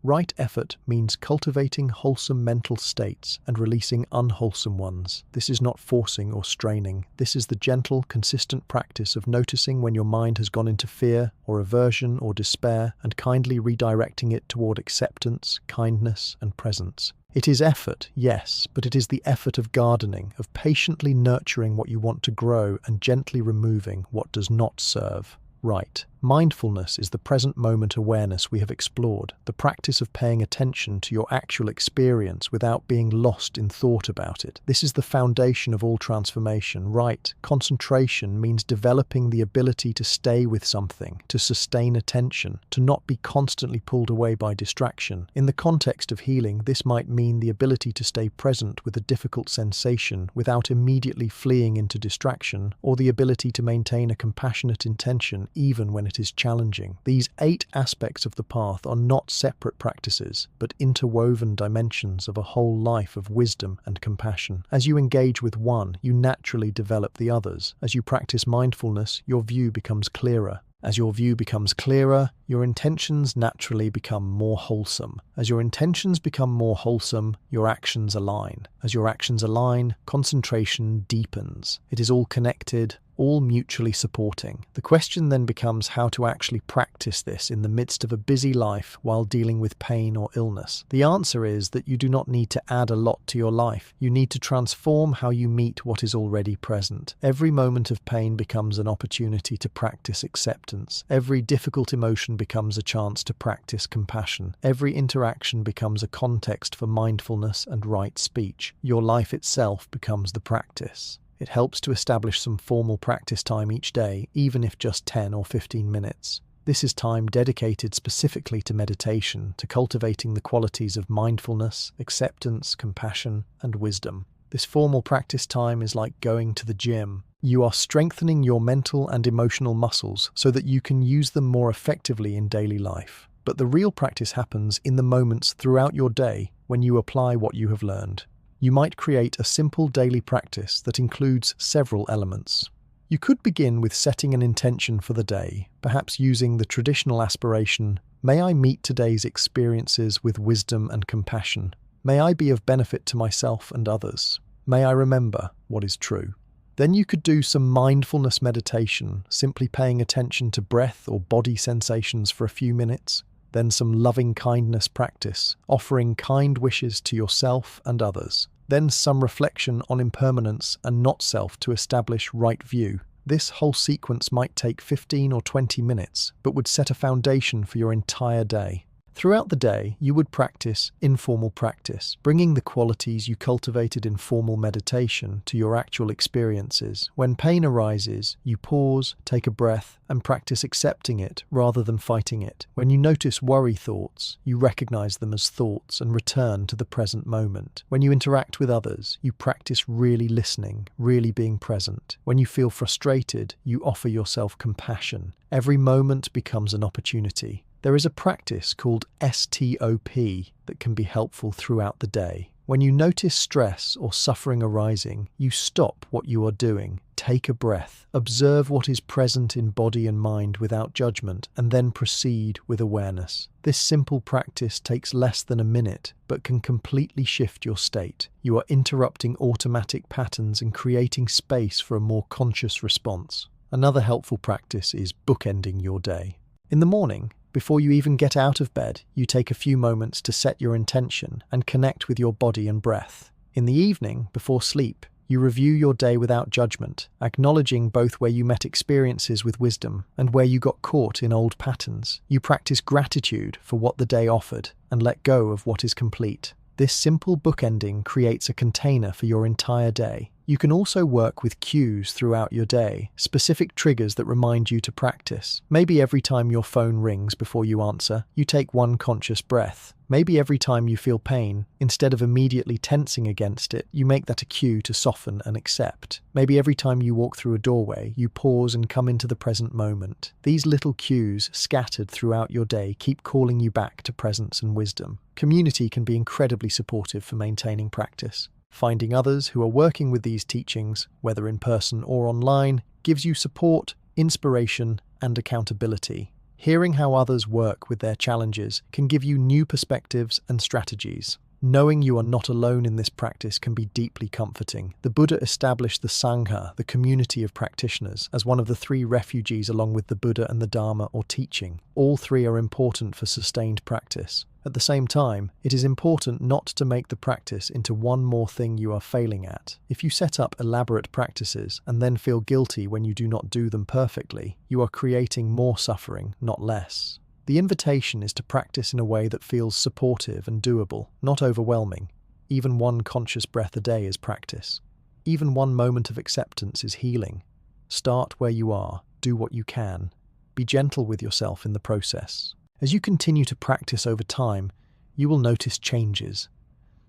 Right effort means cultivating wholesome mental states and releasing unwholesome ones. This is not forcing or straining. This is the gentle, consistent practice of noticing when your mind has gone into fear or aversion or despair and kindly redirecting it toward acceptance, kindness, and presence. It is effort, yes, but it is the effort of gardening, of patiently nurturing what you want to grow and gently removing what does not serve. Right. Mindfulness is the present moment awareness we have explored, the practice of paying attention to your actual experience without being lost in thought about it. This is the foundation of all transformation. Right. Concentration means developing the ability to stay with something, to sustain attention, to not be constantly pulled away by distraction. In the context of healing, this might mean the ability to stay present with a difficult sensation without immediately fleeing into distraction, or the ability to maintain a compassionate intention even when it is challenging. These 8 aspects of the path are not separate practices, but interwoven dimensions of a whole life of wisdom and compassion. As you engage with one, you naturally develop the others. As you practice mindfulness, your view becomes clearer. As your view becomes clearer, your intentions naturally become more wholesome. As your intentions become more wholesome, your actions align. As your actions align, concentration deepens. It is all connected, all mutually supporting. The question then becomes how to actually practice this in the midst of a busy life while dealing with pain or illness. The answer is that you do not need to add a lot to your life. You need to transform how you meet what is already present. Every moment of pain becomes an opportunity to practice acceptance. Every difficult emotion becomes a chance to practice compassion. Every interaction becomes a context for mindfulness and right speech. Your life itself becomes the practice. It helps to establish some formal practice time each day, even if just 10 or 15 minutes. This is time dedicated specifically to meditation, to cultivating the qualities of mindfulness, acceptance, compassion, and wisdom. This formal practice time is like going to the gym. You are strengthening your mental and emotional muscles so that you can use them more effectively in daily life. But the real practice happens in the moments throughout your day when you apply what you have learned. You might create a simple daily practice that includes several elements. You could begin with setting an intention for the day, perhaps using the traditional aspiration, "May I meet today's experiences with wisdom and compassion. May I be of benefit to myself and others. May I remember what is true." Then you could do some mindfulness meditation, simply paying attention to breath or body sensations for a few minutes. Then some loving kindness practice, offering kind wishes to yourself and others. Then some reflection on impermanence and not self to establish right view. This whole sequence might take 15 or 20 minutes, but would set a foundation for your entire day. Throughout the day, you would practice informal practice, bringing the qualities you cultivated in formal meditation to your actual experiences. When pain arises, you pause, take a breath, and practice accepting it rather than fighting it. When you notice worry thoughts, you recognize them as thoughts and return to the present moment. When you interact with others, you practice really listening, really being present. When you feel frustrated, you offer yourself compassion. Every moment becomes an opportunity. There is a practice called STOP that can be helpful throughout the day. When you notice stress or suffering arising, you stop what you are doing, take a breath, observe what is present in body and mind without judgment, and then proceed with awareness. This simple practice takes less than a minute, but can completely shift your state. You are interrupting automatic patterns and creating space for a more conscious response. Another helpful practice is bookending your day. In the morning, before you even get out of bed, you take a few moments to set your intention and connect with your body and breath. In the evening, before sleep, you review your day without judgment, acknowledging both where you met experiences with wisdom and where you got caught in old patterns. You practice gratitude for what the day offered and let go of what is complete. This simple bookending creates a container for your entire day. You can also work with cues throughout your day, specific triggers that remind you to practice. Maybe every time your phone rings before you answer, you take one conscious breath. Maybe every time you feel pain, instead of immediately tensing against it, you make that a cue to soften and accept. Maybe every time you walk through a doorway, you pause and come into the present moment. These little cues, scattered throughout your day, keep calling you back to presence and wisdom. Community can be incredibly supportive for maintaining practice. Finding others who are working with these teachings, whether in person or online, gives you support, inspiration, and accountability. Hearing how others work with their challenges can give you new perspectives and strategies. Knowing you are not alone in this practice can be deeply comforting. The Buddha established the Sangha, the community of practitioners, as one of the three refuges along with the Buddha and the Dharma or teaching. All three are important for sustained practice. At the same time, it is important not to make the practice into one more thing you are failing at. If you set up elaborate practices and then feel guilty when you do not do them perfectly, you are creating more suffering, not less. The invitation is to practice in a way that feels supportive and doable, not overwhelming. Even one conscious breath a day is practice. Even one moment of acceptance is healing. Start where you are, do what you can. Be gentle with yourself in the process. As you continue to practice over time, you will notice changes.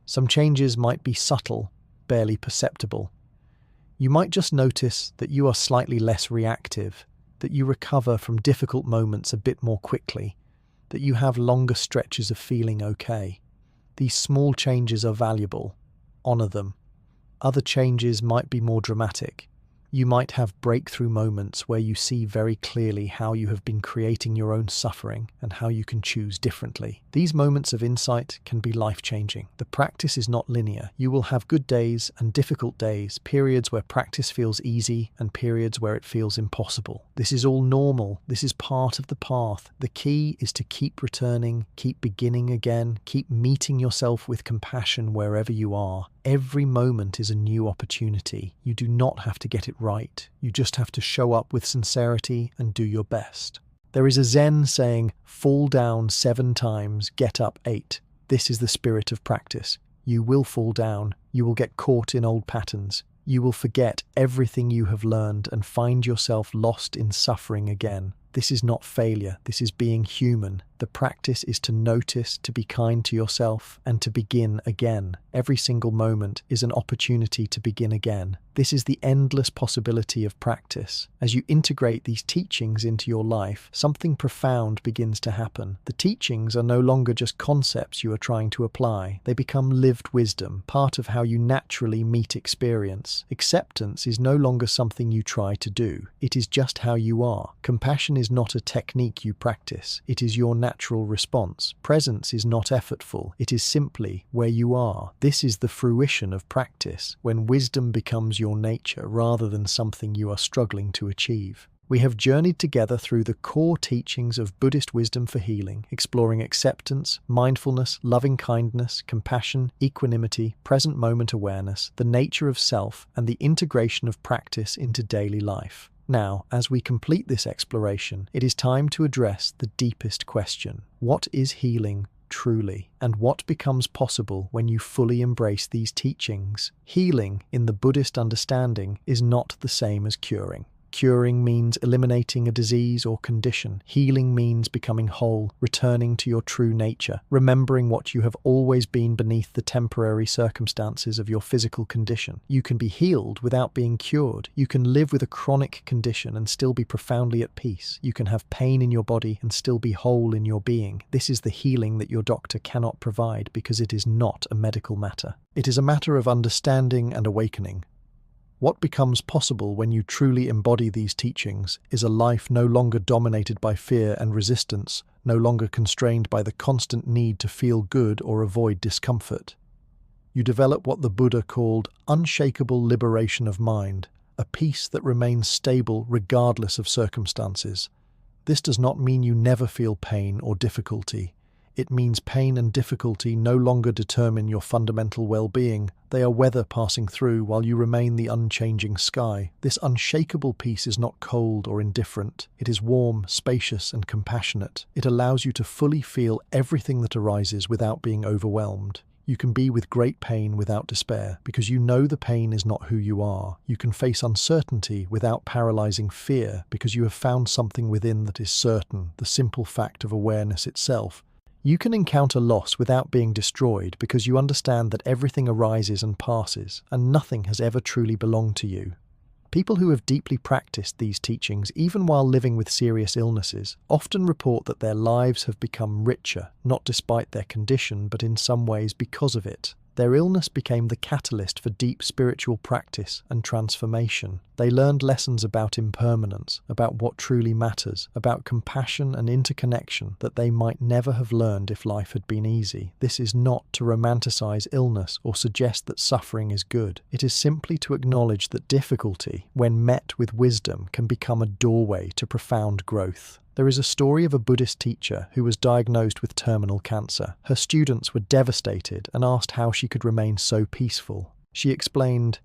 Some changes might be subtle, barely perceptible. You might just notice that you are slightly less reactive, that you recover from difficult moments a bit more quickly, that you have longer stretches of feeling okay. These small changes are valuable. Honor them. Other changes might be more dramatic. You might have breakthrough moments where you see very clearly how you have been creating your own suffering and how you can choose differently. These moments of insight can be life-changing. The practice is not linear. You will have good days and difficult days, periods where practice feels easy and periods where it feels impossible. This is all normal. This is part of the path. The key is to keep returning, keep beginning again, keep meeting yourself with compassion wherever you are. Every moment is a new opportunity. You do not have to get it right. You just have to show up with sincerity and do your best. There is a Zen saying, "Fall down 7 times, get up 8. This is the spirit of practice. You will fall down. You will get caught in old patterns. You will forget everything you have learned and find yourself lost in suffering again. This is not failure, this is being human. The practice is to notice, to be kind to yourself, and to begin again. Every single moment is an opportunity to begin again. This is the endless possibility of practice. As you integrate these teachings into your life, something profound begins to happen. The teachings are no longer just concepts you are trying to apply. They become lived wisdom, part of how you naturally meet experience. Acceptance is no longer something you try to do. It is just how you are. Compassion is not a technique you practice. It is your natural response. Presence is not effortful. It is simply where you are. This is the fruition of practice, when wisdom becomes your nature rather than something you are struggling to achieve. We have journeyed together through the core teachings of Buddhist wisdom for healing, exploring acceptance, mindfulness, loving kindness, compassion, equanimity, present moment awareness, the nature of self, and the integration of practice into daily life. Now, as we complete this exploration, it is time to address the deepest question. What is healing truly? And what becomes possible when you fully embrace these teachings? Healing, in the Buddhist understanding, is not the same as curing. Curing means eliminating a disease or condition. Healing means becoming whole, returning to your true nature, remembering what you have always been beneath the temporary circumstances of your physical condition. You can be healed without being cured. You can live with a chronic condition and still be profoundly at peace. You can have pain in your body and still be whole in your being. This is the healing that your doctor cannot provide because it is not a medical matter. It is a matter of understanding and awakening. What becomes possible when you truly embody these teachings is a life no longer dominated by fear and resistance, no longer constrained by the constant need to feel good or avoid discomfort. You develop what the Buddha called unshakable liberation of mind, a peace that remains stable regardless of circumstances. This does not mean you never feel pain or difficulty. It means pain and difficulty no longer determine your fundamental well-being. They are weather passing through while you remain the unchanging sky. This unshakable peace is not cold or indifferent. It is warm, spacious, and compassionate. It allows you to fully feel everything that arises without being overwhelmed. You can be with great pain without despair, because you know the pain is not who you are. You can face uncertainty without paralyzing fear, because you have found something within that is certain, the simple fact of awareness itself. You can encounter loss without being destroyed because you understand that everything arises and passes, and nothing has ever truly belonged to you. People who have deeply practiced these teachings, even while living with serious illnesses, often report that their lives have become richer, not despite their condition, but in some ways because of it. Their illness became the catalyst for deep spiritual practice and transformation. They learned lessons about impermanence, about what truly matters, about compassion and interconnection that they might never have learned if life had been easy. This is not to romanticize illness or suggest that suffering is good. It is simply to acknowledge that difficulty, when met with wisdom, can become a doorway to profound growth. There is a story of a Buddhist teacher who was diagnosed with terminal cancer. Her students were devastated and asked how she could remain so peaceful. She explained,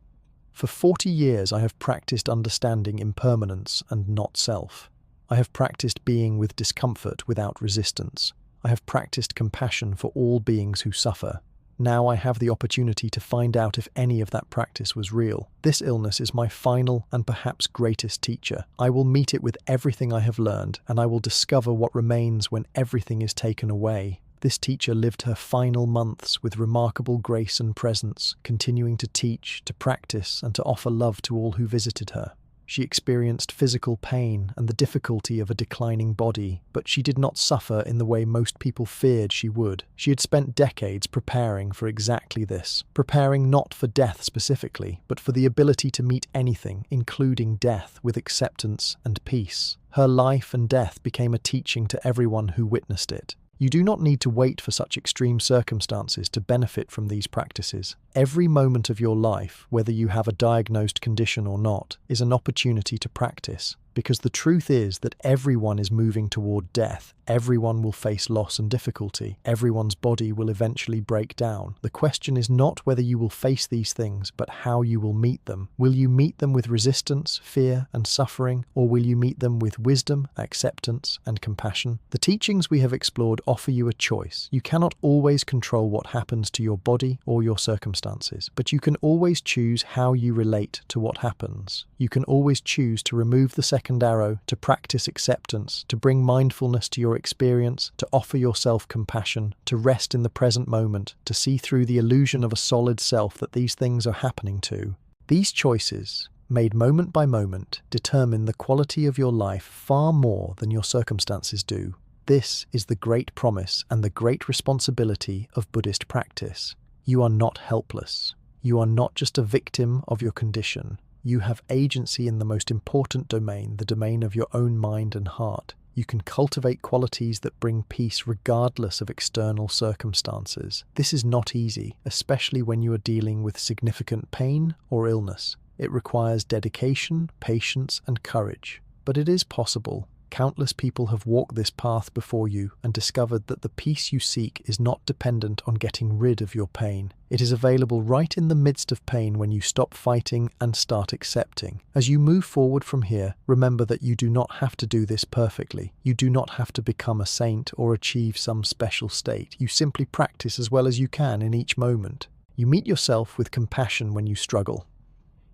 "For 40 years I have practiced understanding impermanence and not self. I have practiced being with discomfort without resistance. I have practiced compassion for all beings who suffer. Now I have the opportunity to find out if any of that practice was real. This illness is my final and perhaps greatest teacher. I will meet it with everything I have learned, and I will discover what remains when everything is taken away." This teacher lived her final months with remarkable grace and presence, continuing to teach, to practice, and to offer love to all who visited her. She experienced physical pain and the difficulty of a declining body, but she did not suffer in the way most people feared she would. She had spent decades preparing for exactly this, preparing not for death specifically, but for the ability to meet anything, including death, with acceptance and peace. Her life and death became a teaching to everyone who witnessed it. You do not need to wait for such extreme circumstances to benefit from these practices. Every moment of your life, whether you have a diagnosed condition or not, is an opportunity to practice. Because the truth is that everyone is moving toward death. Everyone will face loss and difficulty. Everyone's body will eventually break down. The question is not whether you will face these things, but how you will meet them. Will you meet them with resistance, fear, and suffering, or will you meet them with wisdom, acceptance, and compassion? The teachings we have explored offer you a choice. You cannot always control what happens to your body or your circumstances, but you can always choose how you relate to what happens. You can always choose to remove the second arrow, to practice acceptance, to bring mindfulness to your experience, to offer yourself compassion, to rest in the present moment, to see through the illusion of a solid self that these things are happening to. These choices, made moment by moment, determine the quality of your life far more than your circumstances do. This is the great promise and the great responsibility of Buddhist practice. You are not helpless. You are not just a victim of your condition. You have agency in the most important domain, the domain of your own mind and heart. You can cultivate qualities that bring peace regardless of external circumstances. This is not easy, especially when you are dealing with significant pain or illness. It requires dedication, patience, and courage. But it is possible. Countless people have walked this path before you and discovered that the peace you seek is not dependent on getting rid of your pain. It is available right in the midst of pain when you stop fighting and start accepting. As you move forward from here, remember that you do not have to do this perfectly. You do not have to become a saint or achieve some special state. You simply practice as well as you can in each moment. You meet yourself with compassion when you struggle.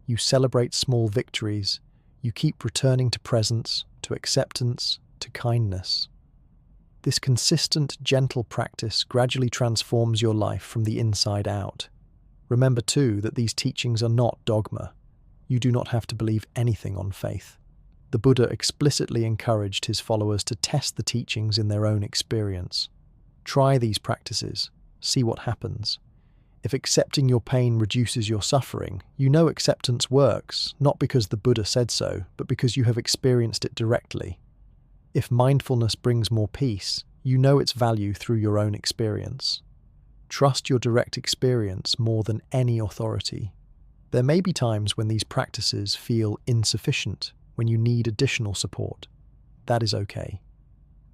You celebrate small victories. You keep returning to presence, to acceptance, to kindness. This consistent, gentle practice gradually transforms your life from the inside out. Remember, too, that these teachings are not dogma. You do not have to believe anything on faith. The Buddha explicitly encouraged his followers to test the teachings in their own experience. Try these practices. See what happens. If accepting your pain reduces your suffering, you know acceptance works, not because the Buddha said so, but because you have experienced it directly. If mindfulness brings more peace, you know its value through your own experience. Trust your direct experience more than any authority. There may be times when these practices feel insufficient, when you need additional support. That is okay.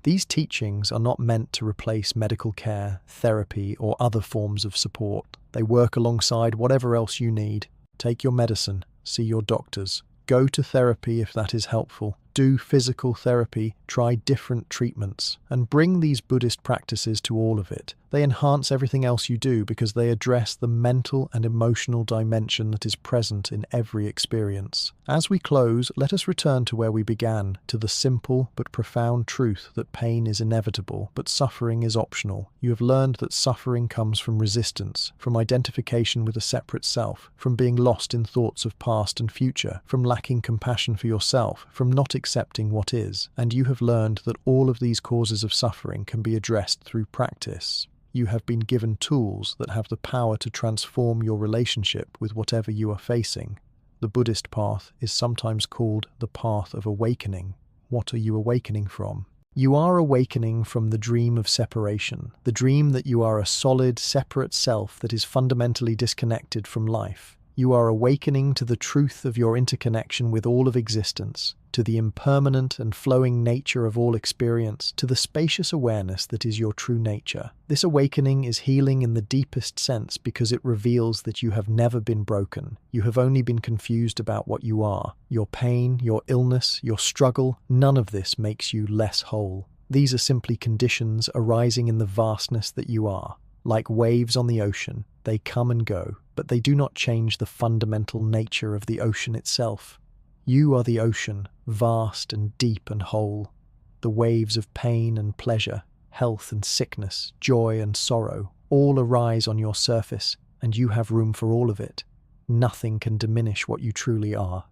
These teachings are not meant to replace medical care, therapy, or other forms of support. They work alongside whatever else you need. Take your medicine, see your doctors, go to therapy if that is helpful, do physical therapy, try different treatments, and bring these Buddhist practices to all of it. They enhance everything else you do because they address the mental and emotional dimension that is present in every experience. As we close, let us return to where we began, to the simple but profound truth that pain is inevitable, but suffering is optional. You have learned that suffering comes from resistance, from identification with a separate self, from being lost in thoughts of past and future, from lacking compassion for yourself, from not accepting what is, and you have learned that all of these causes of suffering can be addressed through practice. You have been given tools that have the power to transform your relationship with whatever you are facing. The Buddhist path is sometimes called the path of awakening. What are you awakening from? You are awakening from the dream of separation, the dream that you are a solid, separate self that is fundamentally disconnected from life. You are awakening to the truth of your interconnection with all of existence, to the impermanent and flowing nature of all experience, to the spacious awareness that is your true nature. This awakening is healing in the deepest sense because it reveals that you have never been broken. You have only been confused about what you are. Your pain, your illness, your struggle, none of this makes you less whole. These are simply conditions arising in the vastness that you are. Like waves on the ocean, they come and go, but they do not change the fundamental nature of the ocean itself. You are the ocean, vast and deep and whole. The waves of pain and pleasure, health and sickness, joy and sorrow, all arise on your surface, and you have room for all of it. Nothing can diminish what you truly are.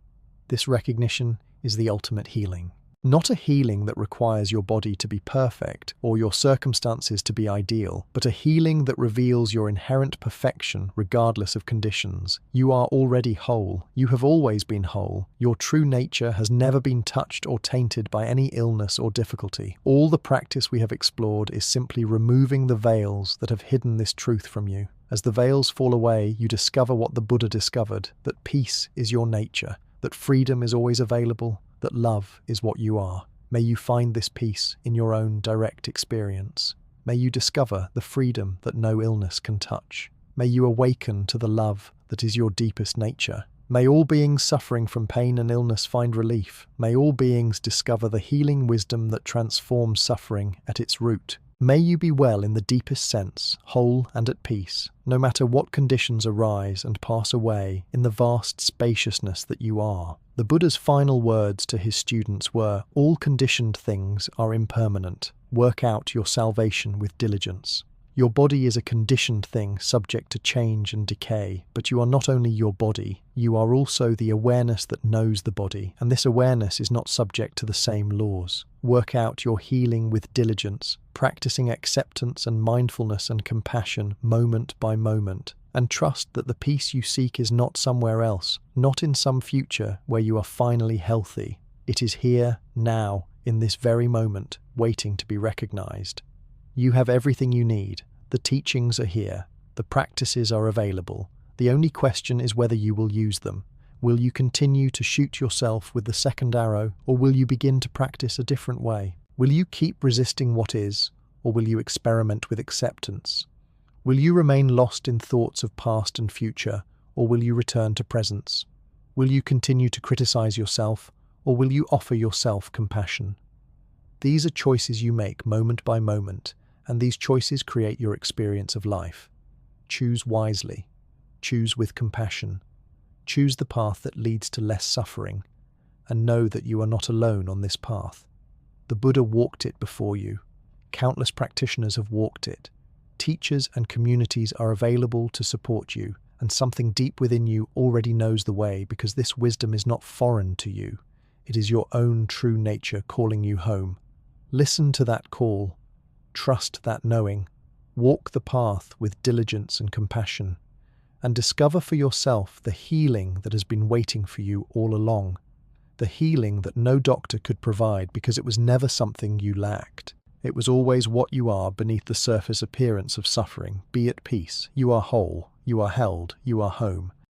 This recognition is the ultimate healing. Not a healing that requires your body to be perfect or your circumstances to be ideal, but a healing that reveals your inherent perfection regardless of conditions. You are already whole. You have always been whole. Your true nature has never been touched or tainted by any illness or difficulty. All the practice we have explored is simply removing the veils that have hidden this truth from you. As the veils fall away, you discover what the Buddha discovered, that peace is your nature, that freedom is always available, that love is what you are. May you find this peace in your own direct experience. May you discover the freedom that no illness can touch. May you awaken to the love that is your deepest nature. May all beings suffering from pain and illness find relief. May all beings discover the healing wisdom that transforms suffering at its root. May you be well in the deepest sense, whole and at peace, no matter what conditions arise and pass away in the vast spaciousness that you are. The Buddha's final words to his students were, "All conditioned things are impermanent. Work out your salvation with diligence." Your body is a conditioned thing subject to change and decay, but you are not only your body, you are also the awareness that knows the body, and this awareness is not subject to the same laws. Work out your healing with diligence, practicing acceptance and mindfulness and compassion moment by moment, and trust that the peace you seek is not somewhere else, not in some future where you are finally healthy. It is here, now, in this very moment, waiting to be recognized. You have everything you need. The teachings are here. The practices are available. The only question is whether you will use them. Will you continue to shoot yourself with the second arrow, or will you begin to practice a different way? Will you keep resisting what is, or will you experiment with acceptance? Will you remain lost in thoughts of past and future, or will you return to presence? Will you continue to criticize yourself, or will you offer yourself compassion? These are choices you make moment by moment, and these choices create your experience of life. Choose wisely. Choose with compassion. Choose the path that leads to less suffering, and know that you are not alone on this path. The Buddha walked it before you. Countless practitioners have walked it. Teachers and communities are available to support you, and something deep within you already knows the way because this wisdom is not foreign to you. It is your own true nature calling you home. Listen to that call. Trust that knowing. Walk the path with diligence and compassion, and discover for yourself the healing that has been waiting for you all along. The healing that no doctor could provide because it was never something you lacked. It was always what you are beneath the surface appearance of suffering. Be at peace. You are whole. You are held. You are home.